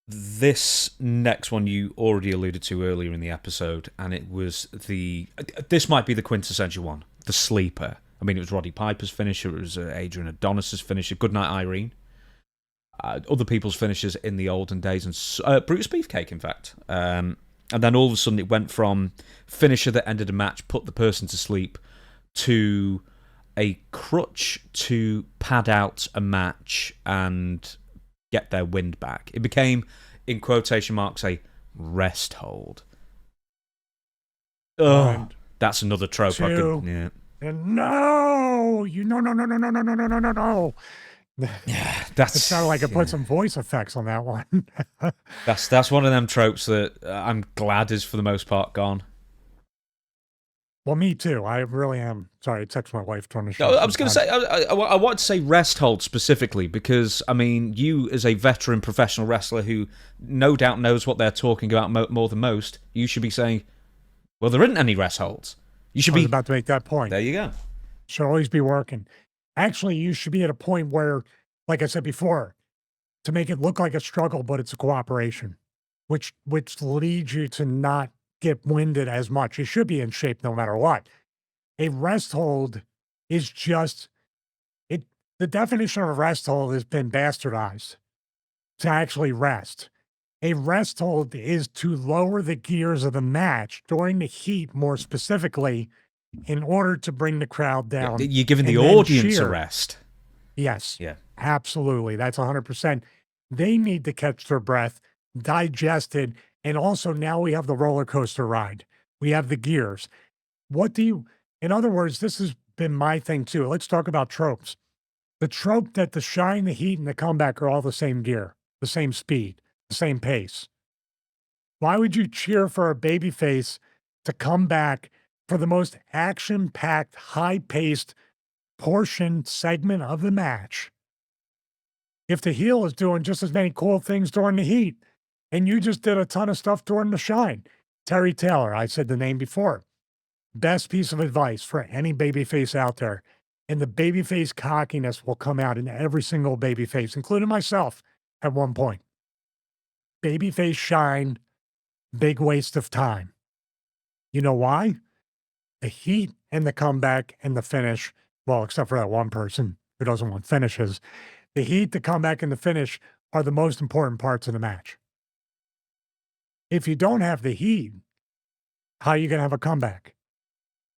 [SPEAKER 2] This next one you already alluded to earlier in the episode, and it was this might be the quintessential one, the sleeper. I mean, it was Roddy Piper's finisher, it was Adrian Adonis's finisher, Goodnight Irene, other people's finishers in the olden days, and Brutus Beefcake, in fact. And then all of a sudden it went from finisher that ended a match, put the person to sleep, to a crutch to pad out a match and get their wind back. It became, in quotation marks, a rest hold. Oh, that's another trope.
[SPEAKER 1] And no, no.
[SPEAKER 2] Yeah, that's.
[SPEAKER 1] It sounded like it put some voice effects on that one.
[SPEAKER 2] That's one of them tropes that I'm glad is for the most part gone.
[SPEAKER 1] Well, me too. I really am. Sorry, I text my wife during the show.
[SPEAKER 2] No, I was going to say, I wanted to say rest hold specifically because, I mean, you as a veteran professional wrestler who no doubt knows what they're talking about more than most, you should be saying, well, there isn't any rest holds. You should be
[SPEAKER 1] about to make that point.
[SPEAKER 2] There you go.
[SPEAKER 1] Should always be working. Actually, you should be at a point where, like I said before, to make it look like a struggle, but it's a cooperation, which leads you to not get winded as much. You should be in shape no matter what. A rest hold is just it. The definition of a rest hold has been bastardized to actually rest. A rest hold is to lower the gears of the match during the heat, more specifically, in order to bring the crowd down.
[SPEAKER 2] Yeah, you're giving the audience a rest.
[SPEAKER 1] Yes.
[SPEAKER 2] Yeah.
[SPEAKER 1] Absolutely. That's 100%. They need to catch their breath, digest it, and also now we have the roller coaster ride. We have the gears. In other words, this has been my thing too. Let's talk about tropes. The trope that the shine, the heat, and the comeback are all the same gear, the same speed, the same pace. Why would you cheer for a babyface to come back for the most action-packed, high-paced portion segment of the match if the heel is doing just as many cool things during the heat and you just did a ton of stuff during the shine? Terry Taylor, I said the name before. Best piece of advice for any babyface out there. And the babyface cockiness will come out in every single babyface, including myself at one point. Babyface shine, big waste of time. You know why? The heat and the comeback and the finish, well, except for that one person who doesn't want finishes, the heat, the comeback, and the finish are the most important parts of the match. If you don't have the heat, how are you going to have a comeback?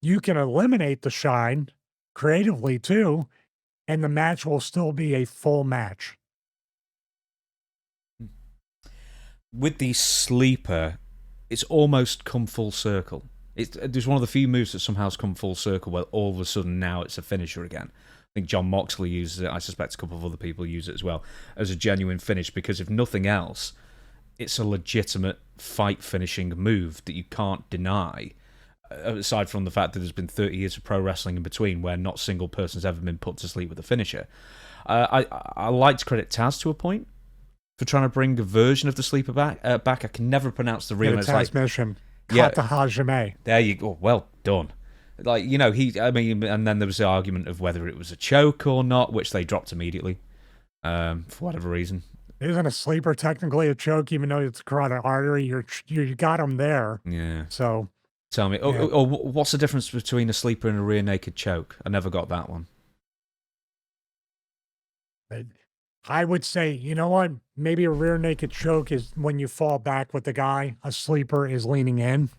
[SPEAKER 1] You can eliminate the shine creatively too, and the match will still be a full match.
[SPEAKER 2] With the sleeper, it's almost come full circle. There's one of the few moves that somehow has come full circle where all of a sudden now it's a finisher again. I think John Moxley uses it. I suspect a couple of other people use it as well as a genuine finish because if nothing else, it's a legitimate fight finishing move that you can't deny. aside from the fact that there's been 30 years of pro wrestling in between where not a single person's ever been put to sleep with a finisher. I like to credit Taz to a point for trying to bring a version of the sleeper back. I can never pronounce the real name.
[SPEAKER 1] Taz mission.
[SPEAKER 2] Yeah,
[SPEAKER 1] Kata Hajime.
[SPEAKER 2] There you go. Well done. Like, you know, and then there was the argument of whether it was a choke or not, which they dropped immediately, for whatever reason.
[SPEAKER 1] Isn't a sleeper technically a choke, even though it's a carotid artery? You got him there.
[SPEAKER 2] Yeah.
[SPEAKER 1] So
[SPEAKER 2] tell me,
[SPEAKER 1] yeah.
[SPEAKER 2] What's the difference between a sleeper and a rear naked choke? I never got that one.
[SPEAKER 1] I would say, you know what? Maybe a rear naked choke is when you fall back with the guy. A sleeper is leaning in.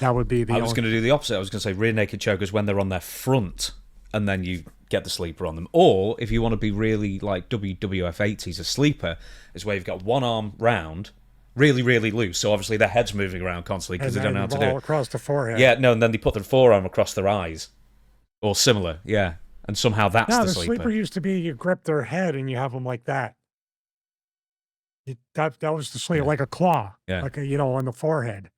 [SPEAKER 1] That would be the.
[SPEAKER 2] I was going to do the opposite. I was going to say rear naked choke is when they're on their front, and then you get the sleeper on them. Or if you want to be really like WWF 80s, a sleeper is where you've got one arm round, really, really loose. So obviously their head's moving around constantly because they don't know how to do it.
[SPEAKER 1] Across the forehead.
[SPEAKER 2] Yeah, no, and then they put their forearm across their eyes, or similar. Yeah, and somehow that's the sleeper.
[SPEAKER 1] Sleeper used to be you grip their head and you have them like that. That was the sleeper, like a claw, like on the forehead.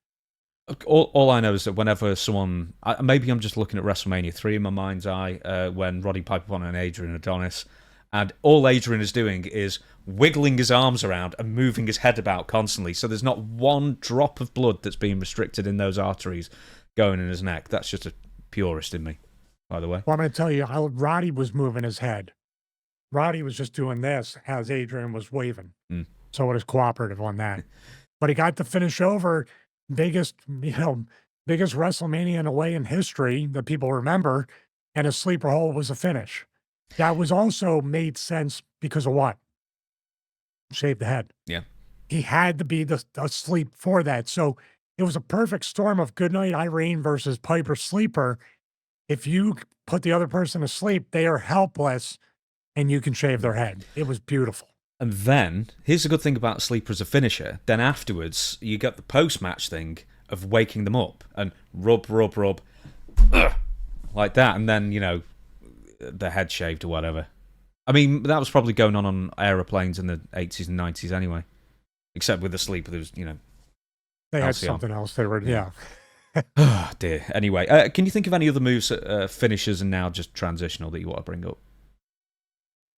[SPEAKER 2] All I know is that whenever someone, maybe I'm just looking at WrestleMania 3 in my mind's eye, when Roddy Piper won and Adrian Adonis, and all Adrian is doing is wiggling his arms around and moving his head about constantly, so there's not one drop of blood that's being restricted in those arteries going in his neck. That's just a purist in me, by the way.
[SPEAKER 1] Well, I'm going to tell you how Roddy was moving his head. Roddy was just doing this as Adrian was waving. So it was cooperative on that. But he got the finish over. Biggest WrestleMania in a way in history that people remember, and a sleeper hold was a finish. That was also made sense because of what? Shaved the head.
[SPEAKER 2] Yeah.
[SPEAKER 1] He had to be asleep for that. So it was a perfect storm of Goodnight Irene versus Piper Sleeper. If you put the other person to sleep, they are helpless and you can shave their head. It was beautiful.
[SPEAKER 2] And then, here's the good thing about Sleeper as a finisher. Then afterwards, you get the post-match thing of waking them up and rub, like that. And then, the head shaved or whatever. I mean, that was probably going on aeroplanes in the 80s and 90s anyway. Except with the Sleeper, there was,
[SPEAKER 1] They
[SPEAKER 2] LCR.
[SPEAKER 1] had something else. They were, yeah.
[SPEAKER 2] Oh, dear. Anyway, can you think of any other moves, finishers and now just transitional that you want to bring up?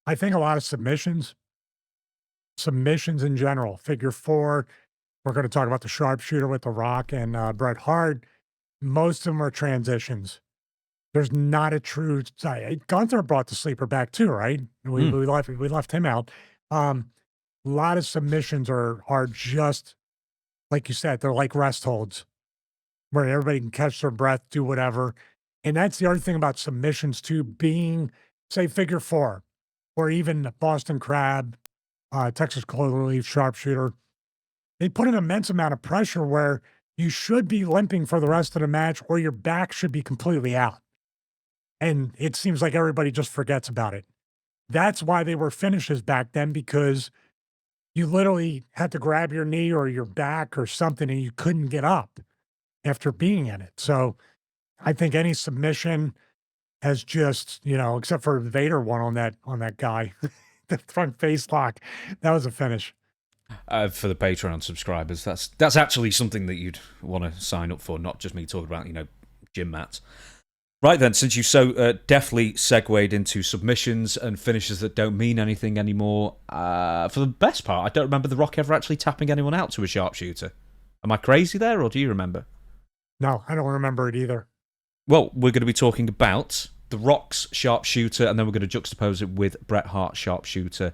[SPEAKER 1] I think a lot of submissions in general. Figure 4, we're going to talk about the Sharpshooter with The Rock and Bret Hart. Most of them are transitions. There's not a true. Gunther brought the sleeper back too, right? We left him out. A lot of submissions are just like you said. They're like rest holds, where everybody can catch their breath, do whatever. And that's the other thing about submissions too. Being say figure 4, or even Boston Crab. Texas Cloverleaf, Sharpshooter, they put an immense amount of pressure where you should be limping for the rest of the match or your back should be completely out. And it seems like everybody just forgets about it. That's why they were finishes back then, because you literally had to grab your knee or your back or something and you couldn't get up after being in it. So I think any submission has just, except for the Vader one on that guy. The front face lock, that was a finish.
[SPEAKER 2] For the Patreon subscribers, that's actually something that you'd want to sign up for, not just me talking about, gym mats. Right then, since you so deftly segued into submissions and finishes that don't mean anything anymore, for the best part, I don't remember The Rock ever actually tapping anyone out to a sharpshooter. Am I crazy there, or do you remember?
[SPEAKER 1] No, I don't remember it either.
[SPEAKER 2] Well, we're going to be talking about The Rock's Sharpshooter, and then we're going to juxtapose it with Bret Hart's Sharpshooter.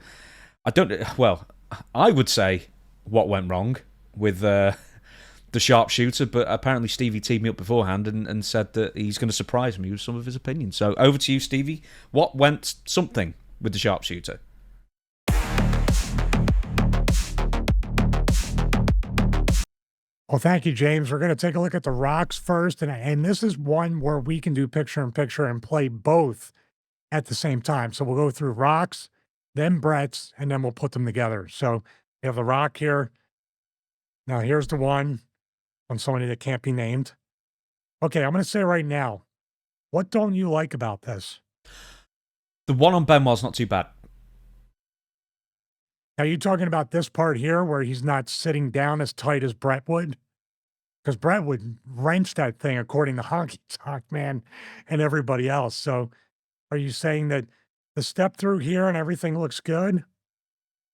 [SPEAKER 2] I would say what went wrong with the Sharpshooter, but apparently Stevie teed me up beforehand and said that he's going to surprise me with some of his opinions. So over to you, Stevie. What went something with the Sharpshooter?
[SPEAKER 1] Well, thank you, James. We're going to take a look at the Rocks first, and this is one where we can do picture-in-picture and play both at the same time. So we'll go through Rocks, then Bret's, and then we'll put them together. So we have the Rock here. Now here's the one on somebody that can't be named. Okay, I'm going to say right now, what don't you like about this?
[SPEAKER 2] The one on Benoit's not too bad.
[SPEAKER 1] Are you talking about this part here where he's not sitting down as tight as Bret would? because Brett would wrench that thing according to Honky Tonk Man and everybody else. So are you saying that the step through here and everything looks good,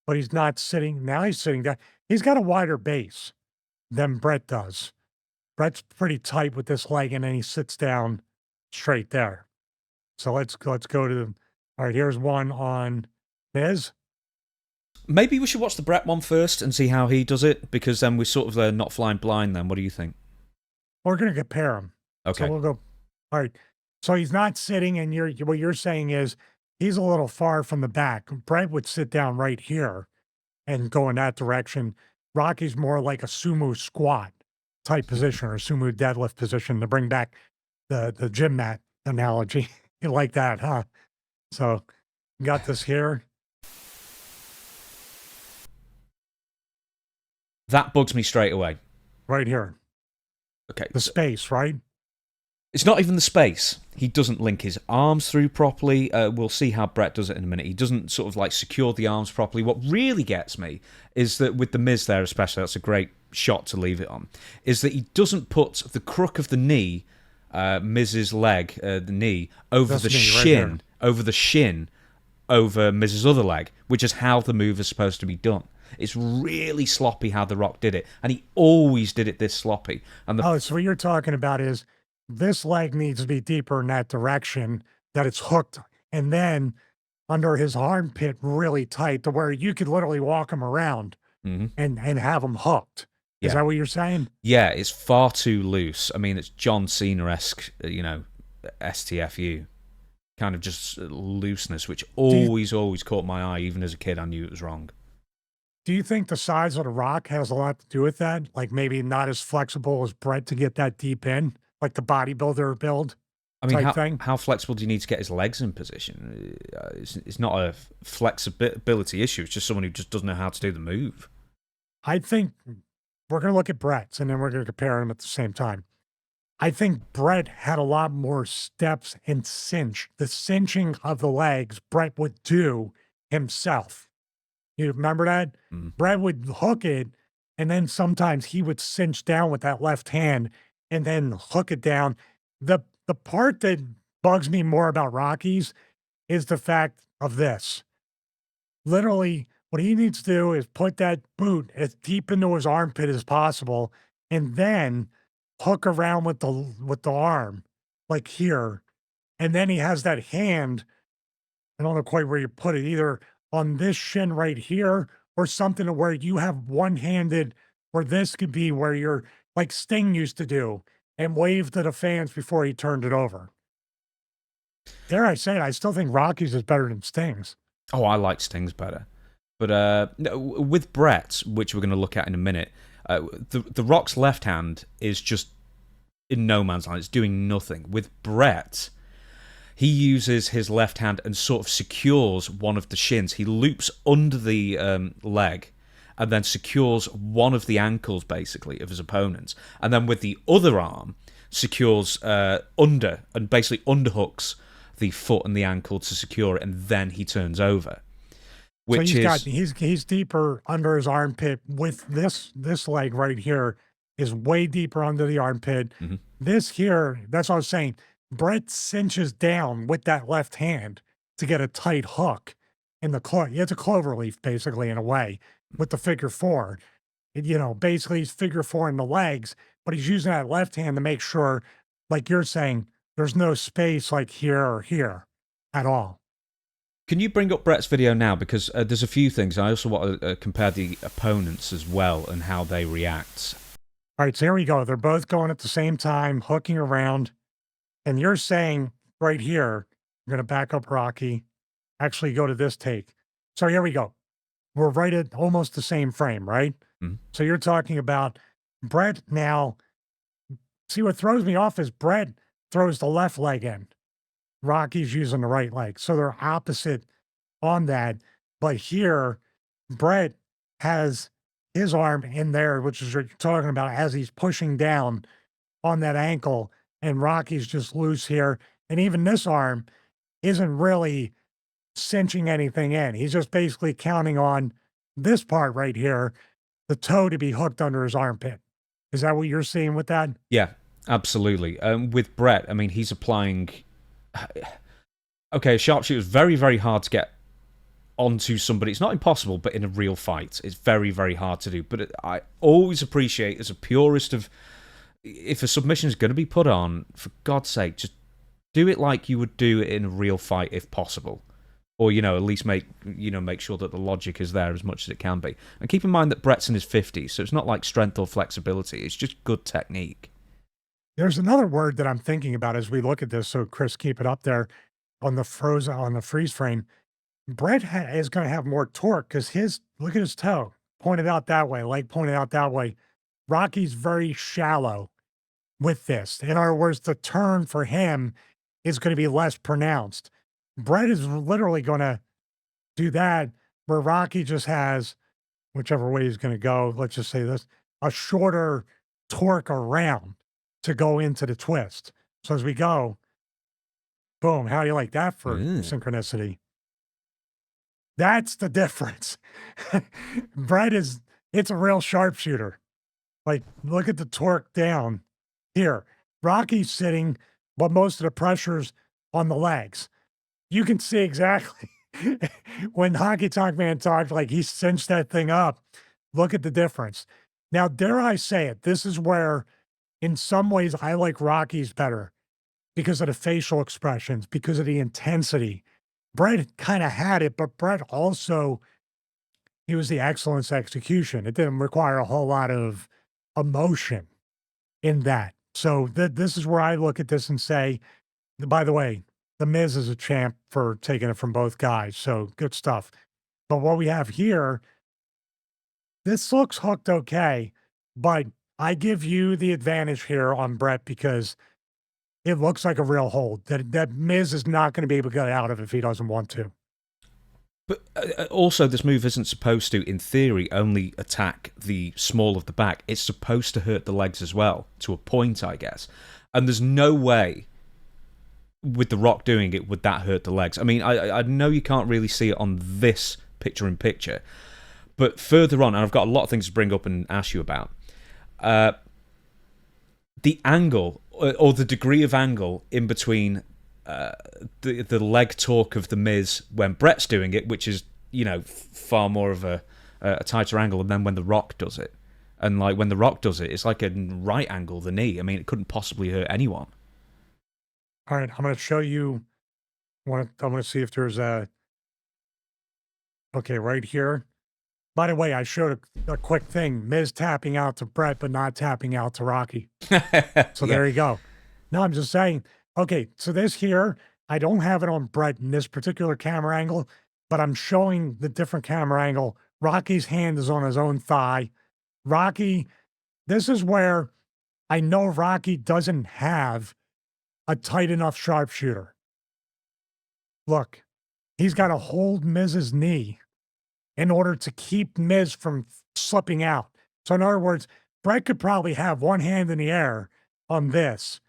[SPEAKER 1] but he's not sitting now he's sitting down. He's got a wider base than Brett does. Brett's pretty tight with this leg, and then he sits down straight there. So let's go to all right, here's one on Miz.
[SPEAKER 2] Maybe we should watch the Brett one first and see how he does it, because then we're sort of not flying blind then. What do you think?
[SPEAKER 1] We're gonna compare them.
[SPEAKER 2] Okay.
[SPEAKER 1] So we'll go all right. So he's not sitting, and what you're saying is he's a little far from the back. Brett would sit down right here and go in that direction. Rocky's more like a sumo squat type position or sumo deadlift position, to bring back the gym mat analogy. You like that, huh? So you got this here.
[SPEAKER 2] That bugs me straight away.
[SPEAKER 1] Right here.
[SPEAKER 2] Okay.
[SPEAKER 1] The space, right?
[SPEAKER 2] It's not even the space. He doesn't link his arms through properly. We'll see how Brett does it in a minute. He doesn't sort of like secure the arms properly. What really gets me is that with the Miz there especially, that's a great shot to leave it on, is that he doesn't put the crook of the knee, Miz's leg, the knee, over the shin, right, over the shin, over Miz's other leg, which is how the move is supposed to be done. It's really sloppy how The Rock did it, and he always did it this sloppy. And
[SPEAKER 1] so what you're talking about is this leg needs to be deeper in that direction, that it's hooked, and then under his armpit really tight to where you could literally walk him around and have him hooked. Is that what you're saying?
[SPEAKER 2] Yeah, it's far too loose. I mean, it's John Cena-esque, STFU. Kind of just looseness, which always caught my eye. Even as a kid, I knew it was wrong.
[SPEAKER 1] Do you think the size of The Rock has a lot to do with that? Like maybe not as flexible as Brett to get that deep in, like the bodybuilder build?
[SPEAKER 2] I mean, how flexible do you need to get his legs in position? It's not a flexibility issue. It's just someone who just doesn't know how to do the move.
[SPEAKER 1] I think we're going to look at Brett's, and then we're going to compare them at the same time. I think Brett had a lot more steps and cinch. The cinching of the legs, Brett would do himself. You remember that? Brett would hook it, and then sometimes he would cinch down with that left hand and then hook it down. The part that bugs me more about Rocky's is the fact of this. Literally, what he needs to do is put that boot as deep into his armpit as possible, and then hook around with the arm, like here. And then he has that hand, I don't know quite where you put it, either on this shin right here or something to where you have one-handed, where this could be where you're like Sting used to do and wave to the fans before he turned it over. Dare I say it, I still think Rocky's is better than Sting's.
[SPEAKER 2] Oh, I like Sting's better. But with Brett, which we're going to look at in a minute, the Rock's left hand is just in no man's land. It's doing nothing. With Brett, he uses his left hand and sort of secures one of the shins. He loops under the leg and then secures one of the ankles, basically, of his opponents. And then with the other arm, secures under and basically underhooks the foot and the ankle to secure it, and then he turns over. Which
[SPEAKER 1] so he's deeper under his armpit with this leg right here is way deeper under the armpit. This here, that's what I was saying. Brett cinches down with that left hand to get a tight hook in the it's a clover leaf basically in a way with the figure four. Basically he's figure four in the legs, but he's using that left hand to make sure, like you're saying, there's no space like here or here at all.
[SPEAKER 2] Can you bring up Brett's video now? Because there's a few things. I also want to compare the opponents as well and how they react.
[SPEAKER 1] All right, so here we go. They're both going at the same time, hooking around. And you're saying right here, I'm going to back up Rocky, actually go to this take. So here we go. We're right at almost the same frame, right? So you're talking about Brett now. See, what throws me off is Brett throws the left leg in. Rocky's using the right leg. So they're opposite on that. But here, Brett has his arm in there, which is what you're talking about, as he's pushing down on that ankle. And Rocky's just loose here. And even this arm isn't really cinching anything in. He's just basically counting on this part right here, the toe to be hooked under his armpit. Is that what you're seeing with that?
[SPEAKER 2] Yeah, absolutely. With Brett, I mean, he's applying. Okay, sharpshooter is very, very hard to get onto somebody. It's not impossible, but in a real fight, it's very, very hard to do. But I always appreciate, as a purist of, if a submission is going to be put on, for God's sake, just do it like you would do it in a real fight, if possible. Or, at least make sure that the logic is there as much as it can be. And keep in mind that Brett's in his 50s, so it's not like strength or flexibility. It's just good technique.
[SPEAKER 1] There's another word that I'm thinking about as we look at this. So Chris, keep it up there on the freeze frame. Brett is going to have more torque because look at his toe pointed out that way, leg pointed out that way. Rocky's very shallow with this. In other words, the turn for him is going to be less pronounced. Brett is literally going to do that where Rocky just has, whichever way he's going to go, let's just say this, a shorter torque around to go into the twist. So as we go, boom, how do you like that for synchronicity? That's the difference. Brett it's a real sharpshooter. Like, look at the torque down here. Rocky's sitting, but most of the pressure's on the legs. You can see exactly when Honky Tonk Man talked, like he cinched that thing up. Look at the difference. Now, dare I say it, this is where, in some ways, I like Rocky's better because of the facial expressions, because of the intensity. Brett kind of had it, but Brett also, he was the excellence execution. It didn't require a whole lot of emotion in that. So this is where I look at this and say, by the way, The Miz is a champ for taking it from both guys. So good stuff. But what we have here, this looks hooked okay, but I give you the advantage here on Brett because it looks like a real hold that Miz is not going to be able to get out of if he doesn't want to.
[SPEAKER 2] But also, this move isn't supposed to, in theory, only attack the small of the back. It's supposed to hurt the legs as well, to a point, I guess. And there's no way, with The Rock doing it, would that hurt the legs. I mean, I know you can't really see it on this picture-in-picture, but further on, and I've got a lot of things to bring up and ask you about, the angle, or the degree of angle in between the leg torque of The Miz when Brett's doing it, which is, far more of a tighter angle, and then when The Rock does it. And like when The Rock does it, it's like a right angle, the knee. I mean, it couldn't possibly hurt anyone.
[SPEAKER 1] All right, I'm going to show you. I'm going to see if there's okay, right here. By the way, I showed a quick thing. Miz tapping out to Brett, but not tapping out to Rocky. So there you go. No, I'm just saying. Okay, so this here, I don't have it on Brett in this particular camera angle, but I'm showing the different camera angle. Rocky's hand is on his own thigh. Rocky, this is where I know Rocky doesn't have a tight enough sharpshooter. Look, he's got to hold Miz's knee in order to keep Miz from slipping out. So in other words, Brett could probably have one hand in the air on this,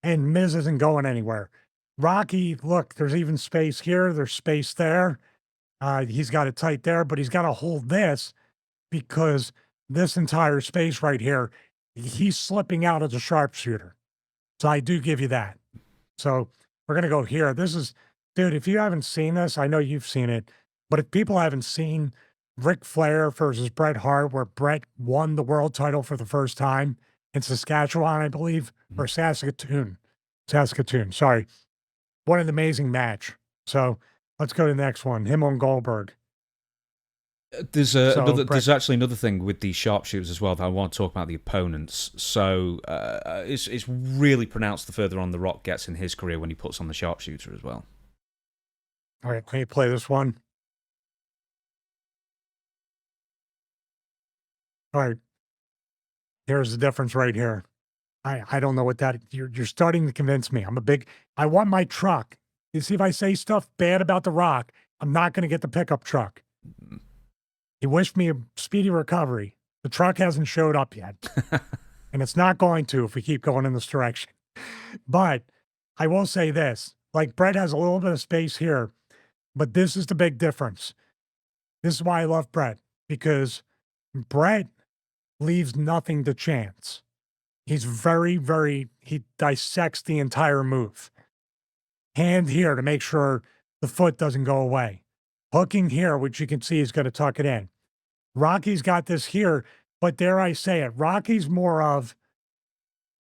[SPEAKER 1] and Miz isn't going anywhere. Rocky, look, there's even space here. There's space there. He's got it tight there, but he's got to hold this because this entire space right here, he's slipping out as a sharpshooter. So I do give you that. So we're going to go here. This is, dude, if you haven't seen this, I know you've seen it, but if people haven't seen Ric Flair versus Bret Hart, where Bret won the world title for the first time in Saskatchewan, I believe, or Saskatoon, sorry. What an amazing match. So let's go to the next one. Him on Goldberg.
[SPEAKER 2] There's there's actually another thing with the sharpshooters as well that I want to talk about the opponents. So it's really pronounced the further on The Rock gets in his career when he puts on the sharpshooter as well.
[SPEAKER 1] All right, can you play this one? All right. Here's the difference right here. I don't know what that, you're starting to convince me. I want my truck. You see, if I say stuff bad about The Rock, I'm not going to get the pickup truck. He wished me a speedy recovery. The truck hasn't showed up yet. And it's not going to if we keep going in this direction. But I will say this, like Brett has a little bit of space here, but this is the big difference. This is why I love Brett, because Brett leaves nothing to chance. He's he dissects the entire move. Hand here to make sure the foot doesn't go away. Hooking here, which you can see is going to tuck it in. Rocky's got this here, but dare I say it, Rocky's more of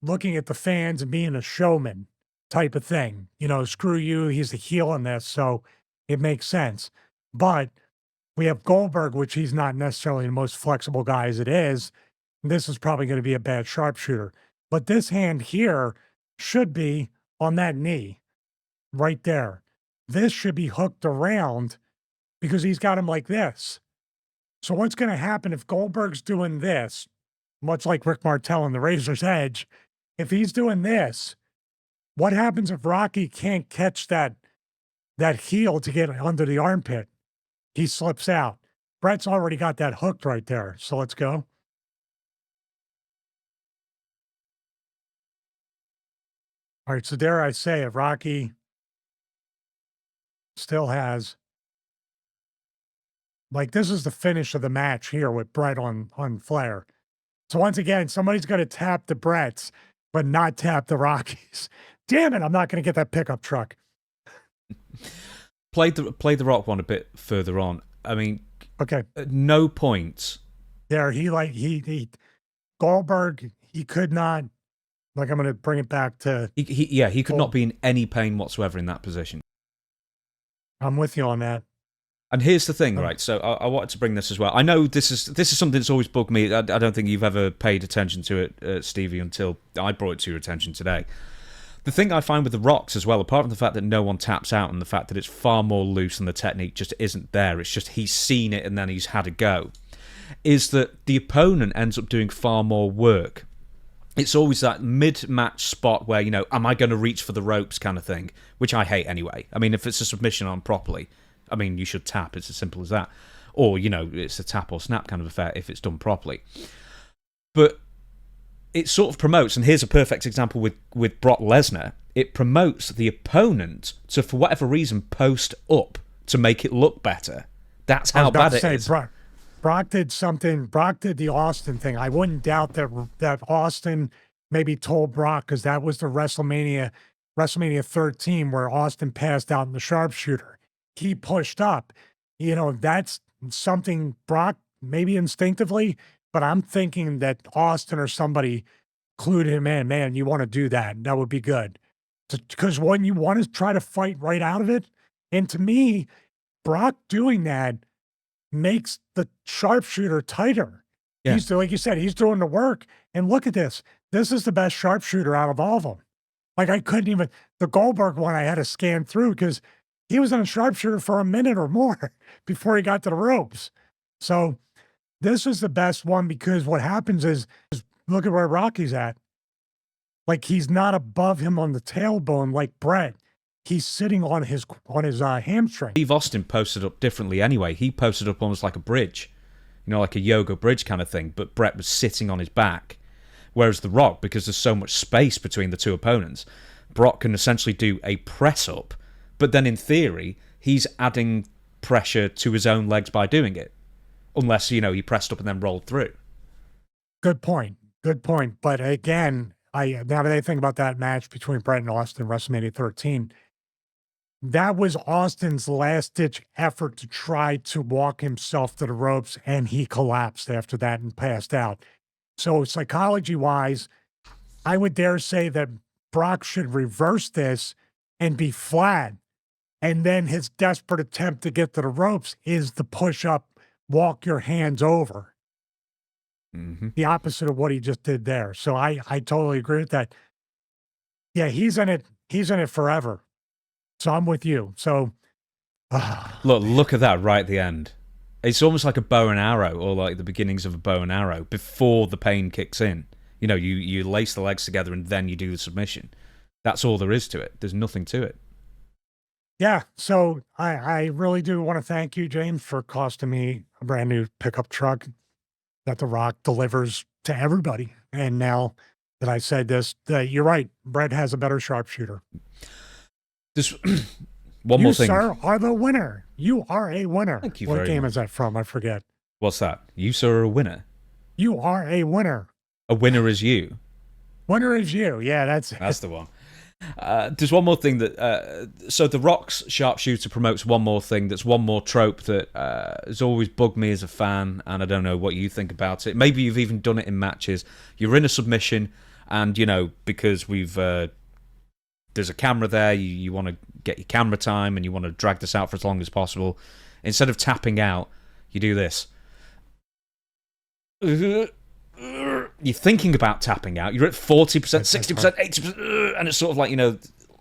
[SPEAKER 1] looking at the fans and being a showman type of thing. You know, screw you, he's the heel in this, so it makes sense. But we have Goldberg, which he's not necessarily the most flexible guy as it is. This is probably going to be a bad sharpshooter. But this hand here should be on that knee right there. This should be hooked around because he's got him like this. So what's going to happen if Goldberg's doing this, much like Rick Martel in the Razor's Edge, if he's doing this, what happens if Rocky can't catch that heel to get under the armpit? He slips out. Brett's already got that hooked right there. So let's go. All right, so dare I say it, Rocky still has, like, this is the finish of the match here with Brett on Flair. So once again, somebody's going to tap the Bretts, but not tap the Rockies. Damn it, I'm not going to get that pickup truck.
[SPEAKER 2] Play the Rock one a bit further on. I mean,
[SPEAKER 1] okay,
[SPEAKER 2] at no point
[SPEAKER 1] there he Goldberg, he could not, like, I'm going to bring it back to
[SPEAKER 2] he could not be in any pain whatsoever in that position.
[SPEAKER 1] I'm with you on that.
[SPEAKER 2] And here's the thing, right? So I wanted to bring this as well. I know this is something that's always bugged me. I don't think you've ever paid attention to it, Stevie, until I brought it to your attention today. The thing I find with the Rocks as well, apart from the fact that no one taps out and the fact that it's far more loose and the technique just isn't there, it's just he's seen it and then he's had a go, is that the opponent ends up doing far more work. It's always that mid-match spot where, you know, am I going to reach for the ropes kind of thing, which I hate anyway. I mean, if it's a submission on properly, I mean, you should tap. It's as simple as that. Or, you know, it's a tap or snap kind of affair if it's done properly. But it sort of promotes, and here's a perfect example with Brock Lesnar, it promotes the opponent to, for whatever reason, post up to make it look better. That's how bad it is.
[SPEAKER 1] Brock did something. Brock did the Austin thing. I wouldn't doubt that Austin maybe told Brock, because that was the WrestleMania 13 where Austin passed out in the sharpshooter. He pushed up. You know, that's something Brock maybe instinctively, but I'm thinking that Austin or somebody clued him in. Man, you want to do that. That would be good. Because when you want to try to fight right out of it, and to me, Brock doing that makes the sharpshooter tighter. Yeah. He's, like you said, he's doing the work. And look at this. This is the best sharpshooter out of all of them. Like, I couldn't even, the Goldberg one I had to scan through because he was in a sharpshooter for a minute or more before he got to the ropes. So this is the best one because what happens is look at where Rocky's at. Like, he's not above him on the tailbone like Brett. He's sitting on his hamstring.
[SPEAKER 2] Steve Austin posted up differently anyway. He posted up almost like a bridge, you know, like a yoga bridge kind of thing, but Brett was sitting on his back. Whereas The Rock, because there's so much space between the two opponents, Brock can essentially do a press-up, but then in theory, he's adding pressure to his own legs by doing it. Unless, you know, he pressed up and then rolled through.
[SPEAKER 1] Good point. Good point. But again, now that I think about that match between Brett and Austin, WrestleMania 13, that was Austin's last-ditch effort to try to walk himself to the ropes, and he collapsed after that and passed out. So psychology-wise, I would dare say that Brock should reverse this and be flat, and then his desperate attempt to get to the ropes is the push-up, walk your hands over. Mm-hmm. The opposite of what he just did there. So I totally agree with that. Yeah, he's in it forever. So I'm with you. So
[SPEAKER 2] look at that right at the end. It's almost like a bow and arrow, or like the beginnings of a bow and arrow before the pain kicks in. You know, you lace the legs together and then you do the submission. That's all there is to it. There's nothing to it.
[SPEAKER 1] Yeah. So I really do want to thank you, James, for costing me a brand new pickup truck that The Rock delivers to everybody. And now that I said this, you're right. Brett has a better sharpshooter.
[SPEAKER 2] This one more thing.
[SPEAKER 1] You, sir, are the winner. You are a winner.
[SPEAKER 2] Thank you
[SPEAKER 1] very much. What game
[SPEAKER 2] much.
[SPEAKER 1] is that from? I forget.
[SPEAKER 2] What's that? You, sir, are a winner.
[SPEAKER 1] You are a winner.
[SPEAKER 2] A winner is you.
[SPEAKER 1] Winner is you. Yeah,
[SPEAKER 2] That's the one. There's one more thing that so The Rock's Sharpshooter promotes one more thing that's one more trope that has always bugged me as a fan, and I don't know what you think about it. Maybe you've even done it in matches. You're in a submission, and because we've there's a camera there, you want to get your camera time and you want to drag this out for as long as possible. Instead of tapping out, you do this. You're thinking about tapping out. You're at 40%, 60%, 80%, and it's sort of like,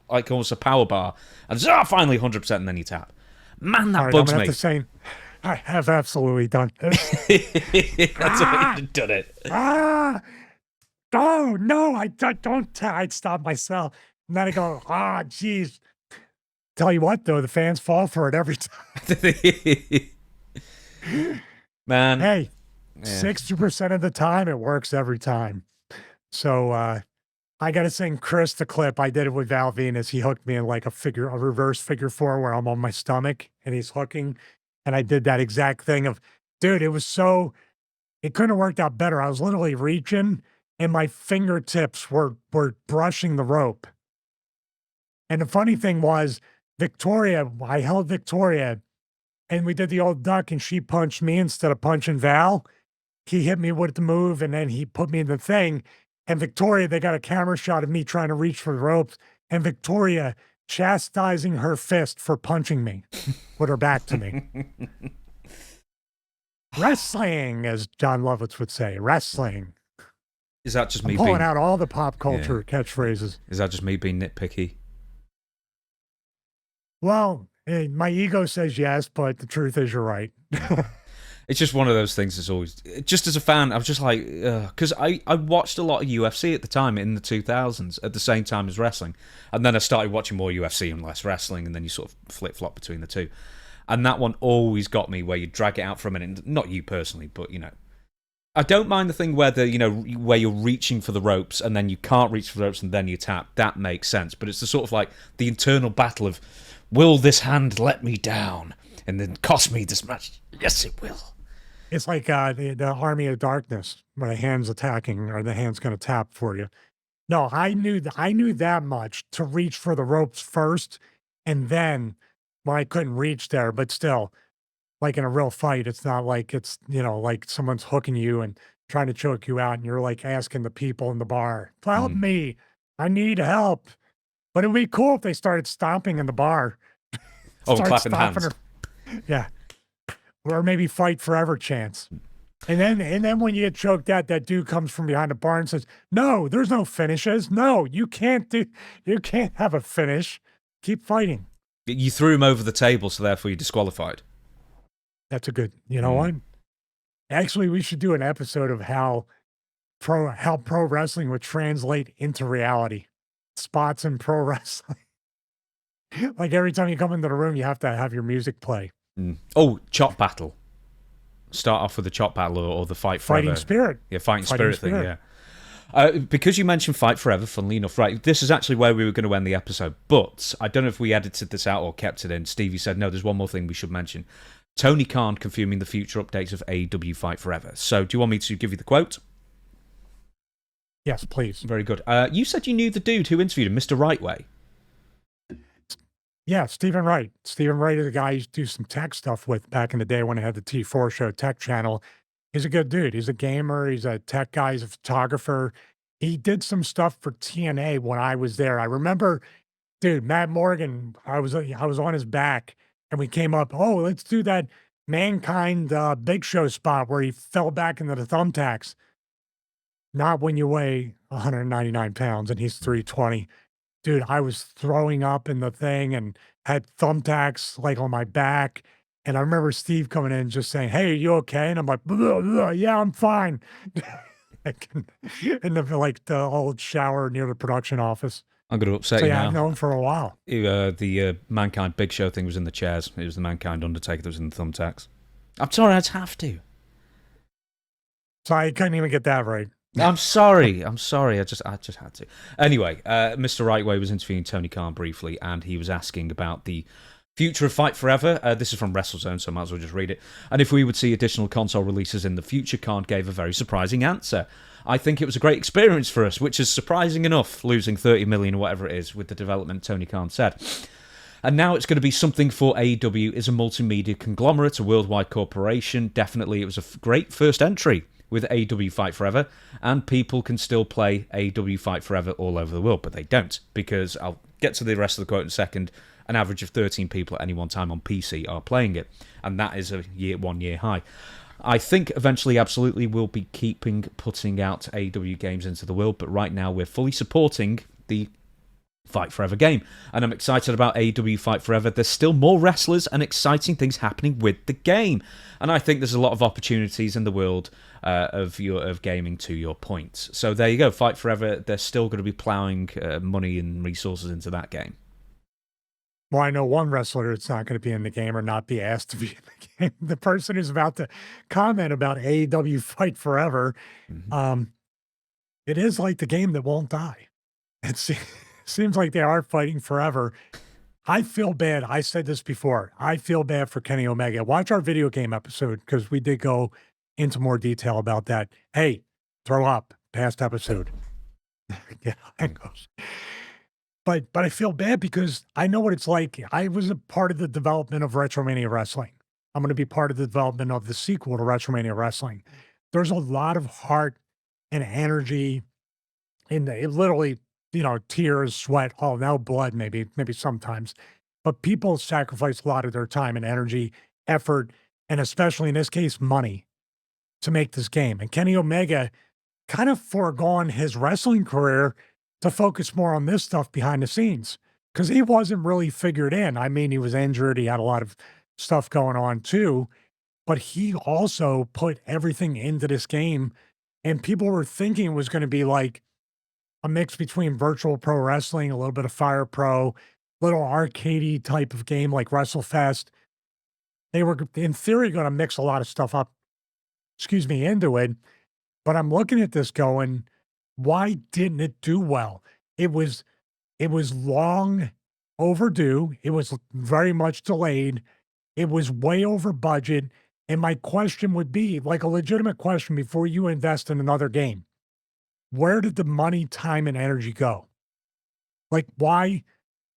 [SPEAKER 2] like almost a power bar. And it's, finally 100%, and then you tap. Man, that bugs me.
[SPEAKER 1] I have absolutely done this.
[SPEAKER 2] That's how you've done it.
[SPEAKER 1] Oh, no, I don't. I'd stop myself. And then I go, geez. Tell you what, though, the fans fall for it every time.
[SPEAKER 2] Man.
[SPEAKER 1] Hey. 60% of the time, it works every time. So I got to sing Chris the clip. I did it with Val Venus. He hooked me in like a reverse figure four where I'm on my stomach and he's hooking. And I did that exact thing of, dude, it couldn't have worked out better. I was literally reaching and my fingertips were brushing the rope. And the funny thing was, I held Victoria and we did the old duck and she punched me instead of punching Val. He hit me with the move, and then he put me in the thing. And Victoria, they got a camera shot of me trying to reach for the ropes, and Victoria chastising her fist for punching me with her back to me. Wrestling, as John Lovitz would say, wrestling.
[SPEAKER 2] Is that just
[SPEAKER 1] me pulling out all the pop culture catchphrases?
[SPEAKER 2] Is that just me being nitpicky?
[SPEAKER 1] Well, my ego says yes, but the truth is you're right.
[SPEAKER 2] It's just one of those things that's always... Just as a fan, I was just like... Because I watched a lot of UFC at the time, in the 2000s, at the same time as wrestling. And then I started watching more UFC and less wrestling, and then you sort of flip-flop between the two. And that one always got me, where you drag it out for a minute. Not you personally, but, I don't mind the thing where where you're reaching for the ropes, and then you can't reach for the ropes, and then you tap. That makes sense. But it's the sort of like the internal battle of, will this hand let me down? And then cost me this match? Yes, it will.
[SPEAKER 1] It's like the Army of Darkness, where the hand's attacking or the hand's going to tap for you. No, I knew that much to reach for the ropes first, and then, well, I couldn't reach there, but still, like in a real fight, it's not like it's, like someone's hooking you and trying to choke you out, and you're like asking the people in the bar, help me, I need help. But it would be cool if they started stomping in the bar.
[SPEAKER 2] Clapping hands.
[SPEAKER 1] Yeah. Or maybe fight forever chance. And then when you get choked out, that dude comes from behind the bar and says, no, there's no finishes. No, you can't have a finish. Keep fighting.
[SPEAKER 2] You threw him over the table, so therefore you're disqualified.
[SPEAKER 1] That's a good, you know what? Actually, we should do an episode of how pro wrestling would translate into reality. Spots in pro wrestling. Like every time you come into the room, you have to have your music play.
[SPEAKER 2] Oh, chop battle. Start off with the chop battle or the fight forever.
[SPEAKER 1] Fighting spirit.
[SPEAKER 2] Yeah, fighting spirit thing, yeah. Because you mentioned fight forever, funnily enough, right, this is actually where we were going to end the episode, but I don't know if we edited this out or kept it in. Stevie said, no, there's one more thing we should mention. Tony Khan confirming the future updates of AEW Fight Forever. So do you want me to give you the quote?
[SPEAKER 1] Yes, please.
[SPEAKER 2] Very good. You said you knew the dude who interviewed him, Mr. Rightway.
[SPEAKER 1] Yeah, Stephen Wright. Stephen Wright is the guy I used to do some tech stuff with back in the day when I had the T4 show tech channel. He's a good dude. He's a gamer. He's a tech guy. He's a photographer. He did some stuff for TNA when I was there. I remember, dude, Matt Morgan, I was on his back and we came up, let's do that Mankind Big Show spot where he fell back into the thumbtacks. Not when you weigh 199 pounds and he's 320. Dude, I was throwing up in the thing and had thumbtacks like on my back. And I remember Steve coming in just saying, hey, are you okay? And I'm like, blah, blah, yeah, I'm fine. In the old shower near the production office.
[SPEAKER 2] I'm going to upset you now.
[SPEAKER 1] I've known for a while.
[SPEAKER 2] The Mankind Big Show thing was in the chairs. It was the Mankind Undertaker that was in the thumbtacks. I'm sorry, I'd have to.
[SPEAKER 1] So I couldn't even get that right.
[SPEAKER 2] I'm sorry. I just had to. Anyway, Mr. Rightway was interviewing Tony Khan briefly, and he was asking about the Future of Fight Forever. This is from WrestleZone, so I might as well just read it. And if we would see additional console releases in the future, Khan gave a very surprising answer. I think it was a great experience for us, which is surprising enough, losing 30 million or whatever it is with the development, Tony Khan said. And now it's going to be something for AEW is a multimedia conglomerate, a worldwide corporation. Definitely it was a great first entry with AEW Fight Forever, and people can still play AEW Fight Forever all over the world, but they don't, because I'll get to the rest of the quote in a second. An average of 13 people at any one time on PC are playing it, and that is a 1 year high. I think eventually, absolutely, we'll be putting out AEW games into the world, but right now we're fully supporting the Fight Forever game, and I'm excited about AEW Fight Forever. There's still more wrestlers and exciting things happening with the game, and I think there's a lot of opportunities in the world of gaming, to your point. So there you go, Fight Forever. They're still going to be ploughing money and resources into that game.
[SPEAKER 1] Well, I know one wrestler that's not going to be in the game or not be asked to be in the game. The person who's about to comment about AEW Fight Forever. It is like the game that won't die. It seems like they are fighting forever. I feel bad. I said this before. I feel bad for Kenny Omega. Watch our video game episode because we did go into more detail about that. Hey, throw up. Past episode. Yeah, that goes. But I feel bad because I know what it's like. I was a part of the development of Retromania Wrestling. I'm going to be part of the development of the sequel to Retromania Wrestling. There's a lot of heart and energy in it, literally, tears, sweat, now blood, maybe sometimes. But people sacrifice a lot of their time and energy, effort, and especially in this case, money to make this game. And Kenny Omega kind of foregone his wrestling career to focus more on this stuff behind the scenes because he wasn't really figured in. I mean, he was injured. He had a lot of stuff going on too, but he also put everything into this game, and people were thinking it was going to be like a mix between virtual pro wrestling, a little bit of Fire Pro, little arcadey type of game like WrestleFest. They were in theory going to mix a lot of stuff up, into it. But I'm looking at this going, why didn't it do well? It was long overdue. It was very much delayed. It was way over budget. And my question would be, like a legitimate question before you invest in another game, where did the money, time, and energy go? Like why?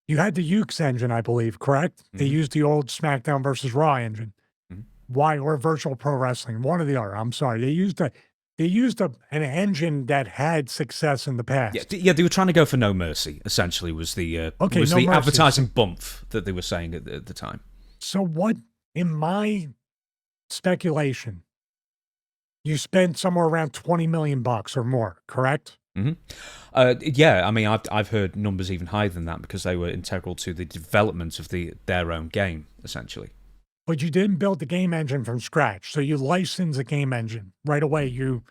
[SPEAKER 1] You had the Ukes engine, I believe, correct? Mm-hmm. They used the old SmackDown versus Raw engine. Mm-hmm. Why? Or Virtual Pro Wrestling, one or the other. I'm sorry. They used an engine that had success in the past.
[SPEAKER 2] Yeah, they were trying to go for No Mercy, essentially, was the advertising bump that they were saying at the time.
[SPEAKER 1] So what, in my speculation, you spent somewhere around $20 million or more, correct?
[SPEAKER 2] Mm-hmm. Yeah, I mean, I've heard numbers even higher than that because they were integral to the development of their own game, essentially.
[SPEAKER 1] But you didn't build the game engine from scratch, so you licensed a game engine right away. You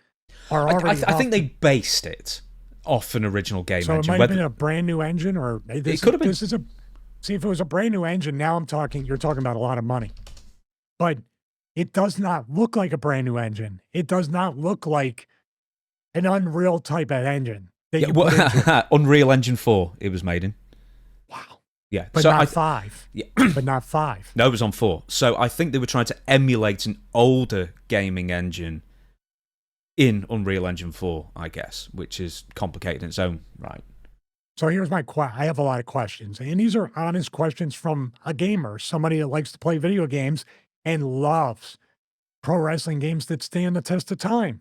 [SPEAKER 1] are already.
[SPEAKER 2] I think they based it off an original game engine.
[SPEAKER 1] So it might have been a brand new engine, or
[SPEAKER 2] it could have been.
[SPEAKER 1] See, if it was a brand new engine, now you're talking about a lot of money. But it does not look like a brand new engine. It does not look like an Unreal type of engine.
[SPEAKER 2] Unreal Engine 4 it was made in.
[SPEAKER 1] Wow.
[SPEAKER 2] Yeah.
[SPEAKER 1] But
[SPEAKER 2] so
[SPEAKER 1] not 5. Yeah. But not 5.
[SPEAKER 2] No, it was on 4. So I think they were trying to emulate an older gaming engine in Unreal Engine 4, I guess, which is complicated in its own right.
[SPEAKER 1] So here's my I have a lot of questions, and these are honest questions from a gamer, somebody that likes to play video games and loves pro wrestling games that stand the test of time.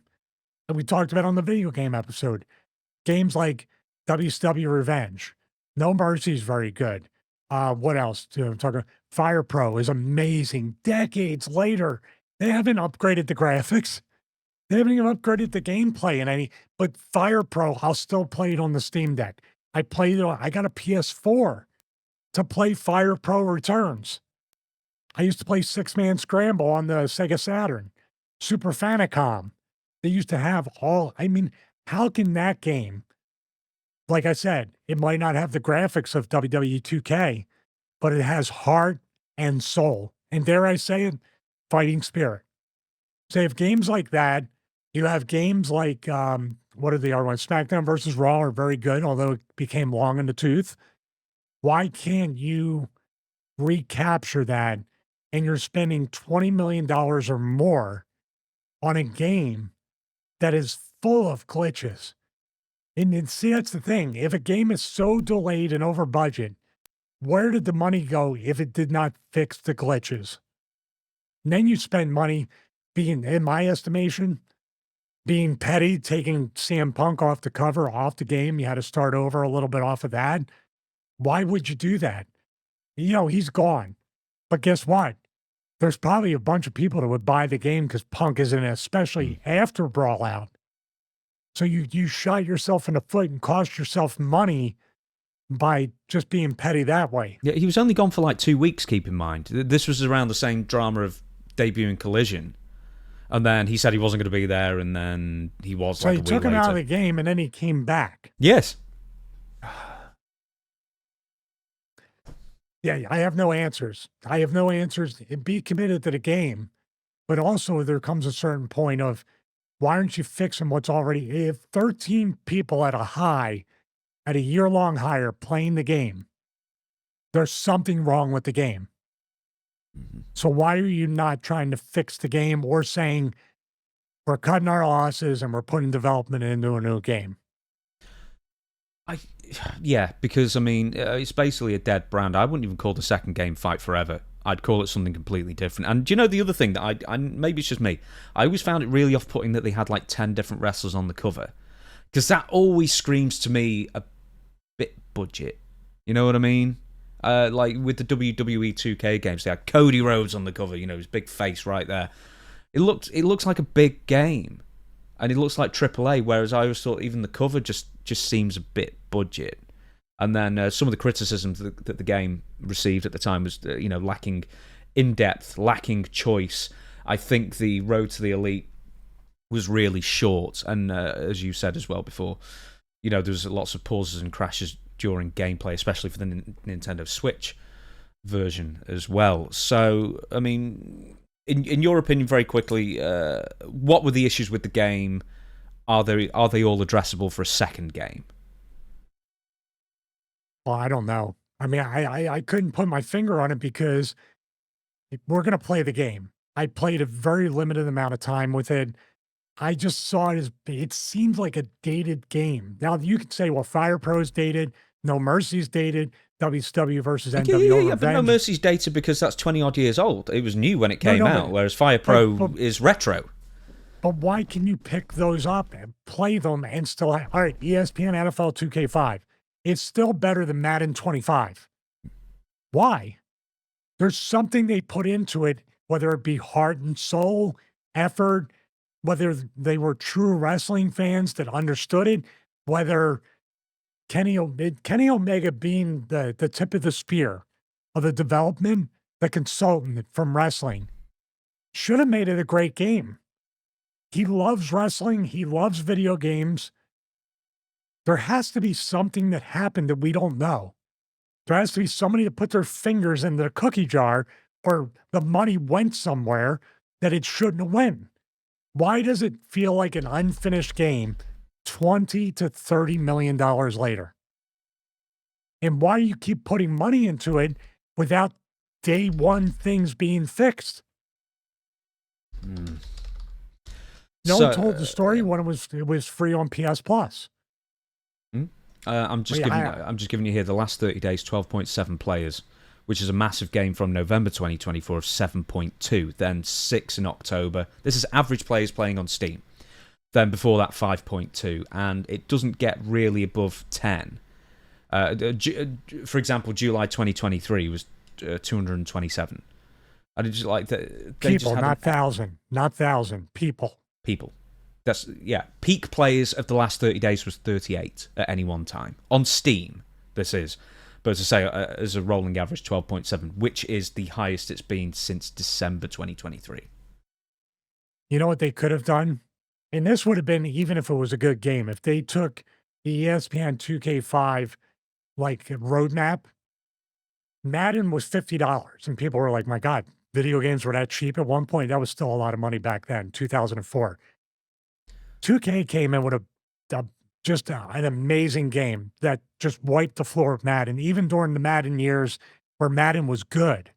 [SPEAKER 1] And we talked about on the video game episode. Games like WCW Revenge. No Mercy is very good. What else? I'm talking Fire Pro is amazing. Decades later, they haven't upgraded the graphics. They haven't even upgraded the gameplay in any, but Fire Pro, I'll still play it on the Steam Deck. I got a PS4 to play Fire Pro Returns. I used to play 6-Man Scramble on the Sega Saturn, Super Famicom. They used to have how can that game, like I said, it might not have the graphics of WWE 2K, but it has heart and soul. And dare I say it, fighting spirit. So you have games like that. You have games like, what are the other ones? SmackDown versus Raw are very good, although it became long in the tooth. Why can't you recapture that and you're spending $20 million or more on a game that is full of glitches. And see, that's the thing. If a game is so delayed and over budget, where did the money go if it did not fix the glitches? And then you spend money being, in my estimation, being petty, taking CM Punk off the cover, off the game. You had to start over a little bit off of that. Why would you do that? You know, he's gone. But guess what? There's probably a bunch of people that would buy the game because Punk is in it, especially after Brawl Out. So you shot yourself in the foot and cost yourself money by just being petty that way.
[SPEAKER 2] Yeah, he was only gone for like 2 weeks, keep in mind. This was around the same drama of debuting Collision. And then he said he wasn't going to be there, and then he was
[SPEAKER 1] So
[SPEAKER 2] like
[SPEAKER 1] he
[SPEAKER 2] a week
[SPEAKER 1] took him out of
[SPEAKER 2] later.
[SPEAKER 1] the game, and then he came back.
[SPEAKER 2] Yes.
[SPEAKER 1] Yeah, I have no answers. I have no answers. Be committed to the game. But also there comes a certain point of, why aren't you fixing what's already, if 13 people at a year-long high are playing the game, there's something wrong with the game. So why are you not trying to fix the game or saying we're cutting our losses and we're putting development into a new game?
[SPEAKER 2] Yeah, because I mean, it's basically a dead brand. I wouldn't even call the second game Fight Forever. I'd call it something completely different. And do you know the other thing that I maybe it's just me, I always found it really off-putting that they had like 10 different wrestlers on the cover, because that always screams to me a bit budget. You know what I mean? Like with the WWE 2K games, they had Cody Rhodes on the cover. You know, his big face right there. It looks like a big game, and it looks like AAA. Whereas I always thought even the cover just seems a bit budget. And then some of the criticisms that the game received at the time was, lacking in-depth, lacking choice. I think the Road to the Elite was really short, and as you said as well before, there was lots of pauses and crashes during gameplay, especially for the Nintendo Switch version as well. So, I mean, in your opinion, very quickly, what were the issues with the game? Are they all addressable for a second game?
[SPEAKER 1] Well, I don't know. I mean, I couldn't put my finger on it because we're going to play the game. I played a very limited amount of time with it. I just saw it as, it seemed like a dated game. Now, you could say, well, Fire Pro's dated, No Mercy's dated, WCW versus NWO
[SPEAKER 2] Yeah, but No
[SPEAKER 1] Revenge.
[SPEAKER 2] Mercy's dated because that's 20-odd years old. It was new when it came out, whereas Fire Pro is retro.
[SPEAKER 1] But why can you pick those up and play them and still all right, ESPN NFL 2K5. It's still better than Madden 25. Why? There's something they put into it, whether it be heart and soul, effort, whether they were true wrestling fans that understood it, whether Kenny Omega being the tip of the spear of the development, the consultant from wrestling, should have made it a great game. He loves wrestling. He loves video games. There has to be something that happened that we don't know. There has to be somebody that put their fingers in the cookie jar or the money went somewhere that it shouldn't have went. Why does it feel like an unfinished game 20 to $30 million later? And why do you keep putting money into it without day one things being fixed? No one told the story when it was free on PS Plus.
[SPEAKER 2] I'm just giving you here the last 30 days, 12.7 players, which is a massive game from November 2024 of 7.2, then 6 in October. This is average players playing on Steam. Then before that, 5.2, and it doesn't get really above 10. For example, July 2023 was 227. And it's just like
[SPEAKER 1] people, not thousand people.
[SPEAKER 2] That's peak players of the last 30 days was 38 at any one time on Steam. This is, but as I say, as a rolling average, 12.7, which is the highest it's been since December 2023.
[SPEAKER 1] You know what they could have done, and this would have been even if it was a good game. If they took the ESPN 2K5 like roadmap, Madden was $50, and people were like, "My God, video games were that cheap at one point." That was still a lot of money back then, 2004. 2K came in with an amazing game that just wiped the floor of Madden. Even during the Madden years where Madden was good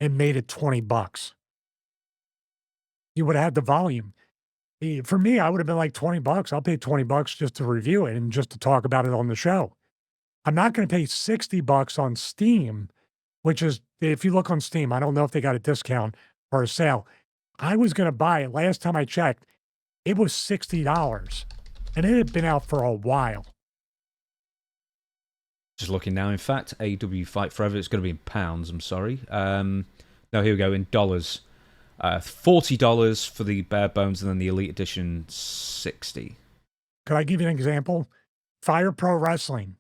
[SPEAKER 1] and made it $20. You would have had the volume. For me, I would have been like $20. I'll pay $20 just to review it and just to talk about it on the show. I'm not going to pay $60 on Steam, which is, if you look on Steam, I don't know if they got a discount or a sale. I was going to buy it. Last time I checked, it was $60 and it had been out for a while.
[SPEAKER 2] Just looking now. In fact, AEW Fight Forever, it's going to be in pounds, I'm sorry. No, here we go, in dollars. $40 for the bare bones, and then the Elite Edition, $60.
[SPEAKER 1] Could I give you an example? Fire Pro Wrestling,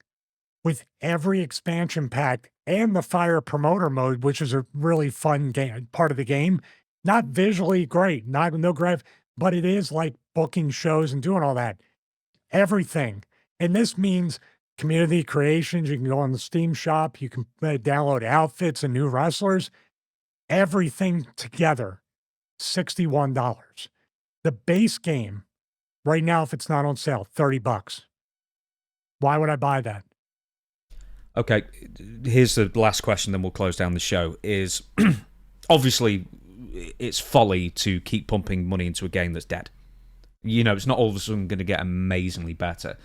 [SPEAKER 1] with every expansion pack and the Fire Promoter mode, which is a really fun game, part of the game. Not visually great, no graph, but it is like booking shows and doing all that. Everything. And this means community creations. You can go on the Steam shop. You can download outfits and new wrestlers. Everything together, $61. The base game, right now, if it's not on sale, $30. Why would I buy that?
[SPEAKER 2] Okay, here's the last question, then we'll close down the show. Is obviously it's folly to keep pumping money into a game that's dead. You know, it's not all of a sudden going to get amazingly better.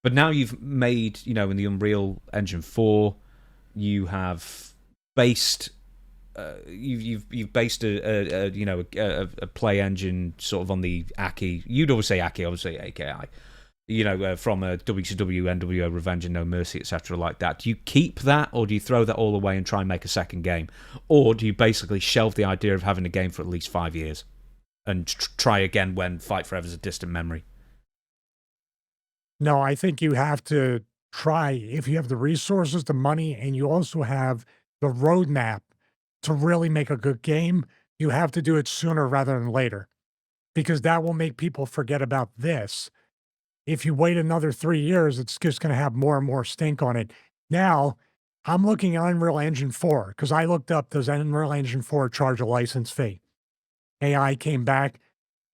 [SPEAKER 2] But now you've made, you know, in the Unreal Engine 4, you have based, you've based a play engine sort of on the Aki. You'd always say Aki, I would say AKI. You know, from WCW, NWO, Revenge and No Mercy, etc., like that. Do you keep that, or do you throw that all away and try and make a second game, or do you basically shelve the idea of having a game for at least 5 years and try again when Fight Forever is a distant memory?
[SPEAKER 1] No, I think you have to try, if you have the resources, the money, and you also have the roadmap to really make a good game, you have to do it sooner rather than later, because that will make people forget about this. If you wait another 3 years, it's just going to have more and more stink on it. Now, I'm looking at Unreal Engine 4 because I looked up, does Unreal Engine 4 charge a license fee? AI came back.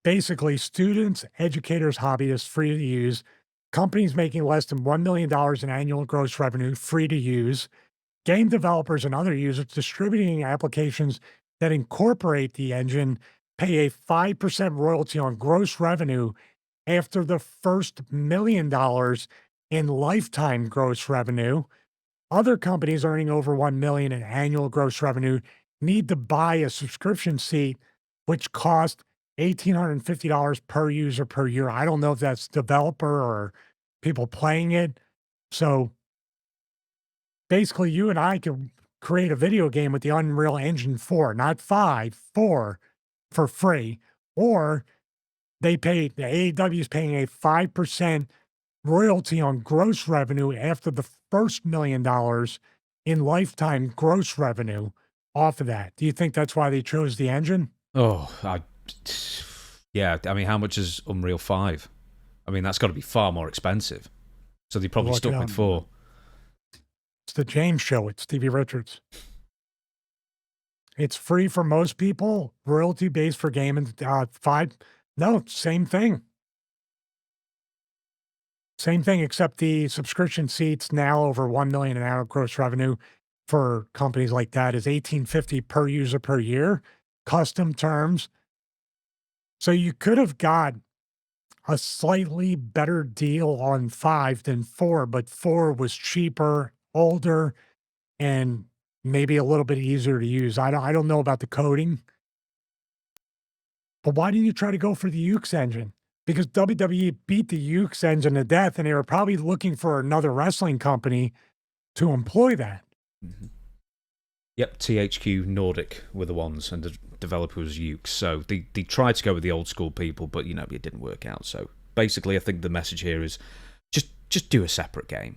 [SPEAKER 1] Basically, students, educators, hobbyists, free to use. Companies making less than $1 million in annual gross revenue, free to use. Game developers and other users distributing applications that incorporate the engine pay a 5% royalty on gross revenue after the first $1 million in lifetime gross revenue. Other companies earning over $1 million in annual gross revenue need to buy a subscription seat, which costs $1,850 per user per year. I don't know if that's developer or people playing it. So basically, you and I can create a video game with the Unreal Engine 4, not 5, 4, for free, or the AEW is paying a 5% royalty on gross revenue after the first $1 million in lifetime gross revenue off of that. Do you think that's why they chose the engine?
[SPEAKER 2] Yeah. I mean, how much is Unreal 5? I mean, that's got to be far more expensive. So they probably stuck with 4.
[SPEAKER 1] It's the James Show. It's Stevie Richards. It's free for most people, royalty based for gaming. 5. No, same thing. Same thing, except the subscription seats now over $1 million in annual gross revenue for companies like that is $1,850 per user per year, custom terms. So you could have got a slightly better deal on 5 than 4, but 4 was cheaper, older, and maybe a little bit easier to use. I don't know about the coding. But why didn't you try to go for the Ukes engine? Because WWE beat the Ukes engine to death, and they were probably looking for another wrestling company to employ that.
[SPEAKER 2] Mm-hmm. Yep, THQ Nordic were the ones, and the developer was Ukes. So they tried to go with the old school people, but, you know, it didn't work out. So basically, I think the message here is just do a separate game.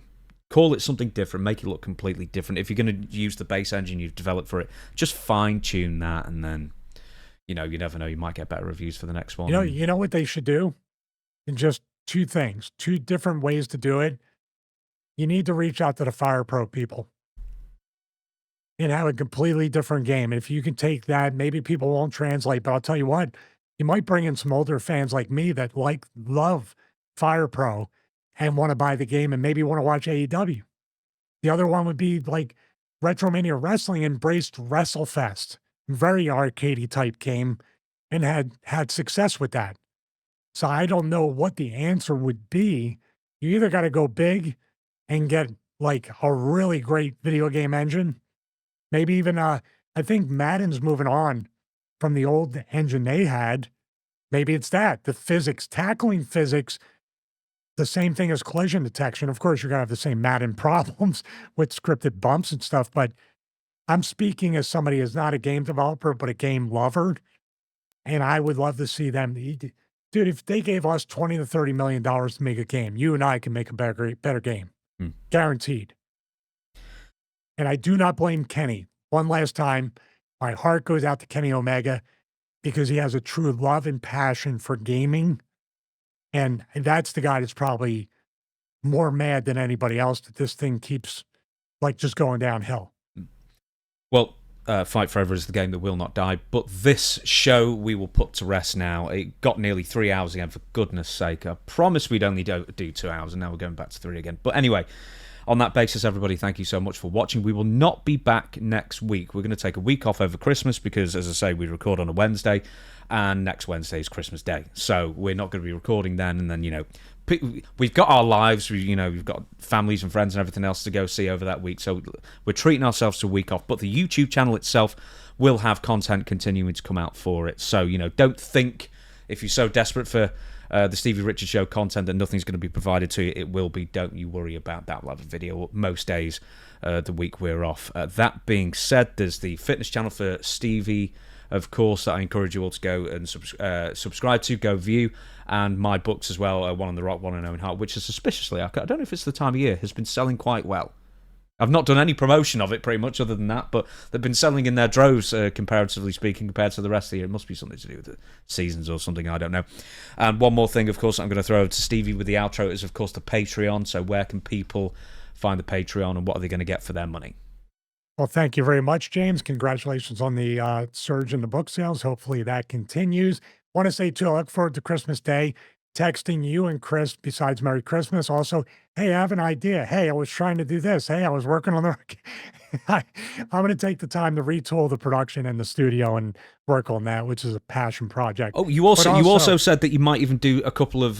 [SPEAKER 2] Call it something different, make it look completely different. If you're going to use the base engine you've developed for it, just fine-tune that, and then, you know, you never know, you might get better reviews for the next one.
[SPEAKER 1] You know what they should do? And just 2 things, 2 different ways to do it. You need to reach out to the Fire Pro people and have a completely different game. And if you can take that, maybe people won't translate, but I'll tell you what, you might bring in some older fans like me that love Fire Pro and want to buy the game and maybe want to watch AEW. The other one would be like Retromania Wrestling embraced WrestleFest, very arcadey type game, and had success with that. So I don't know what the answer would be. You either got to go big and get like a really great video game engine. Maybe even I think Madden's moving on from the old engine they had. Maybe it's that the physics, tackling physics, the same thing as collision detection. Of course, you're gonna have the same Madden problems with scripted bumps and stuff. But I'm speaking as somebody who's not a game developer but a game lover, and I would love to see them. Dude, if they gave us $20 to $30 million to make a game, you and I can make a better game. Guaranteed. And I do not blame Kenny. One last time, my heart goes out to Kenny Omega because he has a true love and passion for gaming. And that's the guy that's probably more mad than anybody else that this thing keeps like just going downhill.
[SPEAKER 2] Well, Fight Forever is the game that will not die, but this show we will put to rest now. It got nearly 3 hours again, for goodness sake. I promised we'd only do 2 hours, and now we're going back to 3 again. But anyway, on that basis, everybody, thank you so much for watching. We will not be back next week. We're going to take a week off over Christmas because, as I say, we record on a Wednesday, and next Wednesday is Christmas Day. So we're not going to be recording then, and then, you know, we've got our lives, we've got families and friends and everything else to go see over that week, so we're treating ourselves to a week off, but the YouTube channel itself will have content continuing to come out for it. So, you know, don't think if you're so desperate for the Stevie Richards Show content that nothing's going to be provided to you. It will be. Don't you worry about that. We'll have a video most days the week we're off. That being said, there's the fitness channel for Stevie, of course, that I encourage you all to go and subscribe to, go view, and my books as well, One on the Rock, One on Owen Hart, which is suspiciously, I don't know if it's the time of year, has been selling quite well. I've not done any promotion of it pretty much other than that, but they've been selling in their droves, comparatively speaking, compared to the rest of the year. It must be something to do with the seasons or something, I don't know. And one more thing, of course, I'm going to throw over to Stevie with the outro is, of course, the Patreon. So where can people find the Patreon, and what are they going to get for their money?
[SPEAKER 1] Well, thank you very much, James. Congratulations on the surge in the book sales. Hopefully that continues. Want to say, too, I look forward to Christmas Day, texting you and Chris besides Merry Christmas. Also, hey, I have an idea. Hey, I was trying to do this. Hey, I was working on the... I'm going to take the time to retool the production and the studio and work on that, which is a passion project.
[SPEAKER 2] Oh, you also said that you might even do a couple of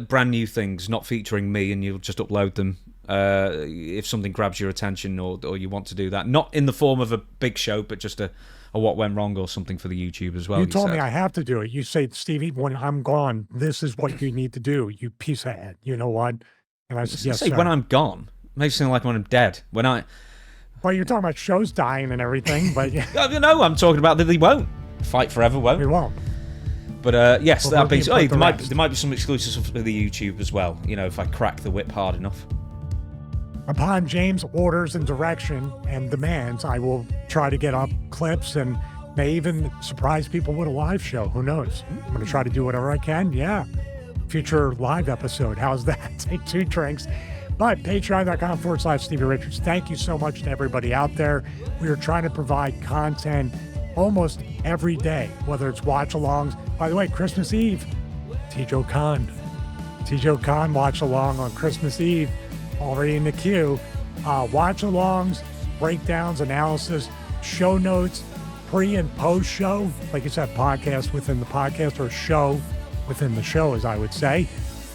[SPEAKER 2] brand new things, not featuring me, and you'll just upload them if something grabs your attention or you want to do that. Not in the form of a big show, but just a what went wrong or something for the YouTube as well.
[SPEAKER 1] You told me I have to do it. You say, Stevie, when I'm gone, this is what you need to do. You piece of head. You know what? And I said, yes, sir.
[SPEAKER 2] When I'm gone. Makes it seem like when I'm dead. Well,
[SPEAKER 1] you're talking about shows dying and everything, but...
[SPEAKER 2] No, I'm talking about that they won't. Fight Forever won't.
[SPEAKER 1] We won't.
[SPEAKER 2] But yes, that being said, there might be some exclusives for the YouTube as well, you know, if I crack the whip hard enough.
[SPEAKER 1] Upon James' orders and direction and demands, I will try to get up clips and may even surprise people with a live show. Who knows? I'm going to try to do whatever I can. Yeah. Future live episode. How's that? Take 2 drinks. But patreon.com/Stevie Richards. Thank you so much to everybody out there. We are trying to provide content almost every day, whether it's watch-alongs. By the way, Christmas Eve, Tijo Khan watch-along on Christmas Eve. Already in the queue. Watch-alongs, breakdowns, analysis, show notes, pre- and post-show. Like you said, podcast within the podcast, or show within the show, as I would say.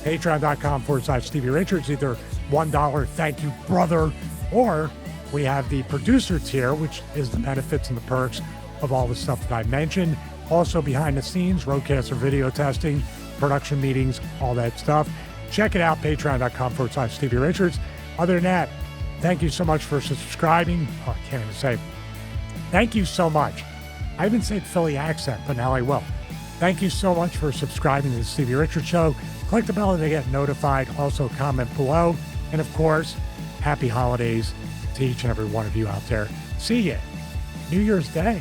[SPEAKER 1] Patreon.com/Stevie Richards. Either $1, thank you, brother, or we have the producer tier, which is the benefits and the perks of all the stuff that I mentioned. Also behind the scenes, roadcaster video testing, production meetings, all that stuff. Check it out, patreon.com/Stevie Richards. Other than that, thank you so much for subscribing. Oh, I can't even say. Thank you so much. I haven't said Philly accent, but now I will. Thank you so much for subscribing to the Stevie Richards Show. Click the bell to get notified. Also, comment below. And of course, happy holidays to each and every one of you out there. See ya. New Year's Day.